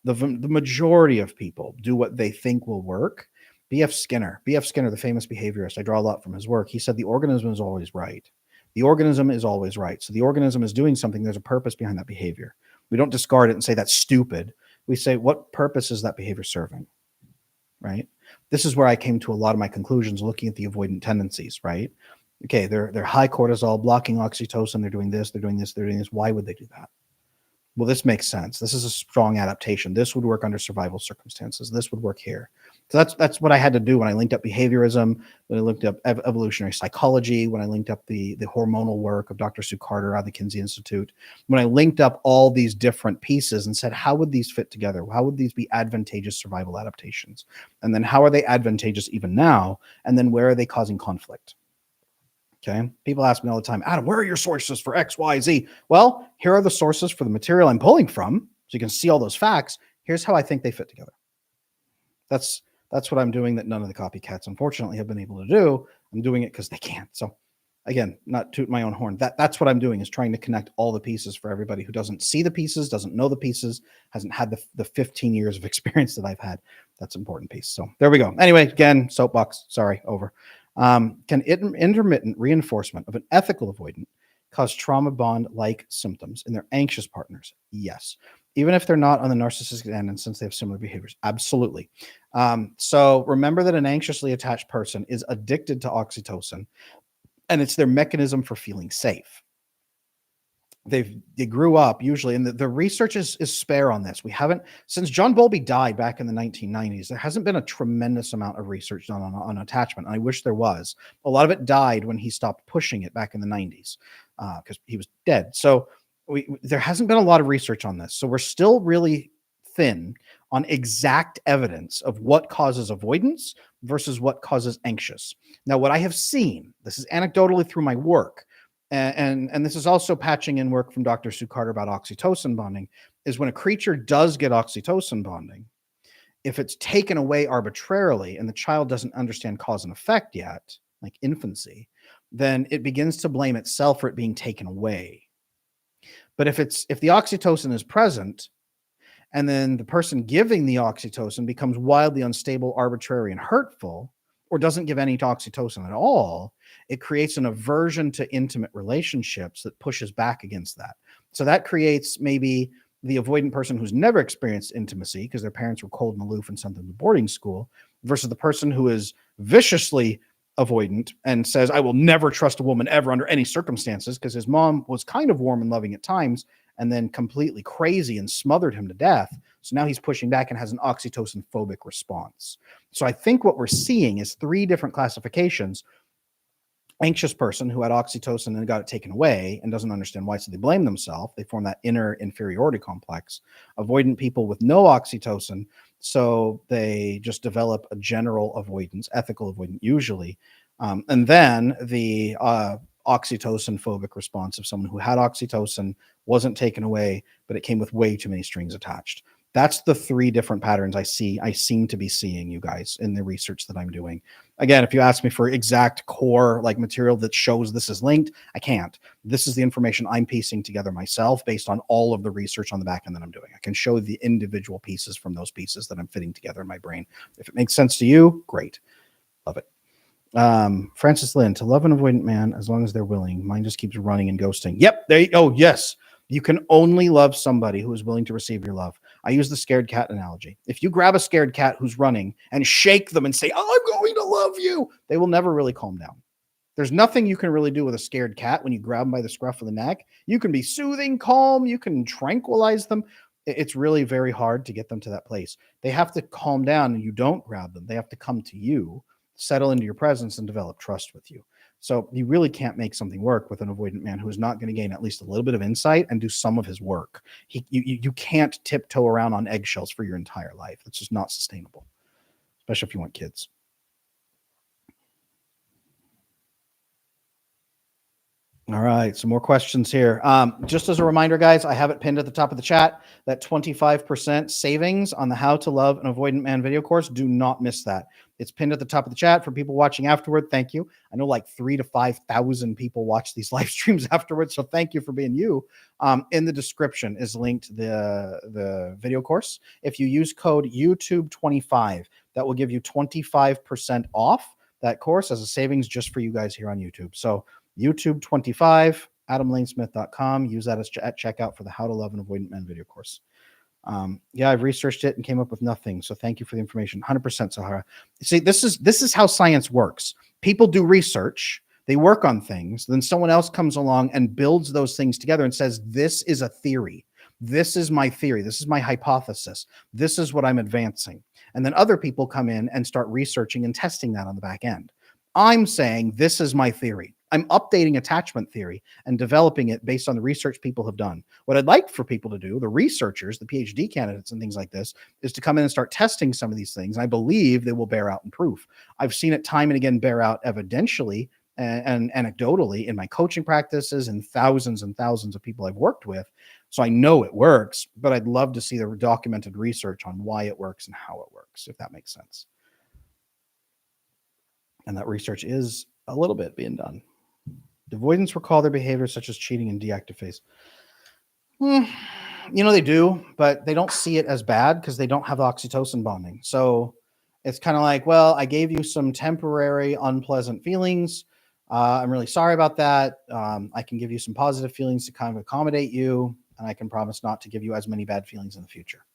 The majority of people do what they think will work. B.F. Skinner, the famous behaviorist, I draw a lot from his work. He said the organism is always right. The organism is always right. So the organism is doing something. There's a purpose behind that behavior. We don't discard it and say that's stupid. We say, what purpose is that behavior serving? Right? This is where I came to a lot of my conclusions looking at the avoidant tendencies, right? Okay, they're high cortisol, blocking oxytocin. They're doing this, they're doing this, they're doing this. Why would they do that? Well, this makes sense. This is a strong adaptation. This would work under survival circumstances. This would work here. So that's what I had to do when I linked up behaviorism, when I linked up evolutionary psychology, when I linked up the hormonal work of Dr. Sue Carter out of the Kinsey Institute, when I linked up all these different pieces and said, how would these fit together? How would these be advantageous survival adaptations? And then how are they advantageous even now? And then where are they causing conflict? Okay. People ask me all the time, Adam, where are your sources for X, Y, Z? Well, here are the sources for the material I'm pulling from. So you can see all those facts. Here's how I think they fit together. That's what I'm doing that none of the copycats, unfortunately, have been able to do. I'm doing it because they can't. So again, not toot my own horn. That's what I'm doing, is trying to connect all the pieces for everybody who doesn't see the pieces, doesn't know the pieces, hasn't had the 15 years of experience that I've had. That's an important piece. So there we go. Anyway, again, soapbox. Sorry, over. Can intermittent reinforcement of an ethical avoidant cause trauma bond-like symptoms in their anxious partners? Yes. Even if they're not on the narcissistic end and since they have similar behaviors? Absolutely. So remember that an anxiously attached person is addicted to oxytocin, and it's their mechanism for feeling safe. They grew up usually, and the research is spare on this. We haven't, since John Bowlby died back in the 1990s, there hasn't been a tremendous amount of research done on attachment. And I wish there was. A lot of it died when he stopped pushing it back in the 90s because he was dead. So there hasn't been a lot of research on this. So we're still really thin on exact evidence of what causes avoidance versus what causes anxious. Now, what I have seen, this is anecdotally through my work, and this is also patching in work from Dr. Sue Carter about oxytocin bonding, is when a creature does get oxytocin bonding, if it's taken away arbitrarily and the child doesn't understand cause and effect yet, like infancy, then it begins to blame itself for it being taken away. But if the oxytocin is present, and then the person giving the oxytocin becomes wildly unstable, arbitrary, and hurtful, or doesn't give any oxytocin at all, it creates an aversion to intimate relationships that pushes back against that. So that creates maybe the avoidant person who's never experienced intimacy because their parents were cold and aloof and sent them to boarding school, versus the person who is viciously avoidant and says, I will never trust a woman ever under any circumstances, because his mom was kind of warm and loving at times and then completely crazy and smothered him to death. So now he's pushing back and has an oxytocin phobic response. So I think what we're seeing is three different classifications. Anxious person who had oxytocin and got it taken away and doesn't understand why, so they blame themselves. They form that inner inferiority complex. Avoidant people with no oxytocin, so they just develop a general avoidance, ethical avoidant usually. And then the oxytocin phobic response of someone who had oxytocin, wasn't taken away, but it came with way too many strings attached. That's the three different patterns I seem to be seeing, you guys, in the research that I'm doing. Again, if you ask me for exact core like material that shows this is linked, I can't. This is the information I'm piecing together myself based on all of the research on the back end that I'm doing. I can show the individual pieces from those pieces that I'm fitting together in my brain. If it makes sense to you, great. Love it. Francis Lynn, to love an avoidant man as long as they're willing. Mine just keeps running and ghosting. Yep. Yes. You can only love somebody who is willing to receive your love. I use the scared cat analogy. If you grab a scared cat who's running and shake them and say, oh, I'm going to love you, they will never really calm down. There's nothing you can really do with a scared cat when you grab them by the scruff of the neck. You can be soothing, calm, you can tranquilize them. It's really very hard to get them to that place. They have to calm down, and you don't grab them. They have to come to you, settle into your presence, and develop trust with you. So you really can't make something work with an avoidant man who is not going to gain at least a little bit of insight and do some of his work. You can't tiptoe around on eggshells for your entire life. It's just not sustainable, especially if you want kids. All right, some more questions here. Just as a reminder, guys, I have it pinned at the top of the chat, that 25% savings on the How to Love an Avoidant Man video course. Do not miss that. It's pinned at the top of the chat for people watching afterward. Thank you. I know like 3,000 to 5,000 people watch these live streams afterwards, so thank you for being you. In the description is linked the video course. If you use code YouTube25, that will give you 25% off that course as a savings just for you guys here on YouTube. So YouTube 25, adamlanesmith.com. Use that at checkout for the How to Love an Avoidant Man video course. Yeah, I've researched it and came up with nothing. So thank you for the information. 100% Sahara. See, this is how science works. People do research, they work on things, then someone else comes along and builds those things together and says, this is a theory. This is my theory. This is my hypothesis. This is what I'm advancing. And then other people come in and start researching and testing that on the back end. I'm saying this is my theory. I'm updating attachment theory and developing it based on the research people have done. What I'd like for people to do, the researchers, the PhD candidates and things like this, is to come in and start testing some of these things. I believe they will bear out in proof. I've seen it time and again bear out evidentially and anecdotally in my coaching practices and thousands of people I've worked with. So I know it works, but I'd love to see the documented research on why it works and how it works, if that makes sense. And that research is a little bit being done. Avoidants recall their behaviors such as cheating and deactive phase. They do, but they don't see it as bad because they don't have oxytocin bonding. So it's kind of like, well, I gave you some temporary unpleasant feelings. I'm really sorry about that. I can give you some positive feelings to kind of accommodate you, and I can promise not to give you as many bad feelings in the future.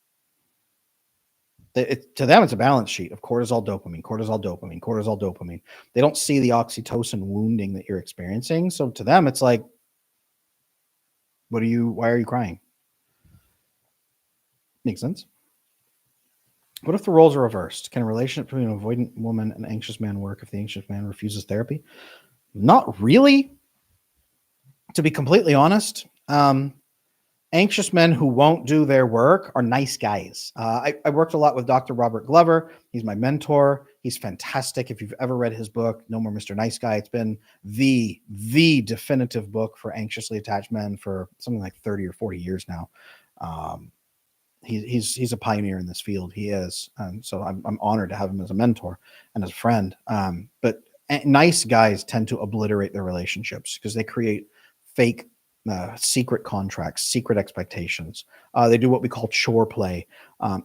To them, it's a balance sheet of cortisol, dopamine, cortisol, dopamine, cortisol, dopamine. They don't see the oxytocin wounding that you're experiencing. So to them, it's like, why are you crying? Makes sense. What if the roles are reversed? Can a relationship between an avoidant woman and anxious man work if the anxious man refuses therapy? Not really. To be completely honest, anxious men who won't do their work are nice guys. I worked a lot with Dr. Robert Glover. He's my mentor. He's fantastic. If you've ever read his book, No More Mr. Nice Guy, it's been the definitive book for anxiously attached men for something like 30 or 40 years now. He's a pioneer in this field. He is. So I'm honored to have him as a mentor and as a friend. But nice guys tend to obliterate their relationships because they create fake secret contracts, secret expectations. They do what we call chore play.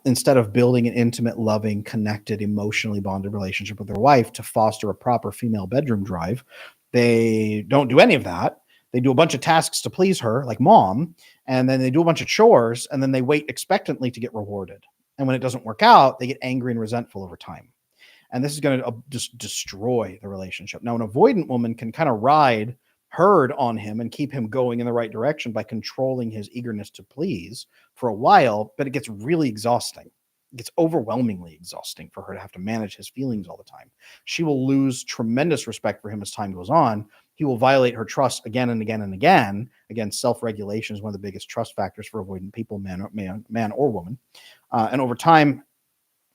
Instead of building an intimate, loving, connected, emotionally bonded relationship with their wife to foster a proper female bedroom drive, they don't do any of that. They do a bunch of tasks to please her, like mom, and then they do a bunch of chores, and then they wait expectantly to get rewarded. And when it doesn't work out, they get angry and resentful over time. And this is going to just destroy the relationship. Now, an avoidant woman can kind of herd on him and keep him going in the right direction by controlling his eagerness to please for a while, but it gets really exhausting. It gets overwhelmingly exhausting for her to have to manage his feelings all the time. She will lose tremendous respect for him as time goes on. He will violate her trust again and again and again. Again, self-regulation is one of the biggest trust factors for avoidant people, man or woman. And over time,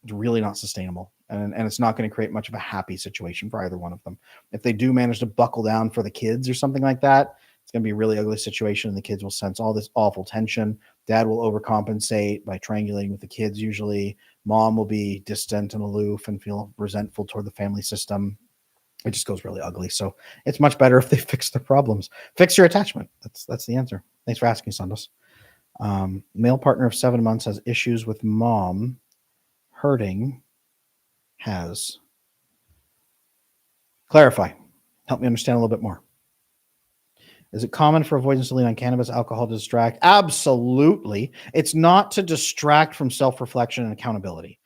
it's really not sustainable. And it's not going to create much of a happy situation for either one of them. If they do manage to buckle down for the kids or something like that, it's going to be a really ugly situation, and the kids will sense all this awful tension. Dad will overcompensate by triangulating with the kids usually. Mom will be distant and aloof and feel resentful toward the family system. It just goes really ugly. So it's much better if they fix their problems. Fix your attachment. That's the answer. Thanks for asking, Sandos. Male partner of 7 months has issues with mom hurting. Has. Clarify. Help me understand a little bit more. Is it common for avoidance to lean on cannabis, alcohol to distract? Absolutely. It's not to distract from self-reflection and accountability.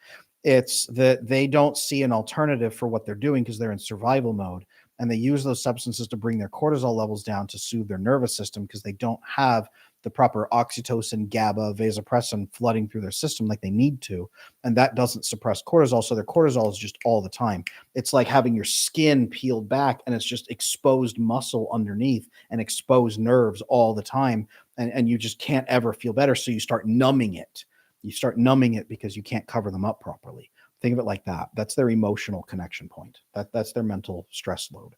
It's that they don't see an alternative for what they're doing because they're in survival mode, and they use those substances to bring their cortisol levels down to soothe their nervous system because they don't have the proper oxytocin, GABA, vasopressin flooding through their system like they need to. And that doesn't suppress cortisol. So their cortisol is just all the time. It's like having your skin peeled back and it's just exposed muscle underneath and exposed nerves all the time. And you just can't ever feel better. So you start numbing it. You start numbing it because you can't cover them up properly. Think of it like that. That's their emotional connection point. That's their mental stress load.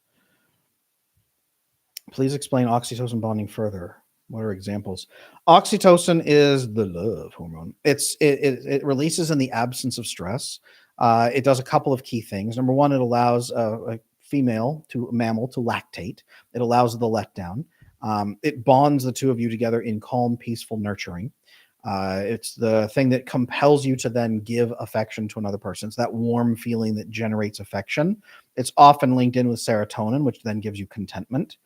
Please explain oxytocin bonding further. What are examples? Oxytocin is the love hormone. It releases in the absence of stress. It does a couple of key things. Number one, it allows a mammal to lactate. It allows the letdown. It bonds the two of you together in calm, peaceful nurturing. It's the thing that compels you to then give affection to another person. It's that warm feeling that generates affection. It's often linked in with serotonin, which then gives you contentment.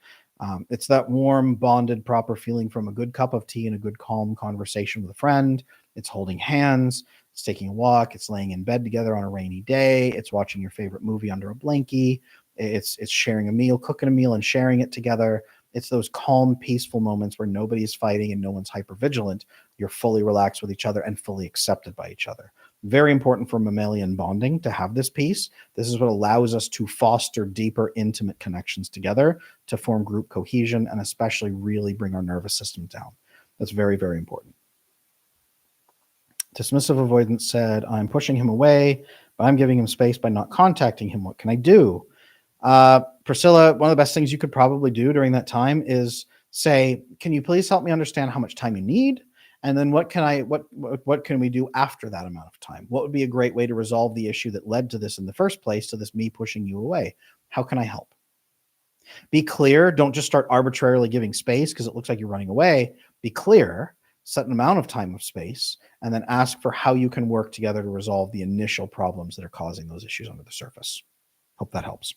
It's that warm, bonded, proper feeling from a good cup of tea and a good, calm conversation with a friend. It's holding hands. It's taking a walk. It's laying in bed together on a rainy day. It's watching your favorite movie under a blankie. It's sharing a meal, cooking a meal and sharing it together. It's those calm, peaceful moments where nobody's fighting and no one's hypervigilant. You're fully relaxed with each other and fully accepted by each other. Very important for mammalian bonding to have this piece. This is what allows us to foster deeper, intimate connections together, to form group cohesion, and especially really bring our nervous system down. That's very, very important. Dismissive avoidance said, I'm pushing him away, but I'm giving him space by not contacting him. What can I do? Priscilla, one of the best things you could probably do during that time is say, can you please help me understand how much time you need? And then what can we do after that amount of time? What would be a great way to resolve the issue that led to this in the first place, to this me pushing you away? How can I help? Be clear. Don't just start arbitrarily giving space because it looks like you're running away. Be clear, set an amount of time of space, and then ask for how you can work together to resolve the initial problems that are causing those issues under the surface. Hope that helps.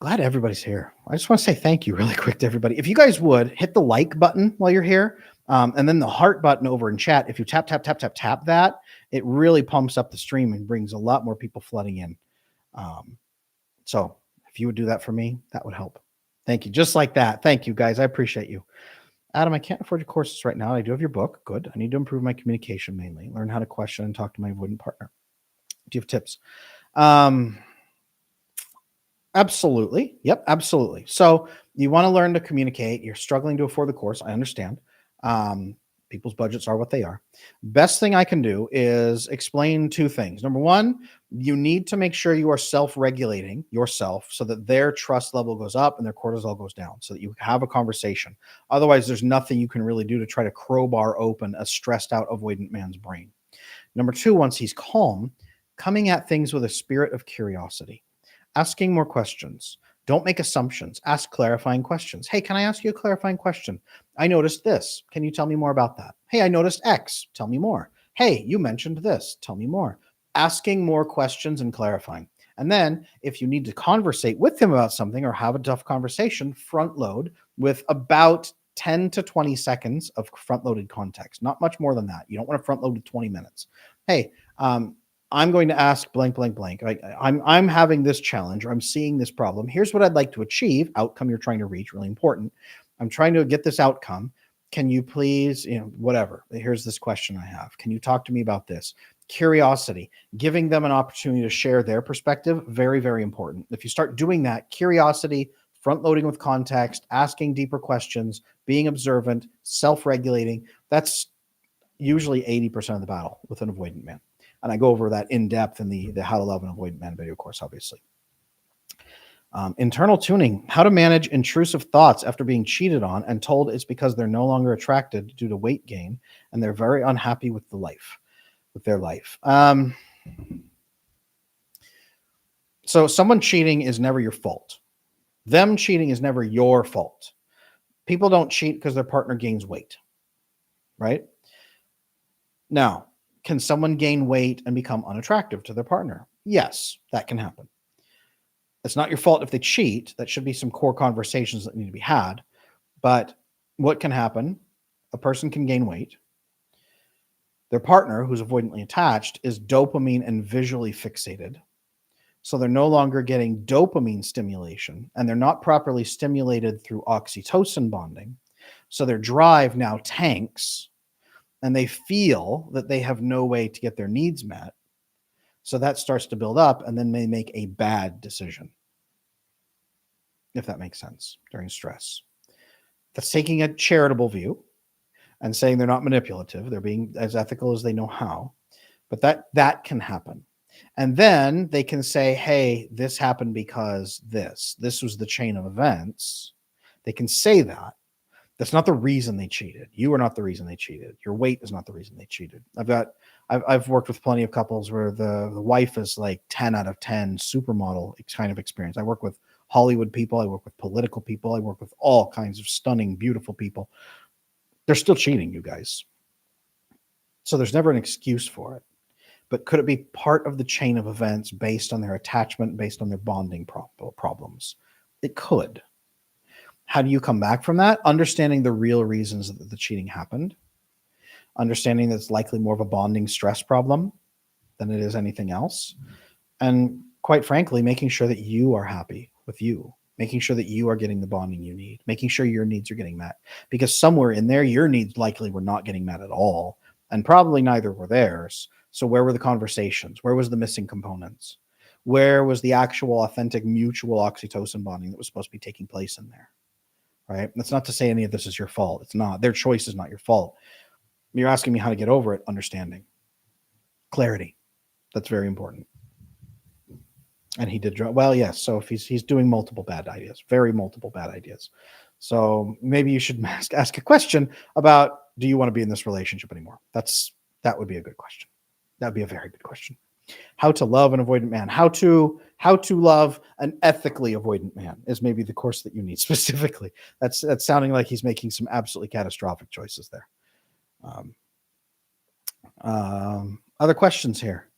Glad everybody's here. I just want to say thank you really quick to everybody. If you guys would hit the like button while you're here, and then the heart button over in chat. If you tap that, it really pumps up the stream and brings a lot more people flooding in. So if you would do that for me, that would help. Thank you. Just like that. Thank you, guys. I appreciate you. Adam, I can't afford your courses right now. I do have your book. Good. I need to improve my communication mainly. Learn how to question and talk to my avoidant partner. Do you have tips? Absolutely. Yep, absolutely. So you want to learn to communicate. You're struggling to afford the course. I understand. People's budgets are what they are. Best thing I can do is explain two things. Number one, you need to make sure you are self-regulating yourself so that their trust level goes up and their cortisol goes down, so that you have a conversation. Otherwise, there's nothing you can really do to try to crowbar open a stressed out avoidant man's brain. Number two, once he's calm, coming at things with a spirit of curiosity. Asking more questions. Don't make assumptions. Ask clarifying questions. Hey, can I ask you a clarifying question? I noticed this. Can you tell me more about that? Hey, I noticed X. Tell me more. Hey, you mentioned this. Tell me more. Asking more questions and clarifying. And then if you need to conversate with him about something or have a tough conversation, front load with about 10 to 20 seconds of front-loaded context. Not much more than that. You don't want to front-load with 20 minutes. Hey, I'm going to ask blank, blank, blank. I'm having this challenge, or I'm seeing this problem. Here's what I'd like to achieve. Outcome you're trying to reach, really important. I'm trying to get this outcome. Can you please, whatever. Here's this question I have. Can you talk to me about this? Curiosity, giving them an opportunity to share their perspective. Very, very important. If you start doing that, curiosity, front loading with context, asking deeper questions, being observant, self-regulating, that's usually 80% of the battle with an avoidant man. And I go over that in depth in the How to Love an Avoidant Man video course, obviously. Internal tuning, how to manage intrusive thoughts after being cheated on and told it's because they're no longer attracted due to weight gain and they're very unhappy with their life. So someone cheating is never your fault. Them cheating is never your fault. People don't cheat because their partner gains weight, right? Now, can someone gain weight and become unattractive to their partner? Yes, that can happen. It's not your fault if they cheat. That should be some core conversations that need to be had. But what can happen? A person can gain weight. Their partner, who's avoidantly attached, is dopamine and visually fixated. So they're no longer getting dopamine stimulation, and they're not properly stimulated through oxytocin bonding. So their drive now tanks, and they feel that they have no way to get their needs met. So that starts to build up, and then they make a bad decision, if that makes sense, during stress. That's taking a charitable view and saying they're not manipulative. They're being as ethical as they know how. But that can happen. And then they can say, hey, this happened because this was the chain of events. They can say that. That's not the reason they cheated. You are not the reason they cheated. Your weight is not the reason they cheated. I've worked with plenty of couples where the wife is like 10 out of 10 supermodel kind of experience. I work with Hollywood people. I work with political people. I work with all kinds of stunning, beautiful people. They're still cheating, you guys. So there's never an excuse for it. But could it be part of the chain of events based on their attachment, based on their bonding problems? It could. How do you come back from that? Understanding the real reasons that the cheating happened. Understanding that it's likely more of a bonding stress problem than it is anything else. And quite frankly, making sure that you are happy with you. Making sure that you are getting the bonding you need. Making sure your needs are getting met. Because somewhere in there, your needs likely were not getting met at all. And probably neither were theirs. So where were the conversations? Where was the missing components? Where was the actual authentic mutual oxytocin bonding that was supposed to be taking place in there? Right? That's not to say any of this is your fault. It's not. Their choice is not your fault. You're asking me how to get over it. Understanding. Clarity. That's very important. And he did well, yes. So if he's doing multiple bad ideas, very multiple bad ideas. So maybe you should ask a question about, do you want to be in this relationship anymore? That would be a good question. That would be a very good question. How to love an avoidant man. How to love an ethically avoidant man is maybe the course that you need specifically. That's sounding like he's making some absolutely catastrophic choices there. Other questions here.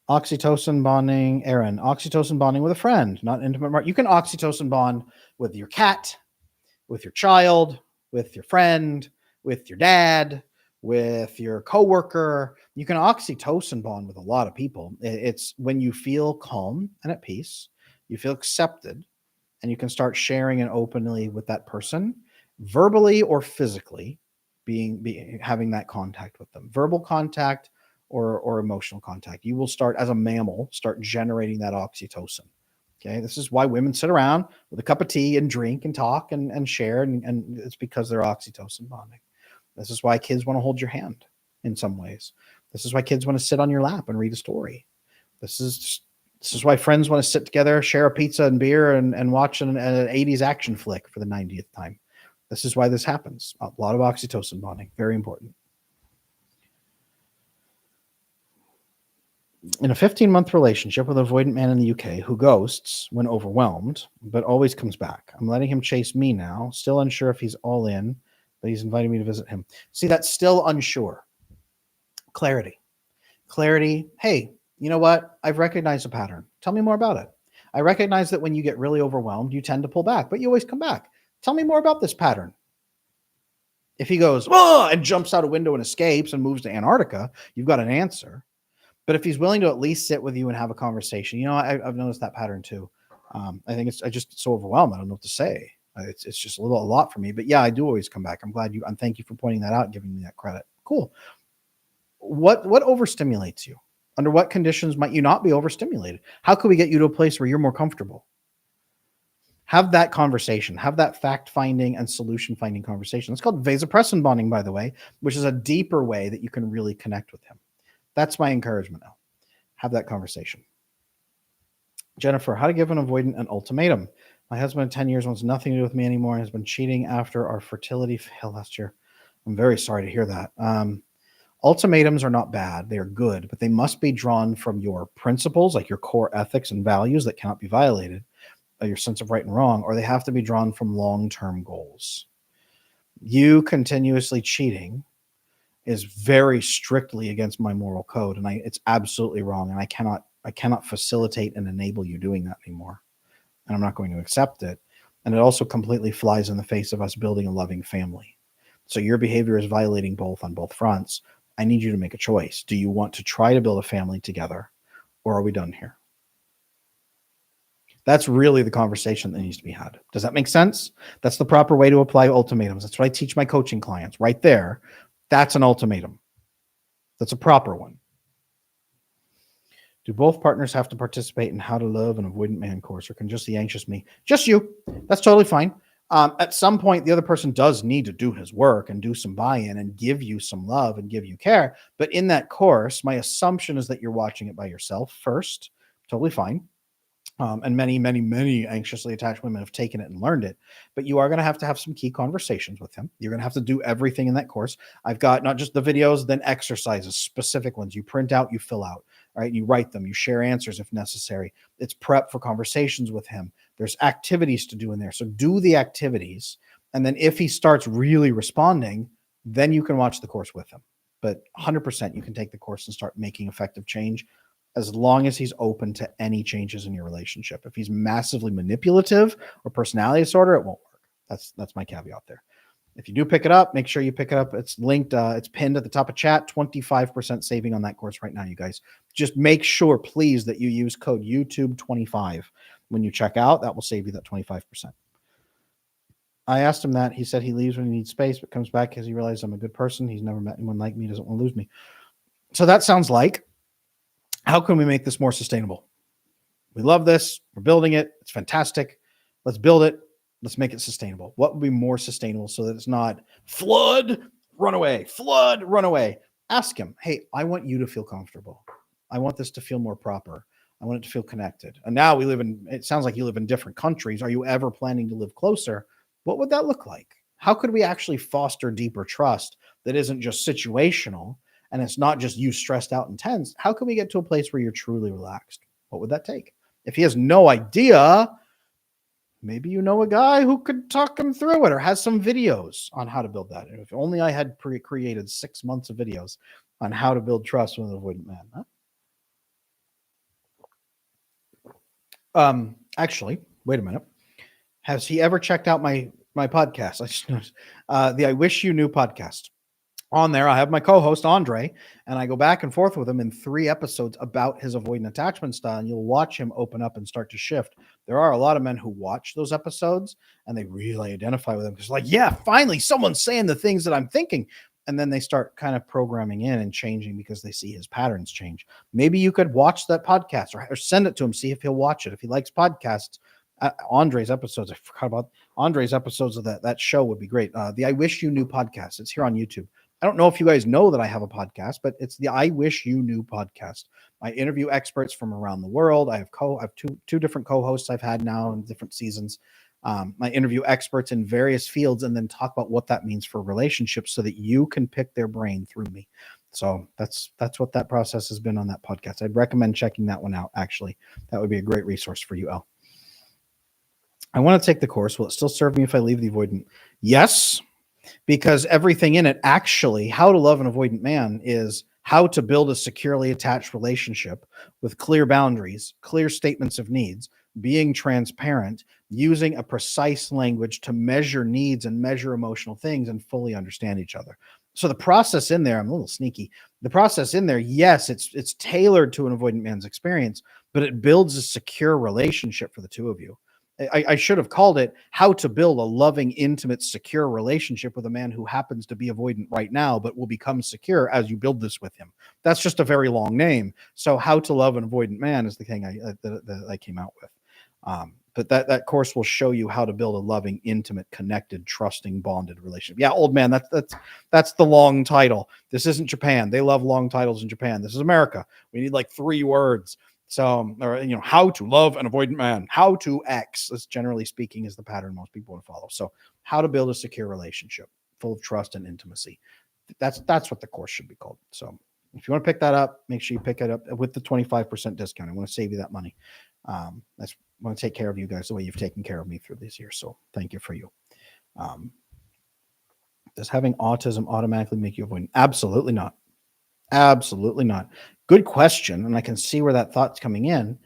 Oxytocin bonding, Aaron. Oxytocin bonding with a friend, not intimate. You can oxytocin bond with your cat, with your child, with your friend, with your dad, with your coworker. You can oxytocin bond with a lot of people. It's when you feel calm and at peace, you feel accepted, and you can start sharing and openly with that person, verbally or physically, having that contact with them. Verbal contact or emotional contact. You will start, as a mammal, start generating that oxytocin. Okay, this is why women sit around with a cup of tea and drink and talk and share, and it's because they're oxytocin bonding. This is why kids want to hold your hand in some ways. This is why kids want to sit on your lap and read a story. This is why friends want to sit together, share a pizza and beer, and watch an 80s action flick for the 90th time. This is why this happens. A lot of oxytocin bonding, very important. In a 15-month relationship with an avoidant man in the UK who ghosts when overwhelmed, but always comes back. I'm letting him chase me now. Still unsure if he's all in, but he's inviting me to visit him. See, that's still unsure. Clarity. Hey, you know what? I've recognized a pattern. Tell me more about it. I recognize that when you get really overwhelmed, you tend to pull back, but you always come back. Tell me more about this pattern. If he goes, oh, and jumps out a window and escapes and moves to Antarctica, you've got an answer. But if he's willing to at least sit with you and have a conversation, I've noticed that pattern too. I think I just get so overwhelmed. I don't know what to say. It's just a lot for me. But yeah, I do always come back. I'm glad and thank you for pointing that out and giving me that credit. Cool. What overstimulates you? Under what conditions might you not be overstimulated? How can we get you to a place where you're more comfortable? Have that conversation. Have that fact-finding and solution-finding conversation. It's called vasopressin bonding, by the way, which is a deeper way that you can really connect with him. That's my encouragement now. Have that conversation. Jennifer, how to give an avoidant an ultimatum. My husband of 10 years wants nothing to do with me anymore and has been cheating after our fertility fail last year. I'm very sorry to hear that. Ultimatums are not bad. They are good, but they must be drawn from your principles, like your core ethics and values that cannot be violated, your sense of right and wrong, or they have to be drawn from long-term goals. You continuously cheating is very strictly against my moral code, and it's absolutely wrong, and I cannot facilitate and enable you doing that anymore, and I'm not going to accept it. And it also completely flies in the face of us building a loving family. So your behavior is violating on both fronts. I need you to make a choice. Do you want to try to build a family together, or are we done here? That's really the conversation that needs to be had. Does that make sense? That's the proper way to apply ultimatums. That's what I teach my coaching clients right there. That's an ultimatum. That's a proper one. Do both partners have to participate in How to Love an Avoidant Man course, or can just the anxious me? Just you. That's totally fine. At some point, the other person does need to do his work and do some buy-in and give you some love and give you care. But in that course, my assumption is that you're watching it by yourself first. Totally fine. And many, many, many anxiously attached women have taken it and learned it. But you are going to have some key conversations with him. You're going to have to do everything in that course. I've got not just the videos, then exercises, specific ones. You print out, you fill out, right? You write them, you share answers if necessary. It's prep for conversations with him. There's activities to do in there. So do the activities. And then if he starts really responding, then you can watch the course with him. But 100% you can take the course and start making effective change, as long as he's open to any changes in your relationship. If he's massively manipulative or personality disorder, it won't work. That's my caveat there. If you do pick it up, make sure you pick it up. It's linked. It's pinned at the top of chat. 25% saving on that course right now, you guys. Just make sure, please, that you use code YouTube25 when you check out. That will save you that 25%. I asked him that. He said he leaves when he needs space, but comes back because he realizes I'm a good person. He's never met anyone like me. Doesn't want to lose me. So that sounds like, how can we make this more sustainable? We love this. We're building it. It's fantastic. Let's build it. Let's make it sustainable. What would be more sustainable so that it's not flood, run away, flood, run away? Ask him, hey, I want you to feel comfortable. I want this to feel more proper. I want it to feel connected. And now it sounds like you live in different countries. Are you ever planning to live closer? What would that look like? How could we actually foster deeper trust that isn't just situational? And it's not just you stressed out and tense. How can we get to a place where you're truly relaxed? What would that take? If he has no idea, maybe you know a guy who could talk him through it or has some videos on how to build that. If only I had created 6 months of videos on how to build trust with an avoidant man. Huh? Actually, wait a minute. Has he ever checked out my podcast? I just noticed the I Wish You Knew podcast. On there, I have my co-host, Andre, and I go back and forth with him in 3 episodes about his avoidant attachment style, and you'll watch him open up and start to shift. There are a lot of men who watch those episodes, and they really identify with them because, like, yeah, finally, someone's saying the things that I'm thinking. And then they start kind of programming in and changing because they see his patterns change. Maybe you could watch that podcast or send it to him, see if he'll watch it. If he likes podcasts, Andre's episodes, I forgot about Andre's episodes of that show would be great. The I Wish You Knew podcast. It's here on YouTube. I don't know if you guys know that I have a podcast, but it's the I Wish You Knew podcast. I interview experts from around the world. I have two different co-hosts I've had now in different seasons. I interview experts in various fields and then talk about what that means for relationships so that you can pick their brain through me. So that's what that process has been on that podcast. I'd recommend checking that one out, actually. That would be a great resource for you, El. I want to take the course. Will it still serve me if I leave the avoidant? Yes. Because everything in it, actually, How to Love an Avoidant Man is how to build a securely attached relationship with clear boundaries, clear statements of needs, being transparent, using a precise language to measure needs and measure emotional things and fully understand each other. So the process in there, I'm a little sneaky. The process in there, yes, it's tailored to an avoidant man's experience, but it builds a secure relationship for the two of you. I should have called it How to Build a Loving, Intimate, Secure Relationship with a Man Who Happens to Be Avoidant Right Now, but will become secure as you build this with him. That's just a very long name. So How to Love an Avoidant Man is the thing that I came out with. But that course will show you how to build a loving, intimate, connected, trusting, bonded relationship. Yeah, old man, that's the long title. This isn't Japan. They love long titles in Japan. This is America. We need like 3 words. So, or, How to Love an Avoidant Man, how to X, this generally speaking is the pattern most people would follow. So how to build a secure relationship full of trust and intimacy. That's what the course should be called. So if you want to pick that up, make sure you pick it up with the 25% discount. I want to save you that money. I want to take care of you guys the way you've taken care of me through these years. So thank you for you. Does having autism automatically make you avoidant? Absolutely not. Absolutely not. Good question. And I can see where that thought's coming in.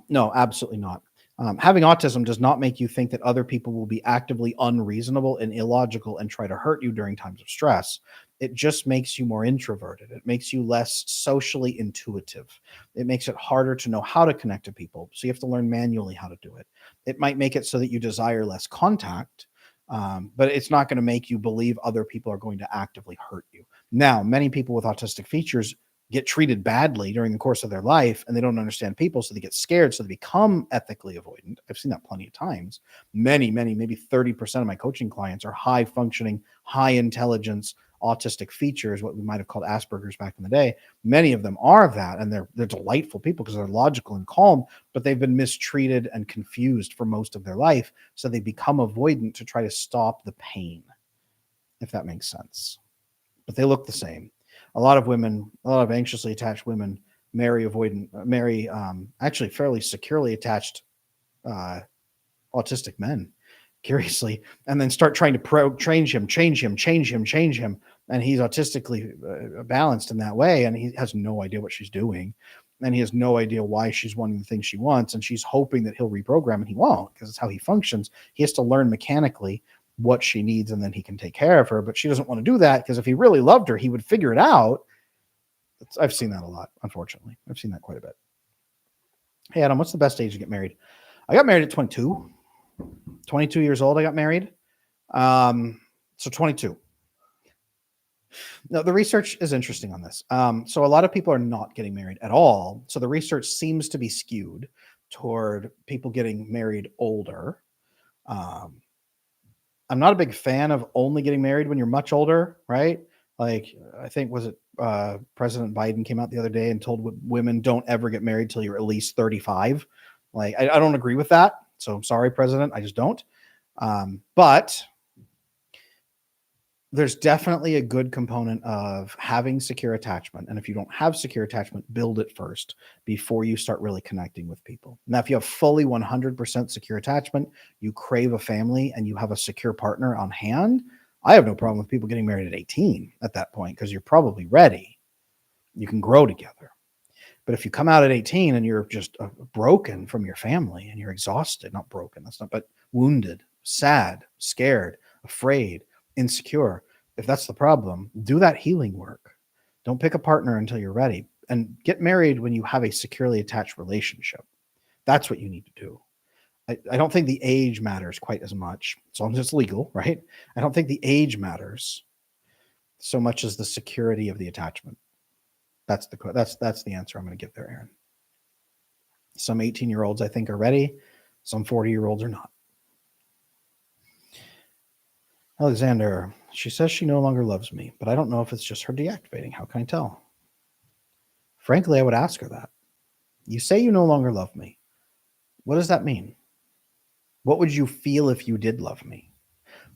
No, absolutely not. Having autism does not make you think that other people will be actively unreasonable and illogical and try to hurt you during times of stress. It just makes you more introverted. It makes you less socially intuitive. It makes it harder to know how to connect to people. So you have to learn manually how to do it. It might make it so that you desire less contact, but it's not going to make you believe other people are going to actively hurt you. Now, many people with autistic features get treated badly during the course of their life, and they don't understand people, so they get scared, so they become ethically avoidant. I've seen that plenty of times. Many, maybe 30% of my coaching clients are high functioning, high intelligence, autistic features, what we might have called Asperger's back in the day. Many of them are that, and they're delightful people because they're logical and calm, but they've been mistreated and confused for most of their life, so they become avoidant to try to stop the pain, if that makes sense. But they look the same. A lot of anxiously attached women marry actually fairly securely attached autistic men, curiously, and then start trying to change him, and he's autistically balanced in that way, and he has no idea what she's doing, and he has no idea why she's wanting the things she wants, and she's hoping that he'll reprogram, and he won't, because it's how he functions. He has to learn mechanically what she needs, and then he can take care of her. But she doesn't want to do that, because if he really loved her, he would figure it out. I've seen that a lot, unfortunately. I've seen that quite a bit. Hey, Adam, what's the best age to get married? I got married at 22. 22 years old, I got married. So 22. Now, the research is interesting on this. So a lot of people are not getting married at all. So the research seems to be skewed toward people getting married older. I'm not a big fan of only getting married when you're much older, right? Like, I think, was it President Biden came out the other day and told women don't ever get married till you're at least 35. Like, I don't agree with that. So I'm sorry, President. I just don't. But there's definitely a good component of having secure attachment. And if you don't have secure attachment, build it first before you start really connecting with people. Now, if you have fully 100% secure attachment, you crave a family, and you have a secure partner on hand, I have no problem with people getting married at 18 at that point, because you're probably ready. You can grow together. But if you come out at 18 and you're just broken from your family, and you're exhausted, not broken, that's not, but wounded, sad, scared, afraid, insecure, if that's the problem, do that healing work. Don't pick a partner until you're ready, and get married when you have a securely attached relationship. That's what you need to do. I don't think the age matters quite as much, as long as it's legal, right? I don't think the age matters so much as the security of the attachment. That's the answer I'm going to give there, Aaron. Some 18-year-olds, I think, are ready. Some 40-year-olds are not. Alexander, she says she no longer loves me, but I don't know if it's just her deactivating. How can I tell? Frankly, I would ask her that. You say you no longer love me. What does that mean? What would you feel if you did love me?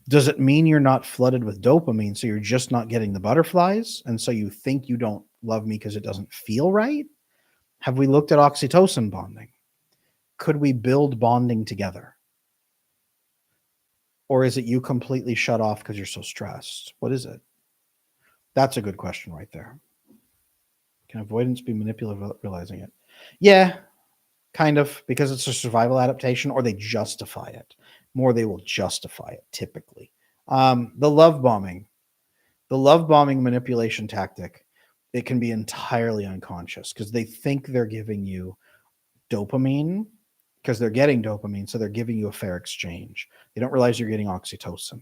Does it mean you're not flooded with dopamine, so you're just not getting the butterflies, and so you think you don't love me because it doesn't feel right? Have we looked at oxytocin bonding? Could we build bonding together? Or is it you completely shut off because you're so stressed? What is it? That's a good question right there. Can avoidance be manipulative without realizing it? Yeah, kind of, because it's a survival adaptation, or they justify it. More, they will justify it, typically. The love bombing manipulation tactic, it can be entirely unconscious, because they think they're giving you dopamine because they're getting dopamine, so they're giving you a fair exchange. They don't realize you're getting oxytocin.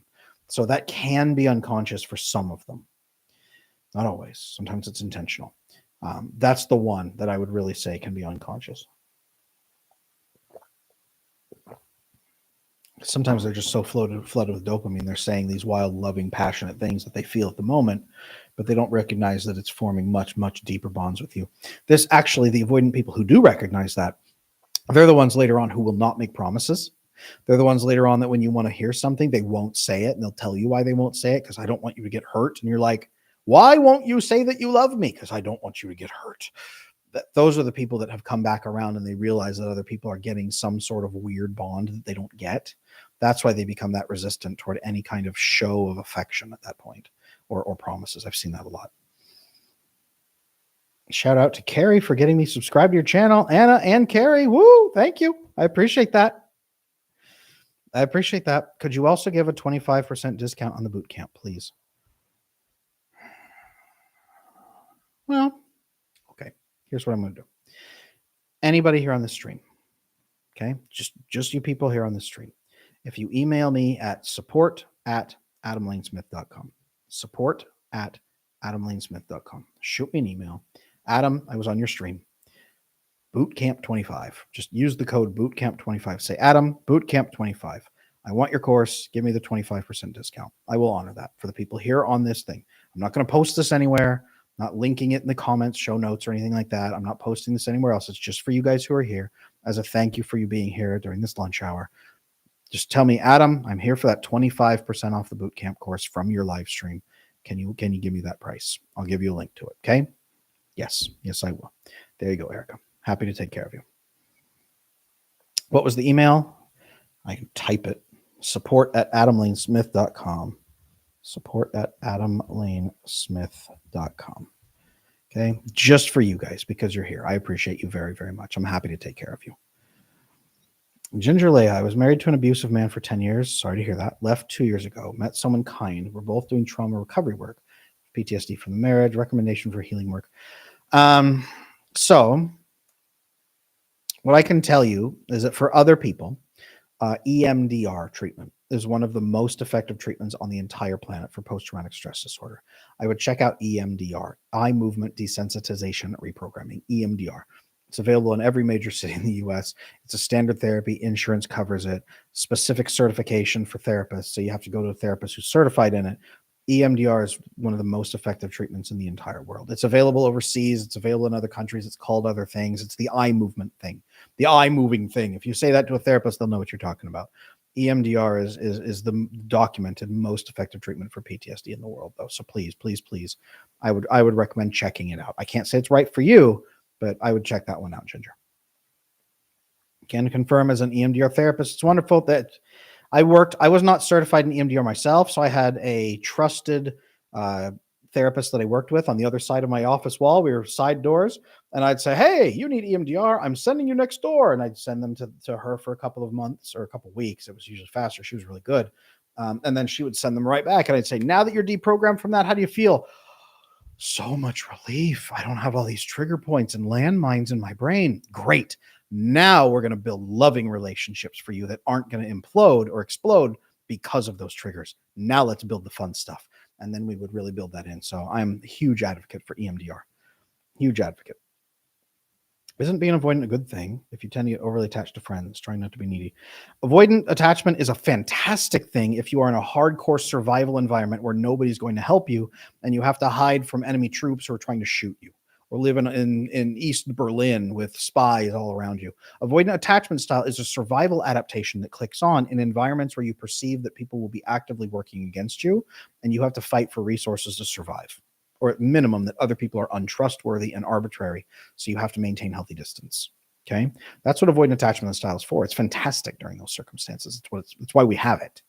So that can be unconscious for some of them. Not always. Sometimes it's intentional. That's the one that I would really say can be unconscious. Sometimes they're just so flooded with dopamine, they're saying these wild, loving, passionate things that they feel at the moment, but they don't recognize that it's forming much, much deeper bonds with you. This actually, the avoidant people who do recognize that, they're the ones later on who will not make promises. They're the ones later on that when you want to hear something, they won't say it, and they'll tell you why they won't say it, because I don't want you to get hurt. And you're like, why won't you say that you love me? Because I don't want you to get hurt. Those are the people that have come back around, and they realize that other people are getting some sort of weird bond that they don't get. That's why they become that resistant toward any kind of show of affection at that point, or promises. I've seen that a lot. Shout out to Carrie for getting me subscribed to your channel. Anna and Carrie, woo, thank you. I appreciate that. Could you also give a 25% discount on the boot camp, please? Well, okay. Here's what I'm going to do. Anybody here on the stream, okay? Just you people here on the stream. If you email me at support@adamlanesmith.com, support@adamlanesmith.com, shoot me an email. Adam, I was on your stream. Bootcamp25. Just use the code Bootcamp25. Say, Adam, Bootcamp25. I want your course. Give me the 25% discount. I will honor that for the people here on this thing. I'm not going to post this anywhere. I'm not linking it in the comments, show notes, or anything like that. I'm not posting this anywhere else. It's just for you guys who are here as a thank you for you being here during this lunch hour. Just tell me, Adam, I'm here for that 25% off the bootcamp course from your live stream. Can you give me that price? I'll give you a link to it. Okay. Yes, I will. There you go, Erica. Happy to take care of you. What was the email? I can type it. Support@adamlanesmith.com. Support@adamlanesmith.com. Okay. Just for you guys, because you're here. I appreciate you very, very much. I'm happy to take care of you. Ginger Leia, I was married to an abusive man for 10 years. Sorry to hear that. Left 2 years ago. Met someone kind. We're both doing trauma recovery work. PTSD from the marriage. Recommendation for healing work. So what I can tell you is that for other people, EMDR treatment is one of the most effective treatments on the entire planet for post-traumatic stress disorder. I would check out EMDR, eye movement desensitization reprogramming, EMDR. It's available in every major city in the US. It's a standard therapy. Insurance covers it. Specific certification for therapists. So you have to go to a therapist who's certified in it. EMDR is one of the most effective treatments in the entire world. It's available overseas. It's available in other countries. It's called other things. It's the eye movement thing, the eye moving thing. If you say that to a therapist, they'll know what you're talking about. EMDR is the documented most effective treatment for PTSD in the world, though. So please, I would recommend checking it out. I can't say it's right for you, but I would check that one out, Ginger. Can confirm as an EMDR therapist. It's wonderful that I was not certified in EMDR myself, so I had a trusted therapist that I worked with on the other side of my office wall. We were side doors, and I'd say, hey, you need EMDR. I'm sending you next door. And I'd send them to her for a couple of months or a couple of weeks. It was usually faster. She was really good. And then she would send them right back. And I'd say, now that you're deprogrammed from that, how do you feel? So much relief. I don't have all these trigger points and landmines in my brain. Great. Now we're going to build loving relationships for you that aren't going to implode or explode because of those triggers. Now let's build the fun stuff. And then we would really build that in. So I'm a huge advocate for EMDR. Huge advocate. Isn't being avoidant a good thing if you tend to get overly attached to friends, trying not to be needy? Avoidant attachment is a fantastic thing if you are in a hardcore survival environment where nobody's going to help you and you have to hide from enemy troops who are trying to shoot you, or live in East Berlin with spies all around you. Avoidant attachment style is a survival adaptation that clicks on in environments where you perceive that people will be actively working against you and you have to fight for resources to survive, or at minimum that other people are untrustworthy and arbitrary. So you have to maintain healthy distance. Okay. That's what avoidant attachment style is for. It's fantastic during those circumstances. It's why we have it.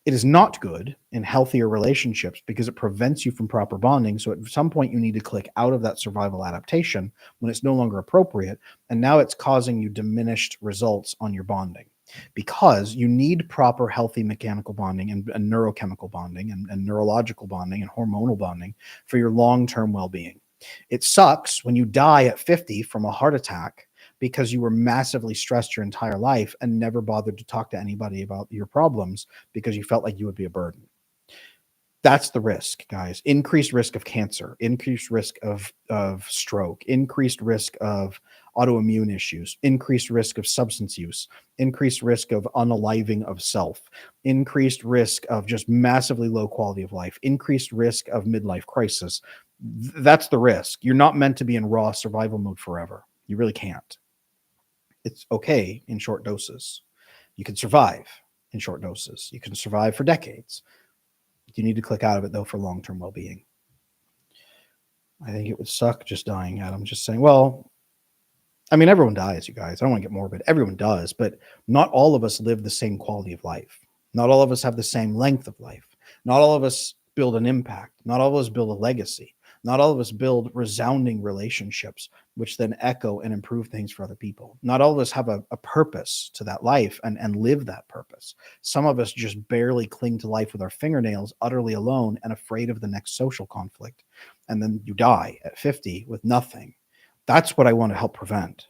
It is not good in healthier relationships because it prevents you from proper bonding. So at some point you need to click out of that survival adaptation when it's no longer appropriate. And now it's causing you diminished results on your bonding because you need proper healthy mechanical bonding and neurochemical bonding and neurological bonding and hormonal bonding for your long-term well-being. It sucks when you die at 50 from a heart attack because you were massively stressed your entire life and never bothered to talk to anybody about your problems because you felt like you would be a burden. That's the risk, guys. Increased risk of cancer, increased risk of stroke, increased risk of autoimmune issues, increased risk of substance use, increased risk of unaliving of self, increased risk of just massively low quality of life, increased risk of midlife crisis. That's the risk. You're not meant to be in raw survival mode forever. You really can't. It's okay in short doses. You can survive in short doses. You can survive for decades. You need to click out of it, though, for long-term well-being. I think it would suck just dying, Adam. Just saying, well, I mean, everyone dies, you guys. I don't want to get morbid. Everyone does, but not all of us live the same quality of life. Not all of us have the same length of life. Not all of us build an impact. Not all of us build a legacy. Not all of us build resounding relationships, which then echo and improve things for other people. Not all of us have a purpose to that life and live that purpose. Some of us just barely cling to life with our fingernails, utterly alone and afraid of the next social conflict. and then you die at 50 with nothing. That's what I want to help prevent.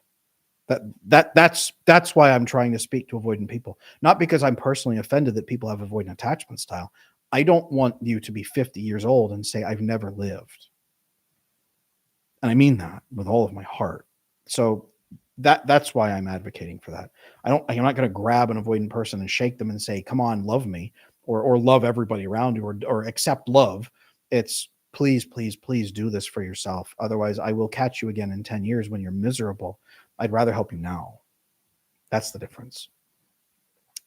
That's why I'm trying to speak to avoidant people. Not because I'm personally offended that people have avoidant attachment style. I don't want you to be 50 years old and say, I've never lived. And I mean that with all of my heart. So that's why I'm advocating for that. I'm not going to grab an avoidant person and shake them and say, come on, love me, or love everybody around you, or accept love. It's please, please, please do this for yourself. Otherwise, I will catch you again in 10 years when you're miserable. I'd rather help you now. That's the difference.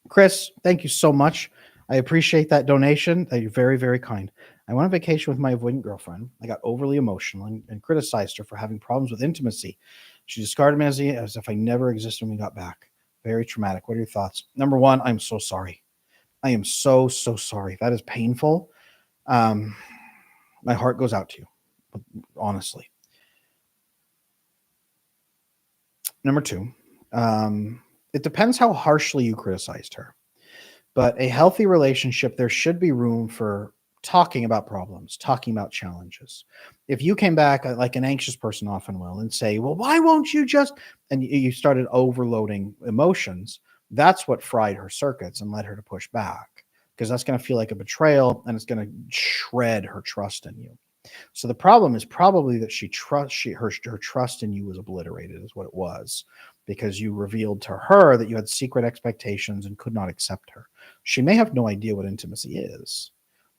Chris, thank you so much. I appreciate that donation. You're very, very kind. I went on vacation with my avoidant girlfriend. I got overly emotional and criticized her for having problems with intimacy. She discarded me as if I never existed when we got back. Very traumatic. What are your thoughts? Number one, I'm so sorry. I am so, so sorry. That is painful. My heart goes out to you, honestly. Number two, it depends how harshly you criticized her. But a healthy relationship, there should be room for talking about problems, talking about challenges. If you came back like an anxious person often will and say, well, why won't you just, and you started overloading emotions, that's what fried her circuits and led her to push back, because that's going to feel like a betrayal and it's going to shred her trust in you. So the problem is probably that her trust in you was obliterated, is what it was, because you revealed to her that you had secret expectations and could not accept her. She may have no idea what intimacy is.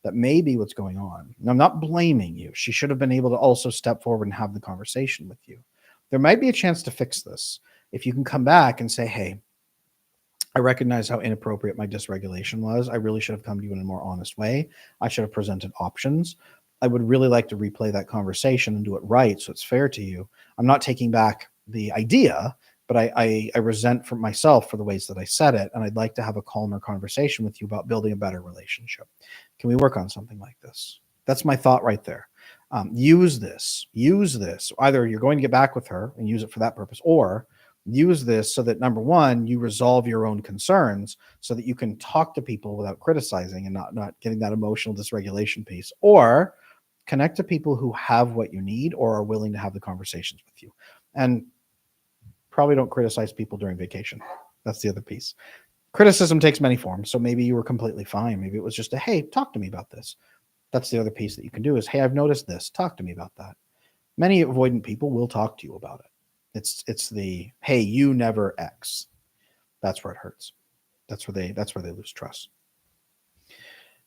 That may be what's going on. And I'm not blaming you. She should have been able to also step forward and have the conversation with you. There might be a chance to fix this if you can come back and say, hey, I recognize how inappropriate my dysregulation was. I really should have come to you in a more honest way. I should have presented options. I would really like to replay that conversation and do it right so it's fair to you. I'm not taking back the idea, but I resent for myself for the ways that I said it, and I'd like to have a calmer conversation with you about building a better relationship. Can we work on something like this? That's my thought right there. Use this. Either you're going to get back with her and use it for that purpose, or use this so that, number one, you resolve your own concerns so that you can talk to people without criticizing and not getting that emotional dysregulation piece, or connect to people who have what you need or are willing to have the conversations with you. And probably don't criticize people during vacation. That's the other piece. Criticism takes many forms. So maybe you were completely fine. Maybe it was just a, hey, talk to me about this. That's the other piece that you can do is, hey, I've noticed this. Talk to me about that. Many avoidant people will talk to you about it. It's the, hey, you never X. That's where it hurts. That's where they lose trust.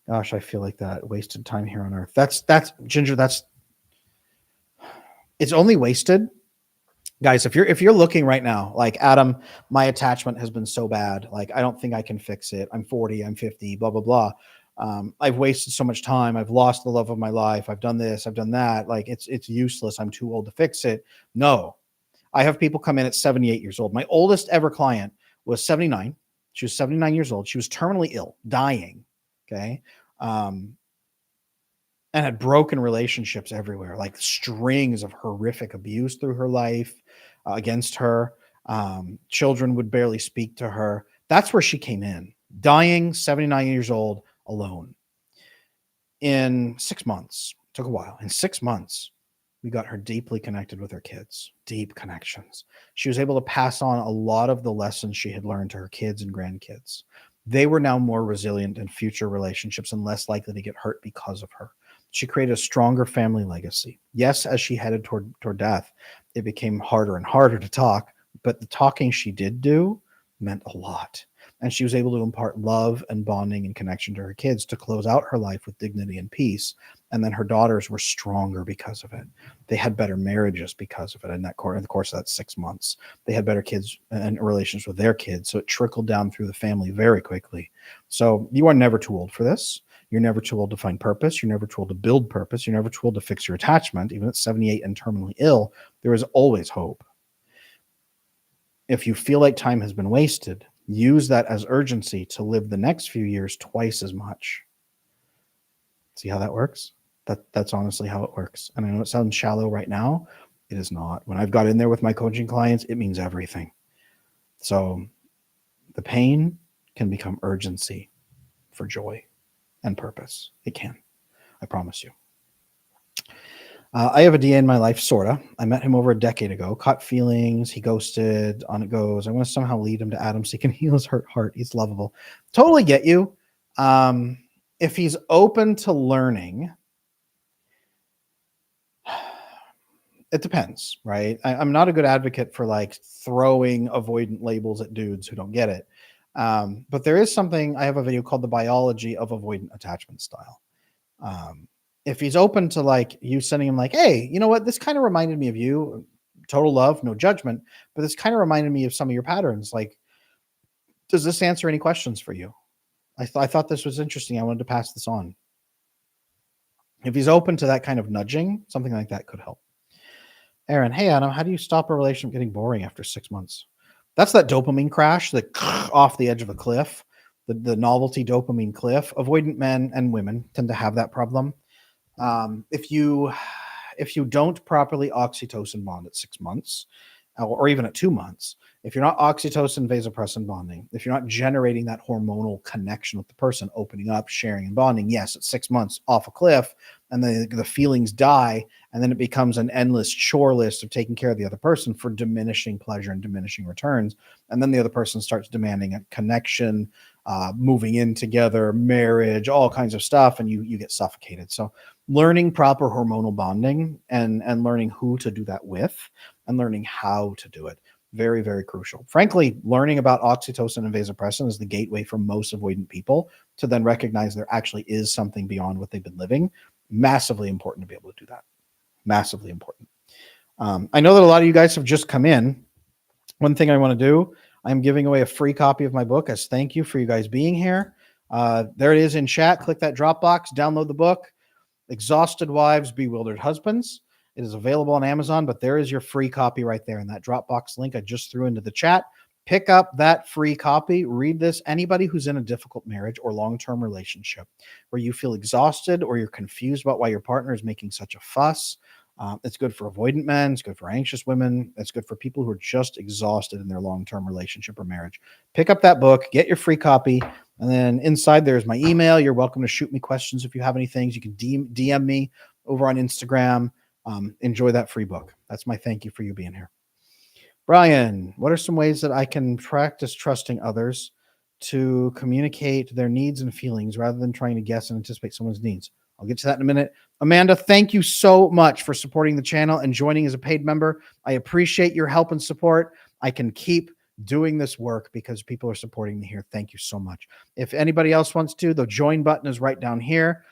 Gosh, I feel like that wasted time here on earth. That's Ginger. It's only wasted, guys. If you're looking right now, like, Adam, my attachment has been so bad. Like, I don't think I can fix it. I'm 40. I'm 50. Blah blah blah. I've wasted so much time. I've lost the love of my life. I've done this. I've done that. Like, it's useless. I'm too old to fix it. No, I have people come in at 78 years old. My oldest ever client was 79. She was 79 years old. She was terminally ill, dying. Okay. And had broken relationships everywhere, like strings of horrific abuse through her life against her. Children would barely speak to her. That's where she came in, dying, 79 years old, alone. In 6 months, took a while. In 6 months, we got her deeply connected with her kids, deep connections. She was able to pass on a lot of the lessons she had learned to her kids and grandkids. They were now more resilient in future relationships and less likely to get hurt because of her. She created a stronger family legacy. Yes, as she headed toward death, it became harder and harder to talk, but the talking she did do meant a lot. And she was able to impart love and bonding and connection to her kids to close out her life with dignity and peace. And then her daughters were stronger because of it. They had better marriages because of it. In the course of that 6 months, they had better kids and relations with their kids. So it trickled down through the family very quickly. So you are never too old for this. You're never too old to find purpose. You're never too old to build purpose. You're never too old to fix your attachment. Even at 78 and terminally ill, there is always hope. If you feel like time has been wasted, use that as urgency to live the next few years twice as much. See how that works? That's honestly how it works. And I know it sounds shallow right now. It is not. When I've got in there with my coaching clients, it means everything. So the pain can become urgency for joy and purpose. It can. I promise you. I have a DA in my life, sorta. I met him over a decade ago. Caught feelings. He ghosted. On it goes. I want to somehow lead him to Adam so he can heal his hurt heart. He's lovable. Totally get you. If he's open to learning, it depends, right? I'm not a good advocate for like throwing avoidant labels at dudes who don't get it. But there is something. I have a video called "The Biology of Avoidant Attachment Style." Um, if he's open to like you sending him like, hey, you know what? This kind of reminded me of you. Total love, no judgment, but this kind of reminded me of some of your patterns. Like, does this answer any questions for you? I thought this was interesting. I wanted to pass this on. If he's open to that kind of nudging, something like that could help. Aaron, hey Adam, how do you stop a relationship getting boring after 6 months? That's that dopamine crash, the off the edge of a cliff, the novelty dopamine cliff. Avoidant men and women tend to have that problem. If you don't properly oxytocin bond at 6 months, or even at 2 months, if you're not oxytocin vasopressin bonding, if you're not generating that hormonal connection with the person, opening up, sharing, and bonding, yes, at 6 months off a cliff, and the feelings die, and then it becomes an endless chore list of taking care of the other person for diminishing pleasure and diminishing returns, and then the other person starts demanding a connection, moving in together, marriage, all kinds of stuff, and you get suffocated. So learning proper hormonal bonding and learning who to do that with and learning how to do it, very, very crucial. Frankly, learning about oxytocin and vasopressin is the gateway for most avoidant people to then recognize there actually is something beyond what they've been living. Massively important to be able to do that. Massively important. I know that a lot of you guys have just come in. One thing I want to do, I'm giving away a free copy of my book as thank you for you guys being here. There it is in chat. Click that drop box, download the book. Exhausted Wives, Bewildered Husbands. It is available on Amazon, but there is your free copy right there in that Dropbox link I just threw into the chat. Pick up that free copy. Read this. Anybody who's in a difficult marriage or long-term relationship where you feel exhausted or you're confused about why your partner is making such a fuss, it's good for avoidant men. It's good for anxious women. It's good for people who are just exhausted in their long-term relationship or marriage. Pick up that book. Get your free copy. And then inside there's my email. You're welcome to shoot me questions if you have any things. You can DM me over on Instagram. Enjoy that free book. That's my thank you for you being here. Brian, what are some ways that I can practice trusting others to communicate their needs and feelings rather than trying to guess and anticipate someone's needs? I'll get to that in a minute. Amanda, thank you so much for supporting the channel and joining as a paid member. I appreciate your help and support. I can keep doing this work because people are supporting me here. Thank you so much. If anybody else wants to, the join button is right down here.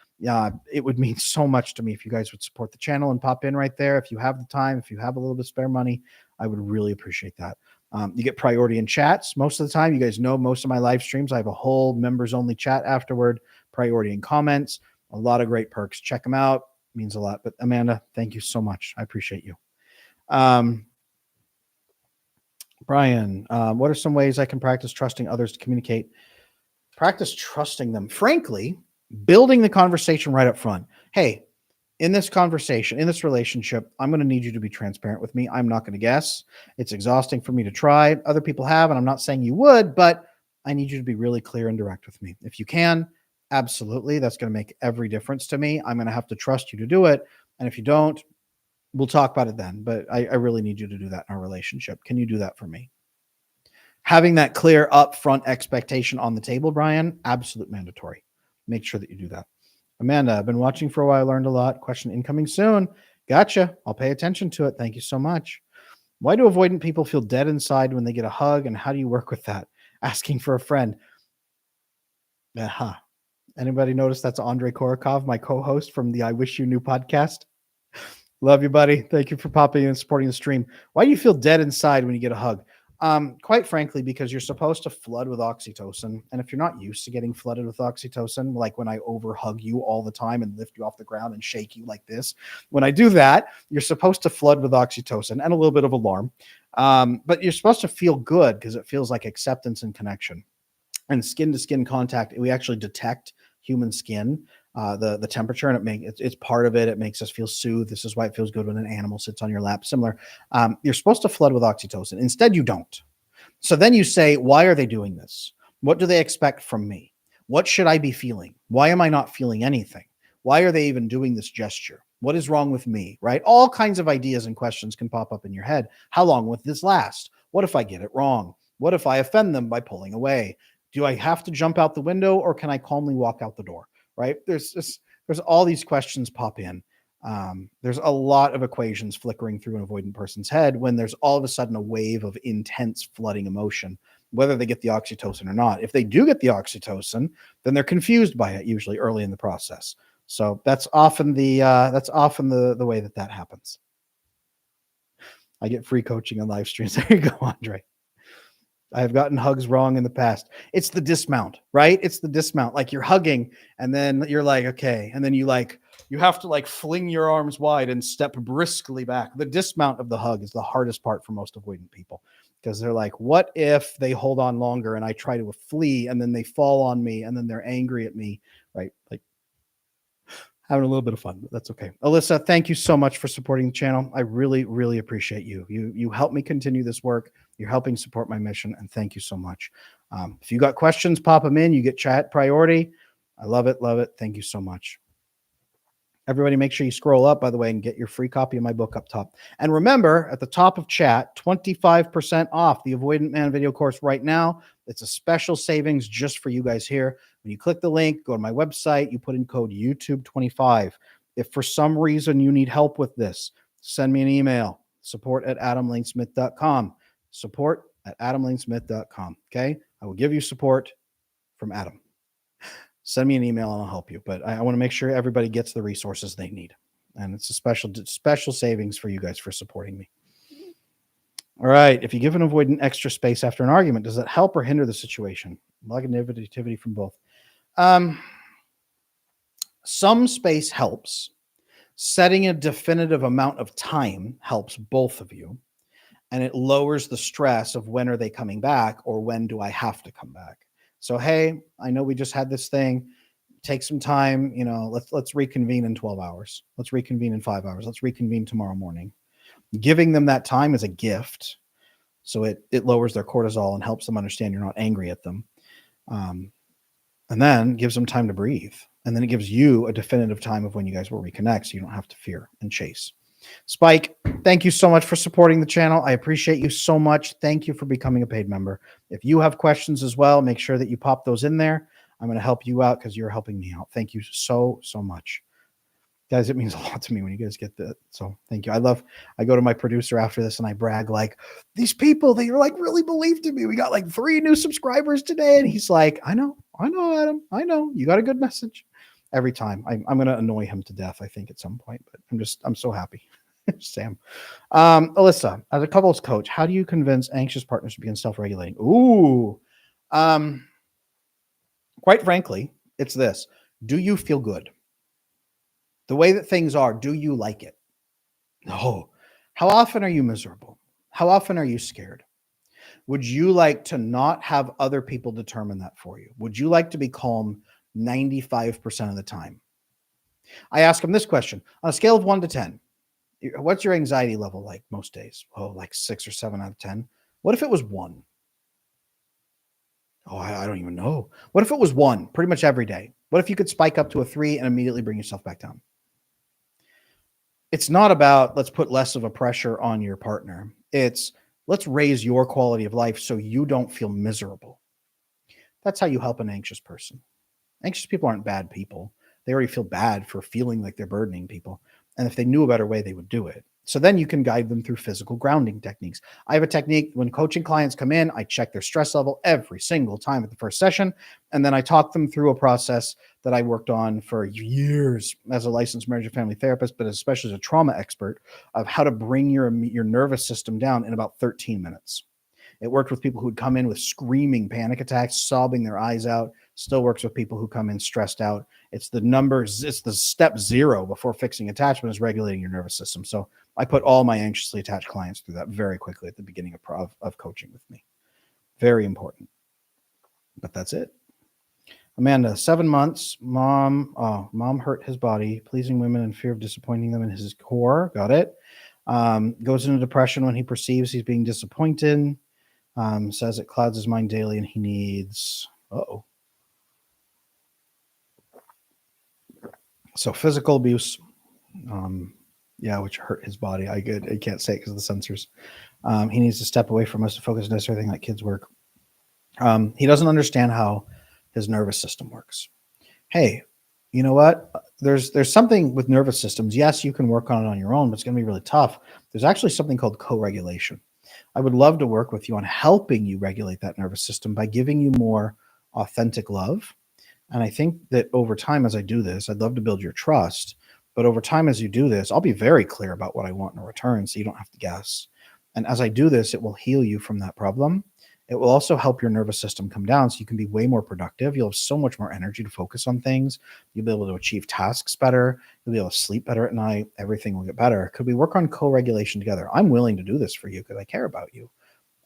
It would mean so much to me if you guys would support the channel and pop in right there. If you have the time, if you have a little bit of spare money, I would really appreciate that. You get priority in chats most of the time. You guys know most of my live streams, I have a whole members only chat afterward, priority in comments, a lot of great perks. Check them out. It means a lot. But Amanda, thank you so much. I appreciate you. Brian, what are some ways I can practice trusting others to communicate? Practice trusting them. Frankly, building the conversation right up front. Hey, in this conversation, in this relationship, I'm going to need you to be transparent with me. I'm not going to guess. It's exhausting for me to try. Other people have, and I'm not saying you would, but I need you to be really clear and direct with me. If you can, absolutely. That's going to make every difference to me. I'm going to have to trust you to do it. And if you don't, we'll talk about it then. But I really need you to do that in our relationship. Can you do that for me? Having that clear upfront expectation on the table, Brian, absolute mandatory. Make sure that you do that. Amanda, I've been watching for a while, learned a lot. Question incoming soon. Gotcha. I'll pay attention to it. Thank you so much. Why do avoidant people feel dead inside when they get a hug, and how do you work with that? Asking for a friend. Anybody notice that's Andrei Korokov, my co-host from the I Wish You Knew podcast? Love you, buddy. Thank you for popping in and supporting the stream. Why do you feel dead inside when you get a hug? Quite frankly, because you're supposed to flood with oxytocin. And if you're not used to getting flooded with oxytocin, like when I overhug you all the time and lift you off the ground and shake you like this, when I do that, you're supposed to flood with oxytocin and a little bit of alarm. But you're supposed to feel good because it feels like acceptance and connection. And skin to skin contact, we actually detect human skin, the temperature, and it's part of it. It makes us feel soothed. This is why it feels good when an animal sits on your lap. Similar. You're supposed to flood with oxytocin. Instead, you don't. So then you say, why are they doing this? What do they expect from me? What should I be feeling? Why am I not feeling anything? Why are they even doing this gesture? What is wrong with me, right? All kinds of ideas and questions can pop up in your head. How long will this last? What if I get it wrong? What if I offend them by pulling away? Do I have to jump out the window, or can I calmly walk out the door, right? There's all these questions pop in. There's a lot of equations flickering through an avoidant person's head when there's all of a sudden a wave of intense flooding emotion, whether they get the oxytocin or not. If they do get the oxytocin, then they're confused by it, usually early in the process. So that's often the way that happens. I get free coaching on live streams. There you go, Andre. I have gotten hugs wrong in the past. It's the dismount, right? It's the dismount. Like you're hugging and then you're like, okay. And then you have to like fling your arms wide and step briskly back. The dismount of the hug is the hardest part for most avoidant people, because they're like, what if they hold on longer and I try to flee and then they fall on me and then they're angry at me, right? Like, having a little bit of fun, but that's okay. Alyssa, thank you so much for supporting the channel. I really, really appreciate you. You help me continue this work. You're helping support my mission, and thank you so much. If you got questions, pop them in. You get chat priority. I love it, love it. Thank you so much. Everybody, make sure you scroll up, by the way, and get your free copy of my book up top. And remember, at the top of chat, 25% off the Avoidant Man video course right now. It's a special savings just for you guys here. When you click the link, go to my website, you put in code YouTube25. If for some reason you need help with this, send me an email, support@adamlanesmith.com. Support@adamlanesmith.com. Okay? I will give you support from Adam. Send me an email and I'll help you. But I want to make sure everybody gets the resources they need. And it's a special savings for you guys for supporting me. All right. If you give an avoidant extra space after an argument, does that help or hinder the situation? Negativity from both. Some space helps. Setting a definitive amount of time helps both of you. And it lowers the stress of when are they coming back or when do I have to come back? So, hey, I know we just had this thing. Take some time, let's reconvene in 12 hours. Let's reconvene in 5 hours. Let's reconvene tomorrow morning. Giving them that time is a gift. So it lowers their cortisol and helps them understand you're not angry at them. And then gives them time to breathe. And then it gives you a definitive time of when you guys will reconnect, so you don't have to fear and chase. Spike, thank you so much for supporting the channel. I appreciate you so much. Thank you for becoming a paid member. If you have questions as well, make sure that you pop those in there. I'm going to help you out because you're helping me out. Thank you so much. Guys, it means a lot to me when you guys get that. So thank you. I go to my producer after this and I brag like, these people, they like really believed in me. We got like 3 new subscribers today. And he's like, I know, Adam. I know. You got a good message. Every time. I'm going to annoy him to death, I think, at some point. But I'm so happy. Sam. Alyssa, as a couples coach, how do you convince anxious partners to begin self-regulating? Ooh. Quite frankly, it's this. Do you feel good? The way that things are, do you like it? No. How often are you miserable? How often are you scared? Would you like to not have other people determine that for you? Would you like to be calm 95% of the time? I ask them this question. On a scale of 1 to 10, what's your anxiety level like most days? Oh, like 6 or 7 out of 10. What if it was 1? Oh, I don't even know. What if it was 1 pretty much every day? What if you could spike up to a 3 and immediately bring yourself back down? It's not about let's put less of a pressure on your partner. It's let's raise your quality of life so you don't feel miserable. That's how you help an anxious person. Anxious people aren't bad people. They already feel bad for feeling like they're burdening people. And if they knew a better way, they would do it. So then you can guide them through physical grounding techniques. I have a technique when coaching clients come in, I check their stress level every single time at the first session. And then I talk them through a process that I worked on for years as a licensed marriage and family therapist, but especially as a trauma expert, of how to bring your nervous system down in about 13 minutes. It worked with people who'd come in with screaming panic attacks, sobbing their eyes out. Still works with people who come in stressed out. It's the numbers. It's the step 0 before fixing attachment is regulating your nervous system. So I put all my anxiously attached clients through that very quickly at the beginning of coaching with me. Very important. But that's it. Amanda, 7 months. Mom hurt his body, pleasing women in fear of disappointing them in his core. Got it. Goes into depression when he perceives he's being disappointed. Says it clouds his mind daily and he needs... So physical abuse, Yeah, which hurt his body. I can't say it because of the sensors. He needs to step away from us to focus on this everything like kids work. He doesn't understand how his nervous system works. Hey, you know what? There's something with nervous systems. Yes, you can work on it on your own, but it's going to be really tough. There's actually something called co-regulation. I would love to work with you on helping you regulate that nervous system by giving you more authentic love. And I think that over time, as I do this, I'd love to build your trust. But over time, as you do this, I'll be very clear about what I want in return so you don't have to guess. And as I do this, it will heal you from that problem. It will also help your nervous system come down so you can be way more productive. You'll have so much more energy to focus on things. You'll be able to achieve tasks better. You'll be able to sleep better at night. Everything will get better. Could we work on co-regulation together? I'm willing to do this for you because I care about you.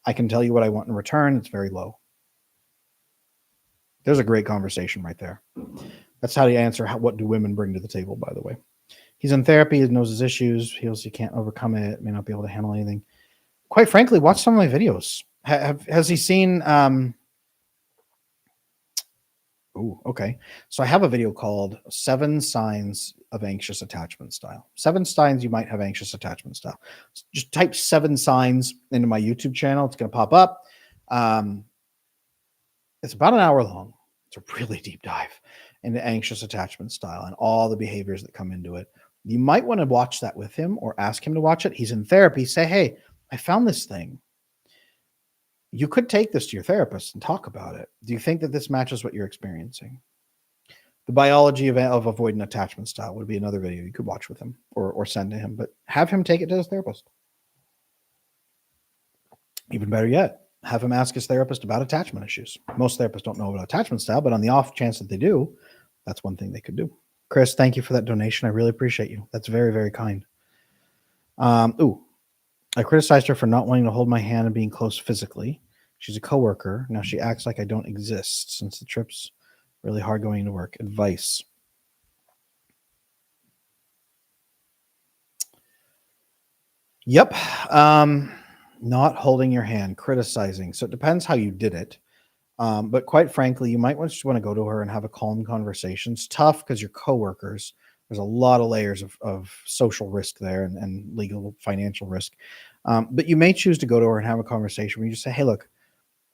I can tell you what I want in return. It's very low. There's a great conversation right there. That's how you answer what do women bring to the table, by the way. He's in therapy. He knows his issues. He feels he can't overcome it. May not be able to handle anything. Quite frankly, watch some of my videos. Has he seen... okay. So I have a video called 7 Signs of Anxious Attachment Style. 7 signs you might have anxious attachment style. Just type 7 signs into my YouTube channel. It's going to pop up. It's about an hour long. It's a really deep dive into anxious attachment style and all the behaviors that come into it. You might want to watch that with him or ask him to watch it. He's in therapy. Say, hey, I found this thing. You could take this to your therapist and talk about it. Do you think that this matches what you're experiencing? The biology of avoidant attachment style would be another video you could watch with him or send to him, but have him take it to his therapist. Even better yet, have him ask his therapist about attachment issues. Most therapists don't know about attachment style, but on the off chance that they do, that's one thing they could do. Chris, thank you for that donation. I really appreciate you. That's very, very kind. I criticized her for not wanting to hold my hand and being close physically. She's a coworker. Now she acts like I don't exist since the trip's really hard going to work. Advice. Yep. Not holding your hand, criticizing. So it depends how you did it. But quite frankly, you might just want to go to her and have a calm conversation. It's tough because you're coworkers. There's a lot of layers of social risk there and legal financial risk. But you may choose to go to her and have a conversation where you just say, hey, look,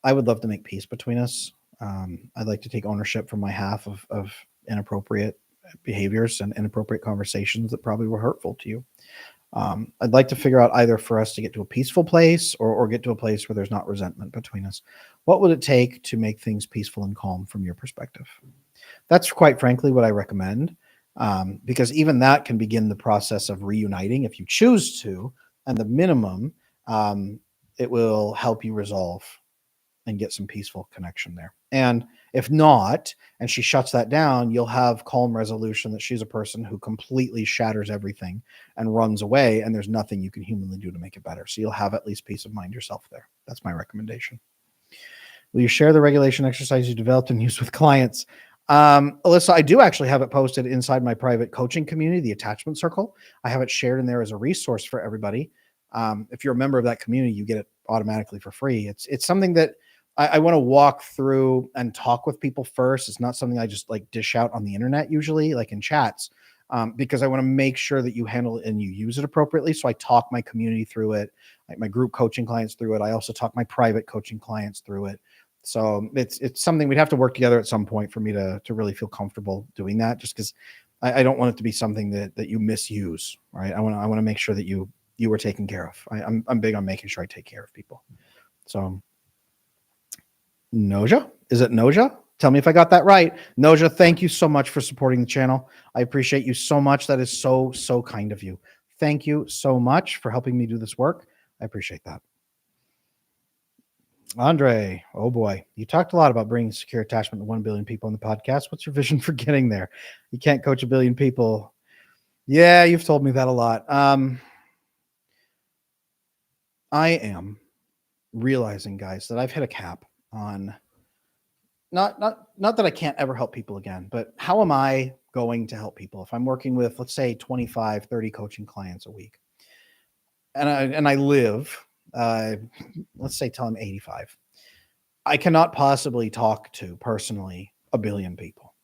I would love to make peace between us. I'd like to take ownership from my half of inappropriate behaviors and inappropriate conversations that probably were hurtful to you. I'd like to figure out either for us to get to a peaceful place or get to a place where there's not resentment between us. What would it take to make things peaceful and calm from your perspective? That's quite frankly what I recommend, because even that can begin the process of reuniting if you choose to. And the minimum, it will help you resolve and get some peaceful connection there. And if not, and she shuts that down, you'll have calm resolution that she's a person who completely shatters everything and runs away, and there's nothing you can humanly do to make it better. So you'll have at least peace of mind yourself there. That's my recommendation. Will you share the regulation exercise you developed and used with clients? Alyssa, I do actually have it posted inside my private coaching community, the Attachment Circle. I have it shared in there as a resource for everybody. If you're a member of that community, you get it automatically for free. It's something that I want to walk through and talk with people first. It's not something I just like dish out on the internet usually, like in chats, because I want to make sure that you handle it and you use it appropriately. So I talk my community through it, like my group coaching clients through it. I also talk my private coaching clients through it. So it's something we'd have to work together at some point for me to really feel comfortable doing that, just because I don't want it to be something that you misuse, right? I want to make sure that you were taken care of. I'm big on making sure I take care of people. So Noja, is it Noja? Tell me if I got that right. Noja, thank you so much for supporting the channel. I appreciate you so much. That is so kind of you. Thank you so much for helping me do this work. I appreciate that. Andre, oh boy, you talked a lot about bringing secure attachment to 1 billion people on the podcast. What's your vision for getting there? You can't coach 1 billion people. Yeah, you've told me that a lot. I am realizing, guys, that I've hit a cap on not that I can't ever help people again, but how am I going to help people if I'm working with, let's say, 25, 30 coaching clients a week, and I live, let's say, till I'm 85. I cannot possibly talk to personally 1 billion people.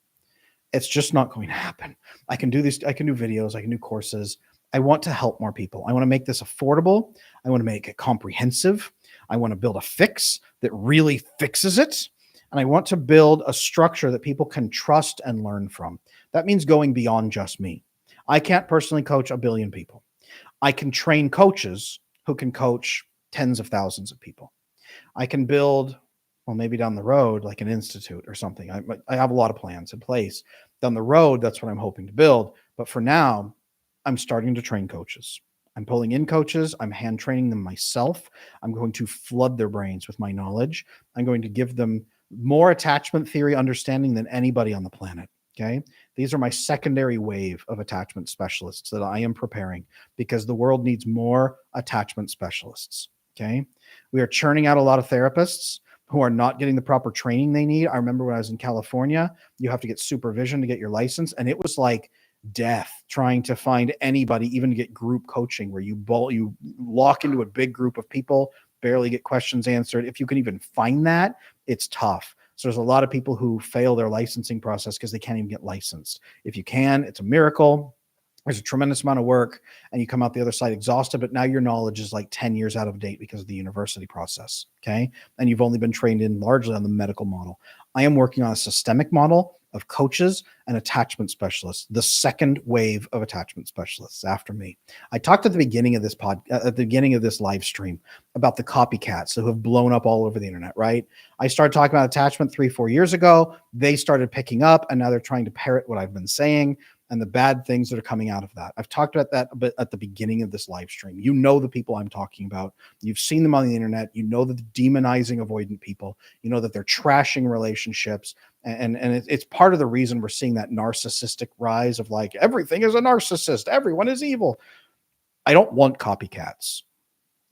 It's just not going to happen. I can do this. I can do videos. I can do courses. I want to help more people. I want to make this affordable. I want to make it comprehensive. I want to build a fix that really fixes it. And I want to build a structure that people can trust and learn from. That means going beyond just me. I can't personally coach a billion people. I can train coaches who can coach tens of thousands of people. I can build, well, maybe down the road, like an institute or something. I have a lot of plans in place. Down the road, that's what I'm hoping to build. But for now, I'm starting to train coaches. I'm pulling in coaches. I'm hand training them myself. I'm going to flood their brains with my knowledge. I'm going to give them more attachment theory understanding than anybody on the planet. Okay. These are my secondary wave of attachment specialists that I am preparing because the world needs more attachment specialists. Okay. We are churning out a lot of therapists who are not getting the proper training they need. I remember when I was in California, you have to get supervision to get your license. And it was like death trying to find anybody, even to get group coaching where you lock into a big group of people, barely get questions answered. If you can even find that, it's tough. So there's a lot of people who fail their licensing process because they can't even get licensed. If you can, it's a miracle. There's a tremendous amount of work and you come out the other side exhausted, but now your knowledge is like 10 years out of date because of the university process. Okay. And you've only been trained in largely on the medical model. I am working on a systemic model of coaches and attachment specialists, the second wave of attachment specialists after me. I talked at the beginning of this at the beginning of this live stream about the copycats who have blown up all over the internet, right? I started talking about attachment 3-4 years ago. They started picking up and now they're trying to parrot what I've been saying and the bad things that are coming out of that. I've talked about that a bit at the beginning of this live stream. You know the people I'm talking about. You've seen them on the internet. You know that they're demonizing avoidant people. You know that they're trashing relationships. And it's part of the reason we're seeing that narcissistic rise of like, everything is a narcissist. Everyone is evil. I don't want copycats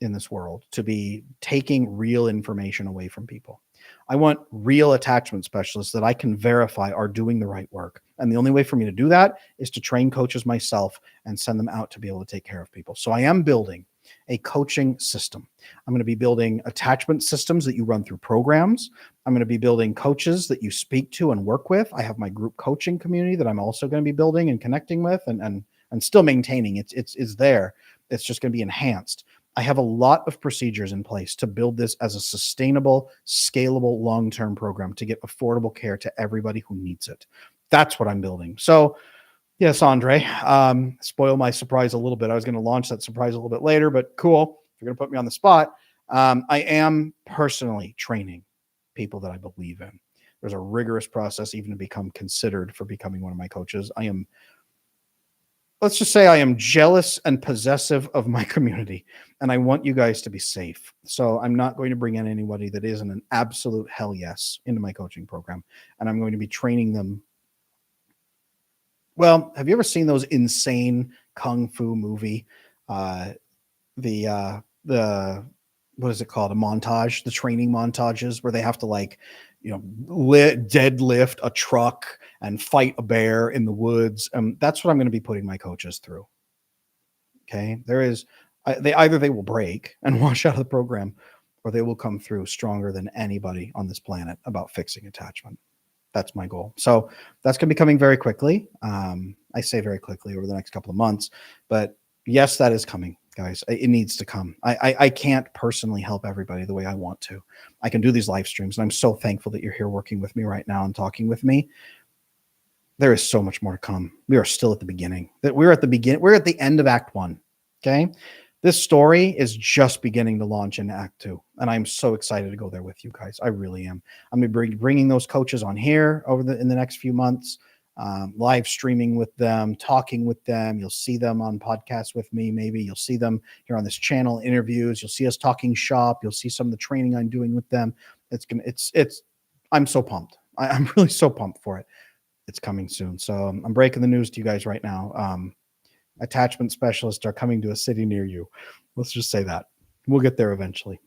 in this world to be taking real information away from people. I want real attachment specialists that I can verify are doing the right work. And the only way for me to do that is to train coaches myself and send them out to be able to take care of people. So I am building a coaching system. I'm going to be building attachment systems that you run through programs. I'm going to be building coaches that you speak to and work with. I have my group coaching community that I'm also going to be building and connecting with and still maintaining. It's there. It's just going to be enhanced. I have a lot of procedures in place to build this as a sustainable, scalable, long-term program to get affordable care to everybody who needs it. That's what I'm building. So yes, Andre, spoil my surprise a little bit. I was going to launch that surprise a little bit later, but cool. If you're going to put me on the spot, I am personally training people that I believe in. There's a rigorous process even to become considered for becoming one of my coaches. Let's just say I am jealous and possessive of my community, and I want you guys to be safe. So I'm not going to bring in anybody that isn't an absolute hell yes into my coaching program, and I'm going to be training them. Well, have you ever seen those insane kung fu movie? The what is it called? A montage, the training montages where they have to like, deadlift a truck and fight a bear in the woods. That's what I'm going to be putting my coaches through. Okay. They will break and wash out of the program, or they will come through stronger than anybody on this planet about fixing attachment. That's my goal. So that's going to be coming very quickly. I say very quickly over the next couple of months, but yes, that is coming, guys. It needs to come. I can't personally help everybody the way I want to. I can do these live streams, and I'm so thankful that you're here working with me right now and talking with me. There is so much more to come. We are still at the beginning. We're at the end of Act 1. Okay. This story is just beginning to launch into Act 2, and I'm so excited to go there with you guys. I really am. I'm going to be bringing those coaches on here in the next few months, live streaming with them, talking with them. You'll see them on podcasts with me. Maybe you'll see them here on this channel, interviews. You'll see us talking shop. You'll see some of the training I'm doing with them. I'm so pumped. I'm really so pumped for it. It's coming soon. So I'm breaking the news to you guys right now. Attachment specialists are coming to a city near you. Let's just say that. We'll get there eventually.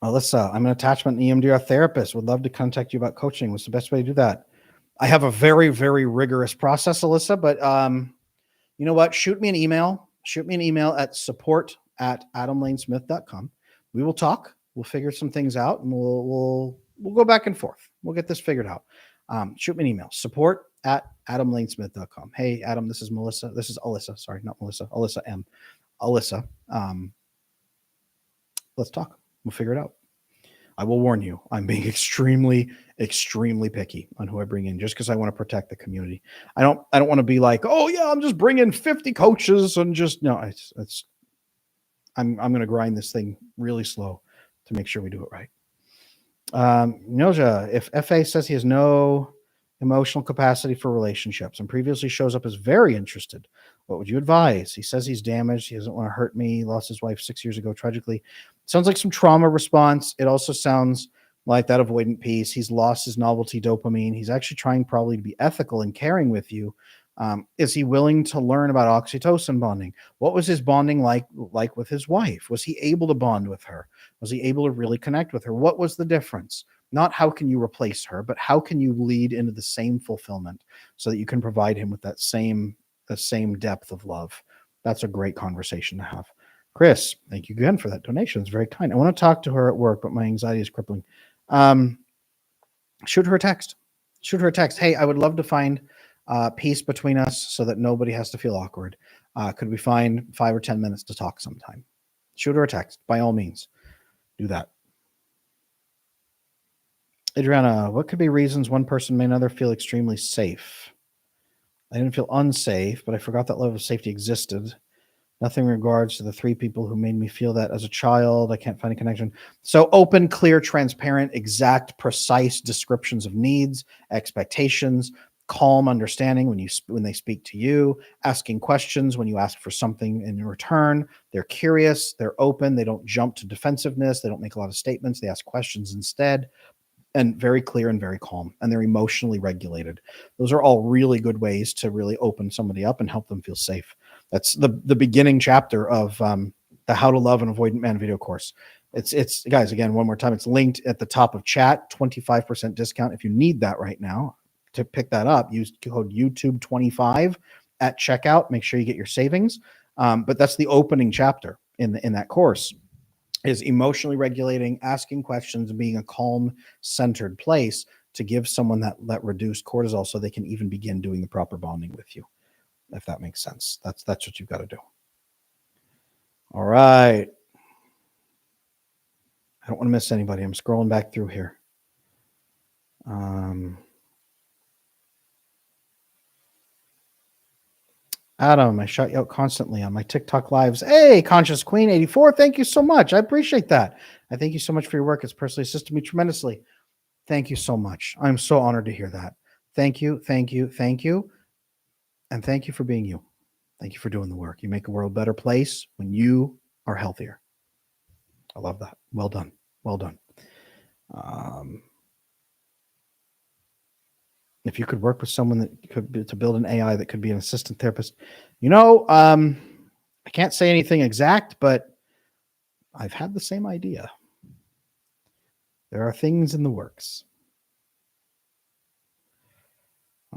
Alyssa, I'm an attachment and EMDR therapist. Would love to contact you about coaching. What's the best way to do that? I have a very, very rigorous process, Alyssa, but you know what? Shoot me an email. Shoot me an email at support@adamlanesmith.com. We will talk. We'll figure some things out, and we'll we'll go back and forth. We'll get this figured out. Shoot me an email, support@adamlanesmith.com. Hey, Adam, this is Melissa. This is Alyssa. Sorry, not Melissa. Alyssa M. Alyssa. Let's talk. We'll figure it out. I will warn you, I'm being extremely, extremely picky on who I bring in just because I want to protect the community. I don't want to be like, oh yeah, I'm just bringing 50 coaches and just no, I'm going to grind this thing really slow to make sure we do it right. Noja, if FA says he has no emotional capacity for relationships and previously shows up as very interested, what would you advise? He says he's damaged. He doesn't want to hurt me. He lost his wife 6 years ago tragically. Sounds like some trauma response. It also sounds like that avoidant piece. He's lost his novelty dopamine. He's actually trying probably to be ethical and caring with you. Is he willing to learn about oxytocin bonding? What was his bonding like with his wife? Was he able to bond with her? Was he able to really connect with her? What was the difference? Not how can you replace her, but how can you lead into the same fulfillment so that you can provide him with the same depth of love? That's a great conversation to have. Chris, thank you again for that donation. It's very kind. I want to talk to her at work, but my anxiety is crippling. Shoot her a text. Hey, I would love to find peace between us so that nobody has to feel awkward. Could we find 5 or 10 minutes to talk sometime? Shoot her a text. By all means, do that. Adriana, what could be reasons one person may another feel extremely safe? I didn't feel unsafe, but I forgot that level of safety existed. Nothing in regards to the 3 people who made me feel that as a child. I can't find a connection. So open, clear, transparent, exact, precise descriptions of needs, expectations, calm understanding when they speak to you, asking questions when you ask for something in return. They're curious, they're open, they don't jump to defensiveness, they don't make a lot of statements, they ask questions instead, and very clear and very calm, and they're emotionally regulated. Those are all really good ways to really open somebody up and help them feel safe. That's the beginning chapter of the How to Love an Avoidant Man video course. It's guys, again, one more time, it's linked at the top of chat, 25% discount. If you need that right now to pick that up, use code YouTube25 at checkout. Make sure you get your savings. But that's the opening chapter in that course, is emotionally regulating, asking questions, and being a calm, centered place to give someone that reduced cortisol so they can even begin doing the proper bonding with you, if that makes sense. That's what you've got to do. All right. I don't want to miss anybody. I'm scrolling back through here. Adam, I shout you out constantly on my TikTok lives. Hey, Conscious Queen 84, thank you so much. I appreciate that. I thank you so much for your work. It's personally assisted me tremendously. Thank you so much. I'm so honored to hear that. Thank you, thank you, thank you. And thank you for being you. Thank you for doing the work. You make the world a better place when you are healthier. I love that. Well done. Well done. If you could work with someone that could be, to build an AI that could be an assistant therapist, I can't say anything exact, but I've had the same idea. There are things in the works.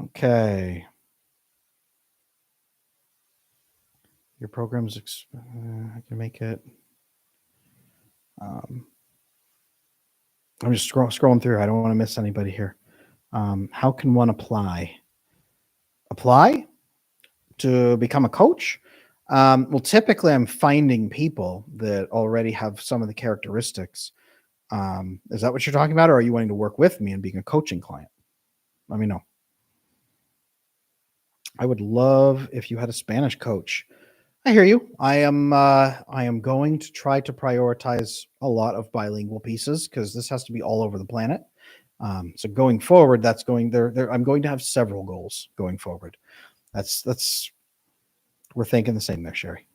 Okay. Your program's, I can make it. I'm just scrolling through. I don't want to miss anybody here. How can one apply? Apply to become a coach? Well, typically I'm finding people that already have some of the characteristics. Is that what you're talking about? Or are you wanting to work with me and being a coaching client? Let me know. I would love if you had a Spanish coach. I hear you. I am going to try to prioritize a lot of bilingual pieces because this has to be all over the planet. So going forward, that's going there. I'm going to have several goals going forward. That's we're thinking the same there, Sherry.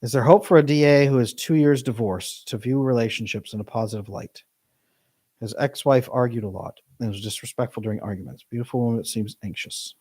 Is there hope for a DA who is 2 years divorced to view relationships in a positive light? His ex-wife argued a lot and was disrespectful during arguments. Beautiful woman that seems anxious.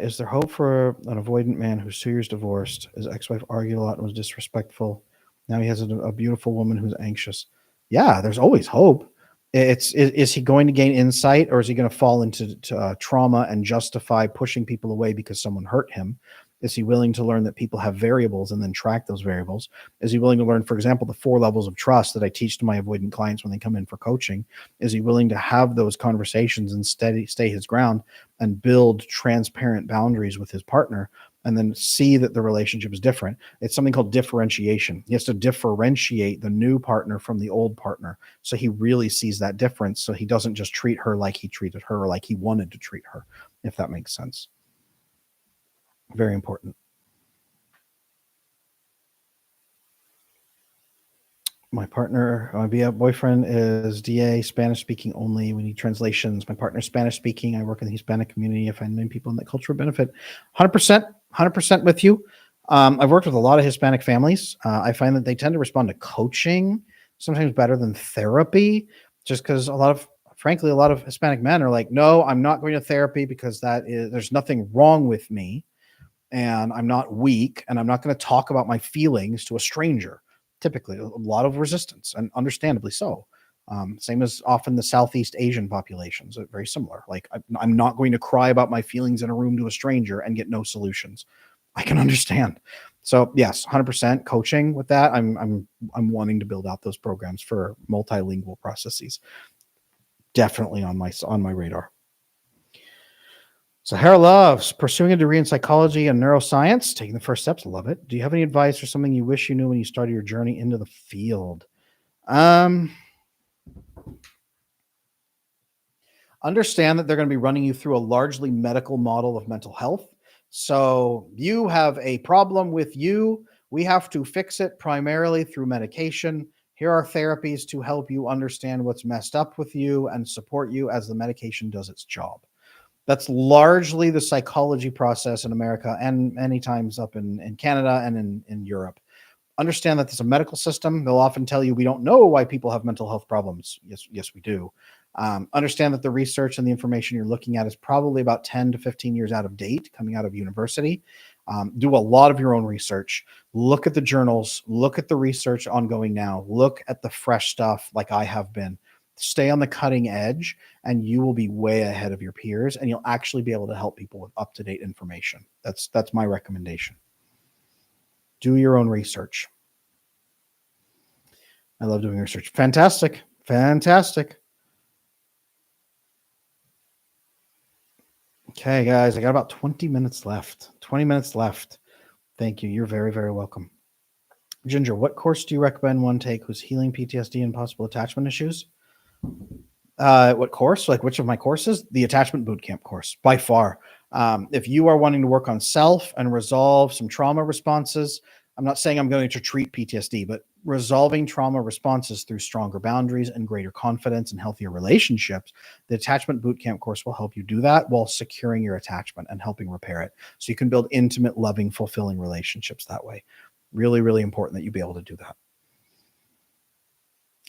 Is there hope for an avoidant man who's 2 years divorced? His ex-wife argued a lot and was disrespectful. Now he has a beautiful woman who's anxious. Yeah, there's always hope. Is he going to gain insight, or is he going to fall into trauma and justify pushing people away because someone hurt him? Is he willing to learn that people have variables and then track those variables? Is he willing to learn, for example, the 4 levels of trust that I teach to my avoidant clients when they come in for coaching? Is he willing to have those conversations and stay his ground and build transparent boundaries with his partner, and then see that the relationship is different? It's something called differentiation. He has to differentiate the new partner from the old partner, so he really sees that difference, so he doesn't just treat her like he treated her or like he wanted to treat her, if that makes sense. Very important. My partner, my boyfriend is DA, Spanish speaking only. We need translations. My partner's Spanish speaking. I work in the Hispanic community. I find many people in that cultural benefit. 100%, 100% with you. I've worked with a lot of Hispanic families. I find that they tend to respond to coaching sometimes better than therapy, just because frankly, a lot of Hispanic men are like, no, I'm not going to therapy because there's nothing wrong with me, and I'm not weak, and I'm not going to talk about my feelings to a stranger. Typically, a lot of resistance, and understandably so. Same as often the Southeast Asian populations, very similar. Like, I'm not going to cry about my feelings in a room to a stranger and get no solutions. I can understand. So yes, 100% coaching with that. I'm wanting to build out those programs for multilingual processes. Definitely on my radar. Sahara loves pursuing a degree in psychology and neuroscience, taking the first steps. Love it. Do you have any advice or something you wish you knew when you started your journey into the field? Understand that they're going to be running you through a largely medical model of mental health. So you have a problem with you. We have to fix it primarily through medication. Here are therapies to help you understand what's messed up with you and support you as the medication does its job. That's largely the psychology process in America and many times up in Canada and in Europe. Understand that there's a medical system. They'll often tell you we don't know why people have mental health problems. Yes, we do. Understand that the research and the information you're looking at is probably about 10 to 15 years out of date, coming out of university. Do a lot of your own research. Look at the journals. Look at the research ongoing now. Look at the fresh stuff like I have been. Stay on the cutting edge, and you will be way ahead of your peers, and you'll actually be able to help people with up-to-date information. That's my recommendation. Do your own research. I love doing research. Fantastic. Okay, guys, I got about 20 minutes left. 20 minutes left. Thank you. You're very, very welcome. Ginger, what course do you recommend one take who's healing PTSD and possible attachment issues? What course? Like, which of my courses? The Attachment Bootcamp course, by far. If you are wanting to work on self and resolve some trauma responses, I'm not saying I'm going to treat PTSD, but resolving trauma responses through stronger boundaries and greater confidence and healthier relationships, the Attachment Bootcamp course will help you do that while securing your attachment and helping repair it. So you can build intimate, loving, fulfilling relationships that way. Really, really important that you be able to do that.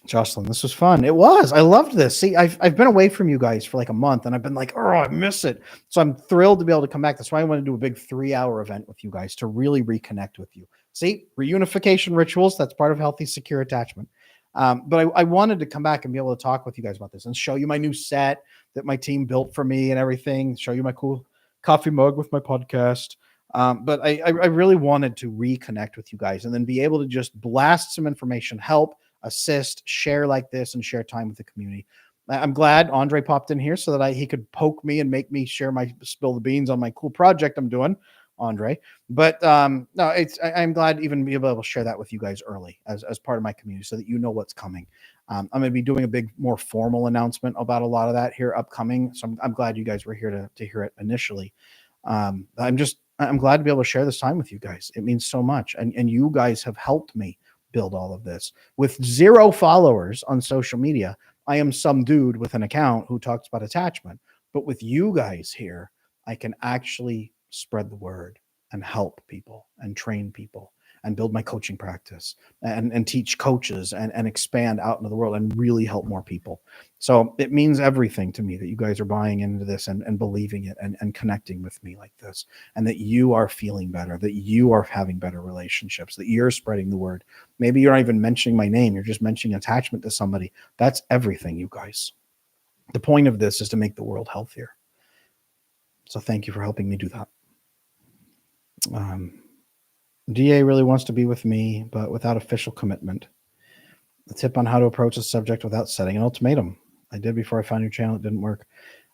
Jocelyn, this was fun. It was. I loved this. See, I've been away from you guys for like a month, and I've been like, oh, I miss it. So I'm thrilled to be able to come back. That's why I want to do a big 3-hour event with you guys to really reconnect with you. See, reunification rituals, that's part of healthy, secure attachment. But I wanted to come back and be able to talk with you guys about this and show you my new set that my team built for me and everything, show you my cool coffee mug with my podcast. But I really wanted to reconnect with you guys and then be able to just blast some information, help, assist, share like this, and share time with the community. I'm glad Andre popped in here so that he could poke me and make me spill the beans on my cool project I'm doing, Andre. But no, I'm glad even be able to share that with you guys early as part of my community so that you know what's coming. I'm going to be doing a big, more formal announcement about a lot of that here upcoming. So I'm glad you guys were here to hear it initially. I'm glad to be able to share this time with you guys. It means so much. And you guys have helped me build all of this. With 0 followers on social media, I am some dude with an account who talks about attachment. But with you guys here, I can actually spread the word and help people and train people and build my coaching practice and teach coaches and expand out into the world and really help more people. So it means everything to me that you guys are buying into this and believing it and connecting with me like this, and that you are feeling better, that you are having better relationships, that you're spreading the word. Maybe you're not even mentioning my name. You're just mentioning attachment to somebody. That's everything, you guys. The point of this is to make the world healthier. So thank you for helping me do that. Um, DA really wants to be with me, but without official commitment. A tip on how to approach the subject without setting an ultimatum. I did before I found your channel. It didn't work.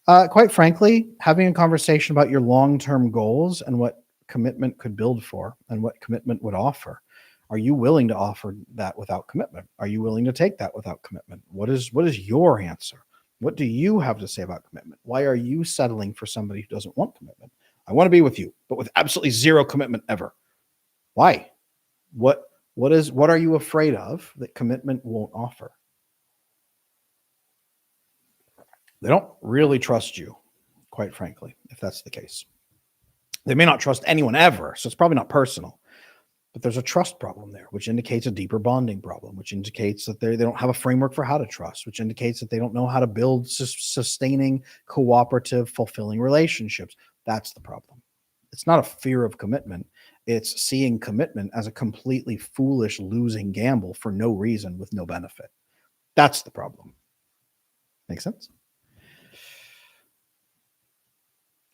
Quite frankly, having a conversation about your long-term goals and what commitment could build for and what commitment would offer. Are you willing to offer that without commitment? Are you willing to take that without commitment? What is your answer? What do you have to say about commitment? Why are you settling for somebody who doesn't want commitment? I want to be with you, but with absolutely zero commitment ever. Why? What are you afraid of that commitment won't offer? They don't really trust you, quite frankly, if that's the case. They may not trust anyone ever, so it's probably not personal. But there's a trust problem there, which indicates a deeper bonding problem, which indicates that they don't have a framework for how to trust, which indicates that they don't know how to build sustaining, cooperative, fulfilling relationships. That's the problem. It's not a fear of commitment. It's seeing commitment as a completely foolish losing gamble for no reason with no benefit. That's the problem. Make sense?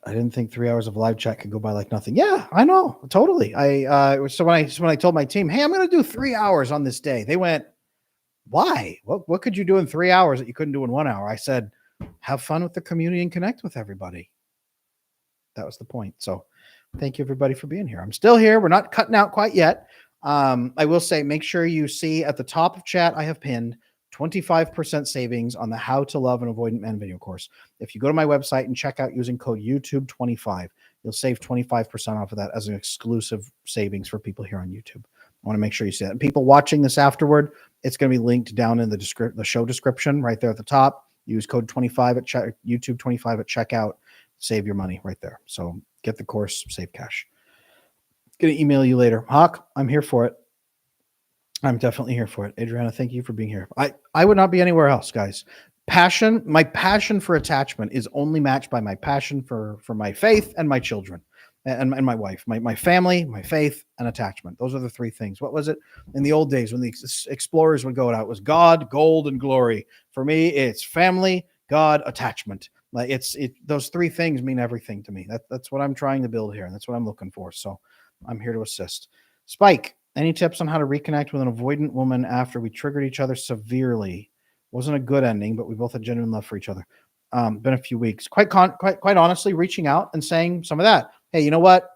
I didn't think 3 hours of live chat could go by like nothing. Yeah, I know, totally. So when I told my team, hey, I'm going to do 3 hours on this day, they went, why? What could you do in 3 hours that you couldn't do in 1 hour? I said, have fun with the community and connect with everybody. That was the point. So thank you everybody for being here. I'm still here. We're not cutting out quite yet. I will say, make sure you see at the top of chat, I have pinned 25% savings on the How to Love an Avoidant Man video course. If you go to my website and check out using code YouTube25, you'll save 25% off of that as an exclusive savings for people here on YouTube. I want to make sure you see that. And people watching this afterward, it's going to be linked down in the show description right there at the top. Use code 25 at YouTube 25 at checkout. Save your money right there. So get the course, save cash. Gonna email you later. Hawk, I'm here for it. I'm definitely here for it. Adriana, thank you for being here. I would not be anywhere else, guys. My passion for attachment is only matched by my passion for my faith and my children and my wife, my family, my faith, and attachment. Those are the three things. What was it in the old days when the explorers would go out? It was God, gold, and glory. For me, it's family, God, attachment. Like those three things mean everything to me. That's what I'm trying to build here, and that's what I'm looking for. So I'm here to assist. Spike, any tips on how to reconnect with an avoidant woman after we triggered each other severely? Wasn't a good ending, but we both had genuine love for each other. Been a few weeks. Quite honestly, reaching out and saying some of that. Hey, you know what?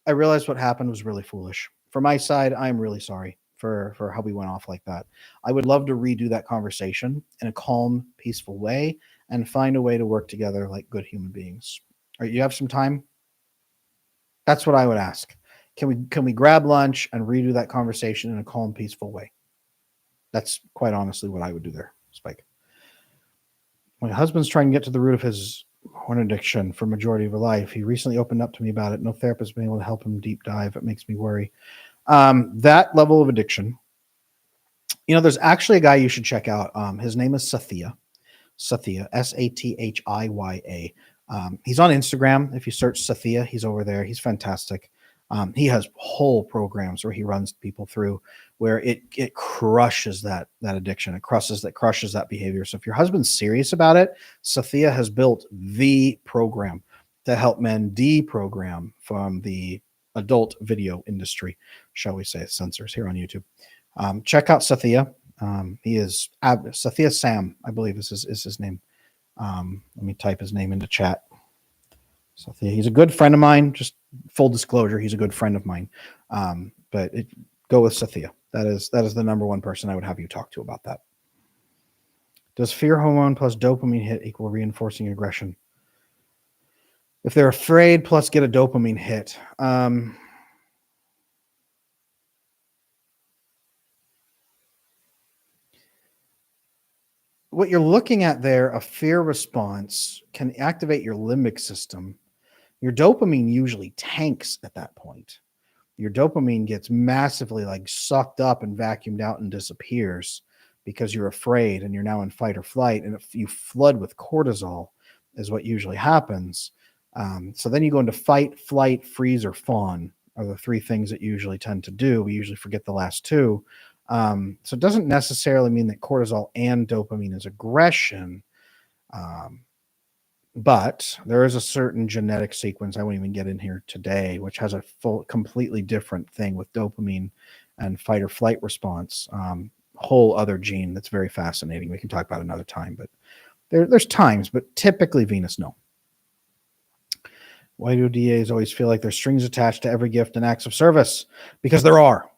I realized what happened was really foolish. For my side, I'm really sorry for how we went off like that. I would love to redo that conversation in a calm, peaceful way and find a way to work together like good human beings. All right, you have some time? That's what I would ask. Can we grab lunch and redo that conversation in a calm, peaceful way? That's quite honestly what I would do there, Spike. My husband's trying to get to the root of his porn addiction for majority of her life. He recently opened up to me about it. No therapist has been able to help him deep dive. It makes me worry. That level of addiction, there's actually a guy you should check out. His name is Sathiya, Sathiya. He's on Instagram. If you search Sathiya, he's over there. He's fantastic. He has whole programs where he runs people through where it crushes that addiction. It crushes that behavior. So if your husband's serious about it, Sathiya has built the program to help men deprogram from the adult video industry, shall we say, censors here on YouTube. Check out Sathiya. He is Sathiya Sam, I believe is his name. Let me type his name into chat. Sathiya, he's a good friend of mine. Just full disclosure, he's a good friend of mine. But go with Sathiya. That is the number one person I would have you talk to about that. Does fear hormone plus dopamine hit equal reinforcing aggression? If they're afraid plus get a dopamine hit, what you're looking at there, a fear response can activate your limbic system. Your dopamine usually tanks at that point. Your dopamine gets massively sucked up and vacuumed out and disappears because you're afraid and you're now in fight or flight. And if you flood with cortisol is what usually happens. So then you go into fight, flight, freeze, or fawn are the three things that you usually tend to do. We usually forget the last two. So it doesn't necessarily mean that cortisol and dopamine is aggression. But there is a certain genetic sequence I won't even get in here today, which has a completely different thing with dopamine and fight or flight response. Whole other gene that's very fascinating. We can talk about another time, but there's times, but typically Venus, no. Why do DAs always feel like there's strings attached to every gift and acts of service? Because there are.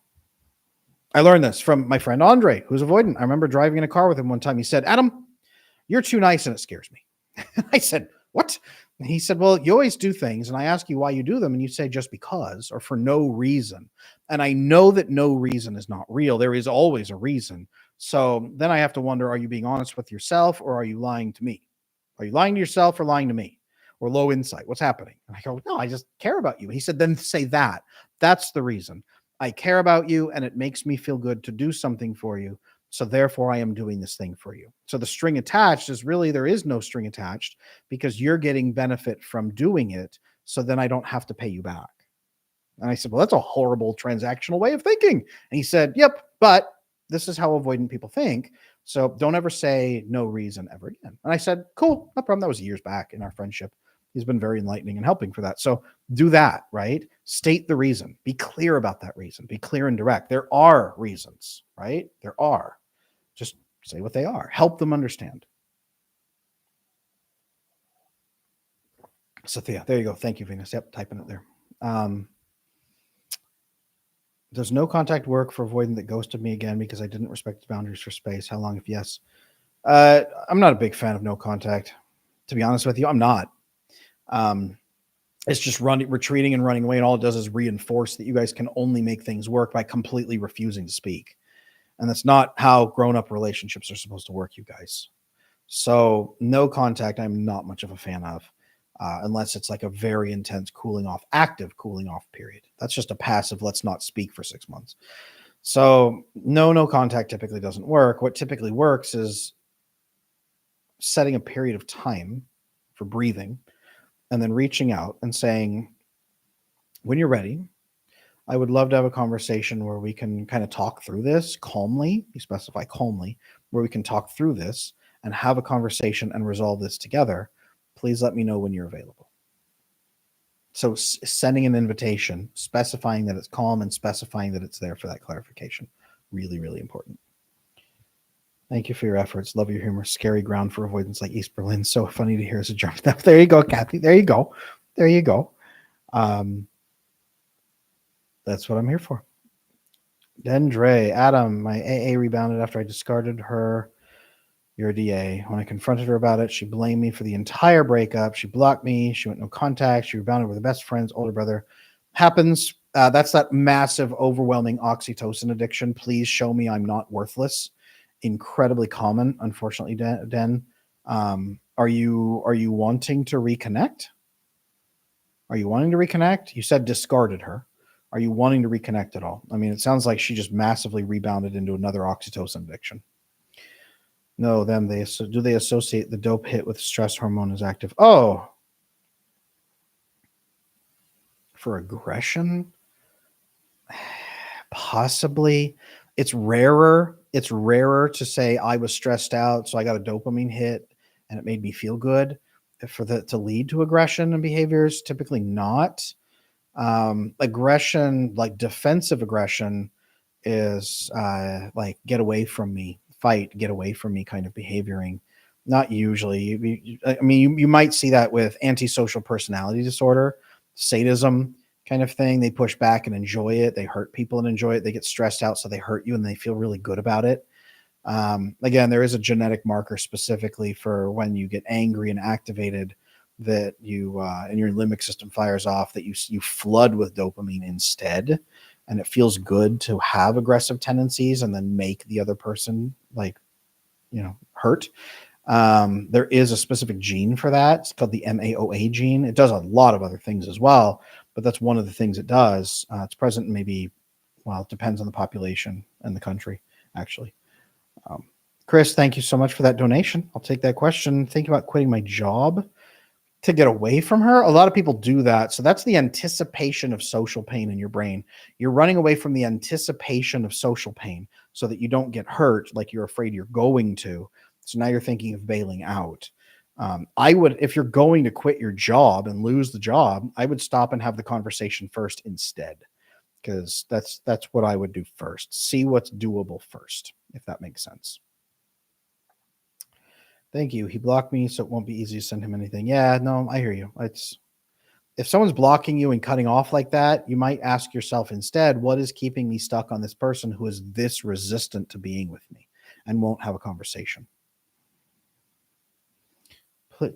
I learned this from my friend Andre, who's avoidant. I remember driving in a car with him one time. He said, Adam, you're too nice and it scares me. I said, what? And he said, well, you always do things and I ask you why you do them and you say just because or for no reason. And I know that no reason is not real. There is always a reason. So then I have to wonder, are you being honest with yourself or are you lying to me? Are you lying to yourself or lying to me? Or low insight? What's happening? And I go, no, I just care about you. He said, then say that. That's the reason. I care about you and it makes me feel good to do something for you. So therefore, I am doing this thing for you. So the string attached is really, there is no string attached because you're getting benefit from doing it. So then I don't have to pay you back. And I said, well, that's a horrible transactional way of thinking. And he said, yep, but this is how avoidant people think. So don't ever say no reason ever again. And I said, cool, no problem. That was years back in our friendship. He's been very enlightening and helping for that. So do that, right? State the reason. Be clear about that reason. Be clear and direct. There are reasons, right? There are. Just say what they are. Help them understand. Cynthia, there you go. Thank you, Venus. Yep, typing it there. Does no contact work for avoidant that ghosted me again because I didn't respect his boundaries for space? How long if yes? I'm not a big fan of no contact. To be honest with you, I'm not. It's just retreating and running away, and all it does is reinforce that you guys can only make things work by completely refusing to speak. And that's not how grown-up relationships are supposed to work, you guys. So no contact, I'm not much of a fan of, unless it's like a very intense cooling off, active cooling off period. That's just a passive, let's not speak for 6 months. So no contact typically doesn't work. What typically works is setting a period of time for breathing and then reaching out and saying, when you're ready, I would love to have a conversation where we can kind of talk through this calmly. You specify calmly, where we can talk through this and have a conversation and resolve this together. Please let me know when you're available. So sending an invitation, specifying that it's calm and specifying that it's there for that clarification. Really, really important. Thank you for your efforts. Love your humor. Scary ground for avoidance like East Berlin. So funny to hear as a jump. There you go, Kathy. There you go. There you go. That's what I'm here for. Dendre, Adam, my AA rebounded after I discarded her. You're a DA. When I confronted her about it, she blamed me for the entire breakup. She blocked me. She went no contact. She rebounded with her best friend's older brother. Happens. That's that massive, overwhelming oxytocin addiction. Please show me I'm not worthless. Incredibly common, unfortunately, Den. Are you wanting to reconnect? Are you wanting to reconnect? You said discarded her. Are you wanting to reconnect at all? I mean, it sounds like she just massively rebounded into another oxytocin addiction. No, them. Do they associate the dope hit with stress hormone as active? Oh, for aggression, possibly. It's rarer. It's rarer to say I was stressed out, so I got a dopamine hit, and it made me feel good. For that to lead to aggression and behaviors, typically not. Aggression, like defensive aggression, is like get away from me, fight, get away from me kind of behavioring. Not usually. I mean, you might see that with antisocial personality disorder, sadism kind of thing. They push back and enjoy it. They hurt people and enjoy it. They get stressed out, so they hurt you and they feel really good about it. Again, there is a genetic marker specifically for when you get angry and activated that you and your limbic system fires off, that you flood with dopamine instead, and it feels good to have aggressive tendencies and then make the other person hurt. There is a specific gene for that. It's called the MAOA gene. It does a lot of other things as well, but that's one of the things it does. It's present in maybe, well, it depends on the population and the country, actually. Chris, thank you so much for that donation. I'll take that question. Think about quitting my job to get away from her. A lot of people do that. So that's the anticipation of social pain in your brain. You're running away from the anticipation of social pain so that you don't get hurt like you're afraid you're going to. So now you're thinking of bailing out. I would, if you're going to quit your job and lose the job, I would stop and have the conversation first instead, because that's what I would do first. See what's doable first, if that makes sense. Thank you. He blocked me, so it won't be easy to send him anything. Yeah, no, I hear you. It's if someone's blocking you and cutting off like that, you might ask yourself instead, what is keeping me stuck on this person who is this resistant to being with me and won't have a conversation?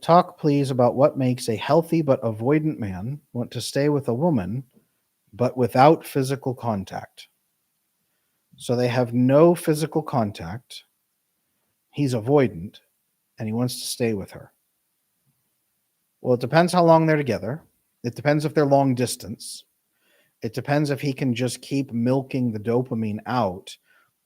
Talk, please, about what makes a healthy but avoidant man want to stay with a woman but without physical contact. So they have no physical contact. He's avoidant and he wants to stay with her. Well, it depends how long they're together. It depends if they're long distance. It depends if he can just keep milking the dopamine out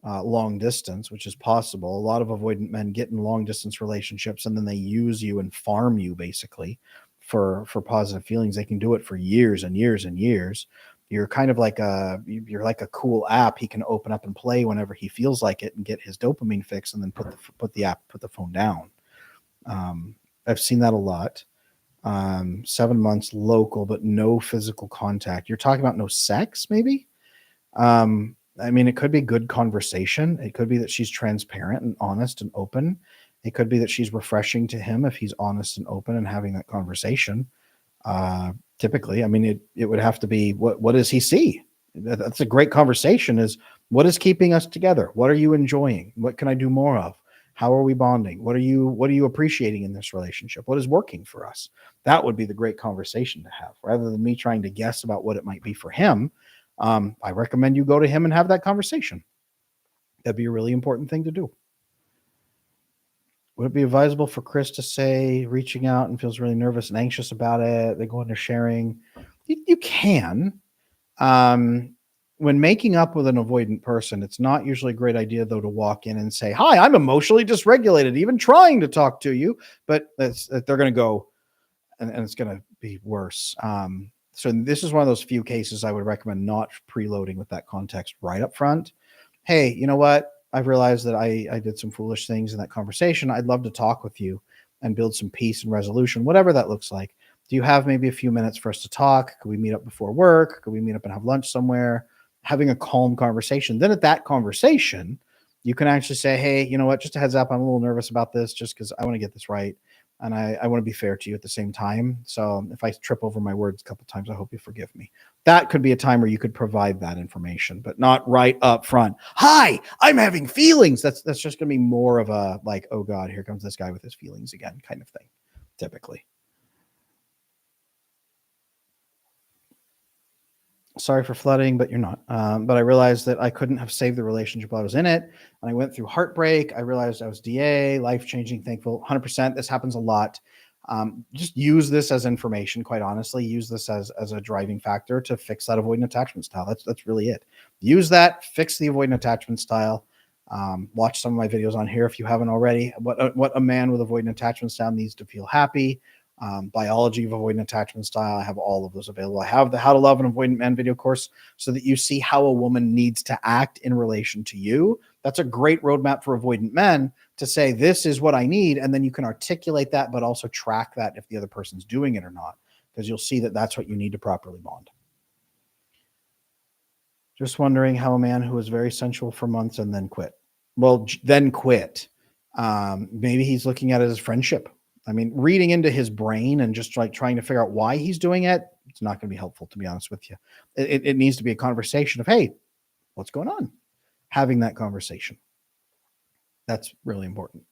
long distance, which is possible. A lot of avoidant men get in long distance relationships and then they use you and farm you basically for positive feelings. They can do it for years and years and years. You're kind of like you're like a cool app he can open up and play whenever he feels like it and get his dopamine fix, and then put the phone down. I've seen that a lot. 7 months local, but no physical contact. You're talking about no sex, maybe? I mean, it could be good conversation. It could be that she's transparent and honest and open. It could be that she's refreshing to him if he's honest and open and having that conversation. Typically, I mean, it would have to be what does he see? That's a great conversation. Is what is keeping us together? What are you enjoying? What can I do more of? How are we bonding? What are you appreciating in this relationship? What is working for us? That would be the great conversation to have, rather than me trying to guess about what it might be for him. I recommend you go to him and have that conversation. That'd be a really important thing to do. Would it be advisable for Chris to say reaching out and feels really nervous and anxious about it? They go into sharing. You can. When making up with an avoidant person, it's not usually a great idea, though, to walk in and say, "Hi, I'm emotionally dysregulated, even trying to talk to you." But they're going to go, and it's going to be worse. So this is one of those few cases I would recommend not preloading with that context right up front. Hey, you know what? I've realized that I did some foolish things in that conversation. I'd love to talk with you and build some peace and resolution, whatever that looks like. Do you have maybe a few minutes for us to talk? Could we meet up before work? Could we meet up and have lunch somewhere? Having a calm conversation. Then at that conversation, you can actually say, hey, you know what? Just a heads up, I'm a little nervous about this just because I want to get this right. And I want to be fair to you at the same time. So if I trip over my words a couple of times, I hope you forgive me. That could be a time where you could provide that information, but not right up front. Hi, I'm having feelings. That's just going to be more of a like, oh God, here comes this guy with his feelings again kind of thing, typically. Sorry for flooding, but you're not. But I realized that I couldn't have saved the relationship while I was in it. And I went through heartbreak. I realized I was DA, life-changing, thankful, 100%. This happens a lot. Just use this as information, quite honestly. Use this as a driving factor to fix that avoidant attachment style. That's really it. Use that, fix the avoidant attachment style. Watch some of my videos on here if you haven't already. What a man with avoidant attachment style needs to feel happy. Biology of avoidant attachment style. I have all of those available. I have the How to Love an Avoidant Man video course so that you see how a woman needs to act in relation to you. That's a great roadmap for avoidant men to say, this is what I need. And then you can articulate that, but also track that if the other person's doing it or not, because you'll see that that's what you need to properly bond. Just wondering how a man who was very sensual for months and then quit. Well, then quit. Maybe he's looking at it as friendship. I mean, reading into his brain and just like trying to figure out why he's doing it, it's not going to be helpful, to be honest with you. It needs to be a conversation of, hey, what's going on? Having that conversation. That's really important.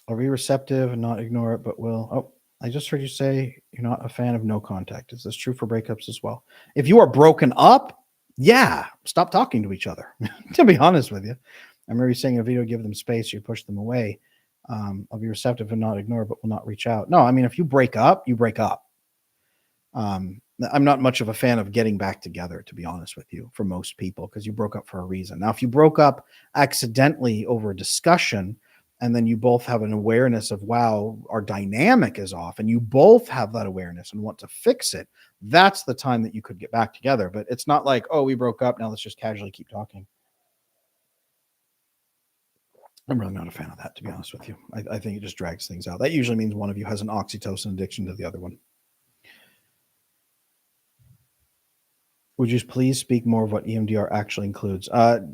Are we receptive and not ignore it, but will? Oh, I just heard you say you're not a fan of no contact. Is this true for breakups as well? If you are broken up, yeah, stop talking to each other, to be honest with you. I remember you saying in a video, give them space, you push them away. I'll be receptive and not ignore, but will not reach out. No, I mean, if you break up, you break up. I'm not much of a fan of getting back together, to be honest with you, for most people, because you broke up for a reason. Now, if you broke up accidentally over a discussion, and then you both have an awareness of, wow, our dynamic is off, and you both have that awareness and want to fix it, that's the time that you could get back together. But it's not like, oh, we broke up, now let's just casually keep talking. I'm really not a fan of that, to be honest with you. I think it just drags things out. That usually means one of you has an oxytocin addiction to the other one. Would you please speak more of what EMDR actually includes?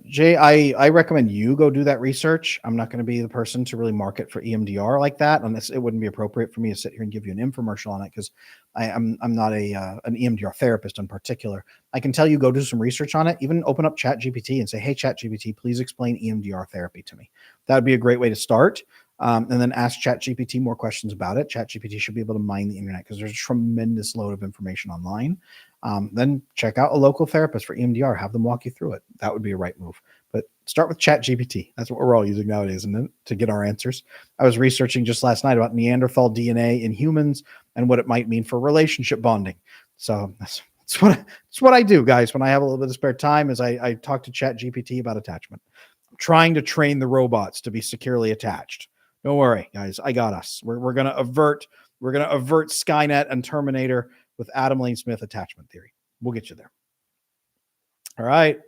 Jay, I recommend you go do that research. I'm not going to be the person to really market for EMDR like that, unless it wouldn't be appropriate for me to sit here and give you an infomercial on it because I'm not an EMDR therapist in particular. I can tell you go do some research on it. Even open up ChatGPT and say, "Hey, ChatGPT, please explain EMDR therapy to me." That would be a great way to start. And then ask ChatGPT more questions about it. ChatGPT should be able to mine the internet because there's a tremendous load of information online. Then check out a local therapist for EMDR. Have them walk you through it. That would be a right move. But start with ChatGPT. That's what we're all using nowadays, isn't it? To get our answers. I was researching just last night about Neanderthal DNA in humans and what it might mean for relationship bonding. So that's what I do, guys. When I have a little bit of spare time, is I talk to ChatGPT about attachment. I'm trying to train the robots to be securely attached. Don't worry, guys. I got us. We're gonna avert Skynet and Terminator with Adam Lane Smith attachment theory. We'll get you there. All right.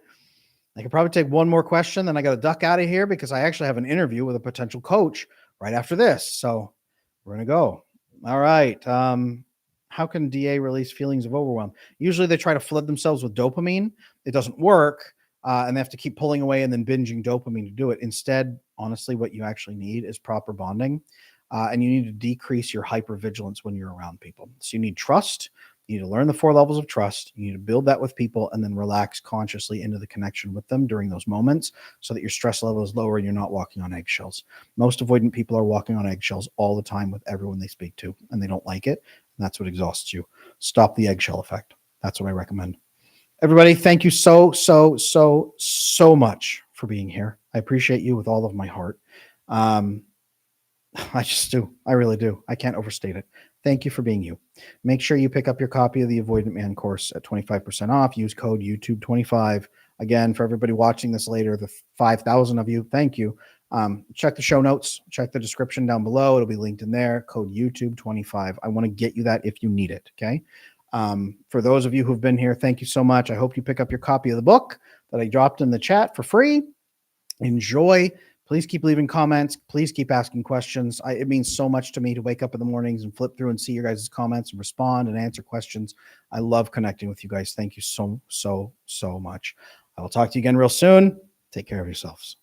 I can probably take one more question, then I got to duck out of here because I actually have an interview with a potential coach right after this. So we're going to go. All right. How can DA release feelings of overwhelm? Usually they try to flood themselves with dopamine. It doesn't work. And they have to keep pulling away and then binging dopamine to do it. Instead, honestly, what you actually need is proper bonding. And you need to decrease your hypervigilance when you're around people. So you need trust. You need to learn the 4 levels of trust. You need to build that with people and then relax consciously into the connection with them during those moments so that your stress level is lower and you're not walking on eggshells. Most avoidant people are walking on eggshells all the time with everyone they speak to, and they don't like it. And that's what exhausts you. Stop the eggshell effect. That's what I recommend. Everybody, thank you so much for being here. I appreciate you with all of my heart. I just do. I really do. I can't overstate it. Thank you for being you. Make sure you pick up your copy of the Avoidant Man course at 25% off. Use code YouTube25. Again, for everybody watching this later, the 5,000 of you, thank you. Check the show notes. Check the description down below. It'll be linked in there. Code YouTube25. I want to get you that if you need it, okay? For those of you who've been here, thank you so much. I hope you pick up your copy of the book that I dropped in the chat for free. Enjoy. Please keep leaving comments. Please keep asking questions. It means so much to me to wake up in the mornings and flip through and see your guys' comments and respond and answer questions. I love connecting with you guys. Thank you so much. I will talk to you again real soon. Take care of yourselves.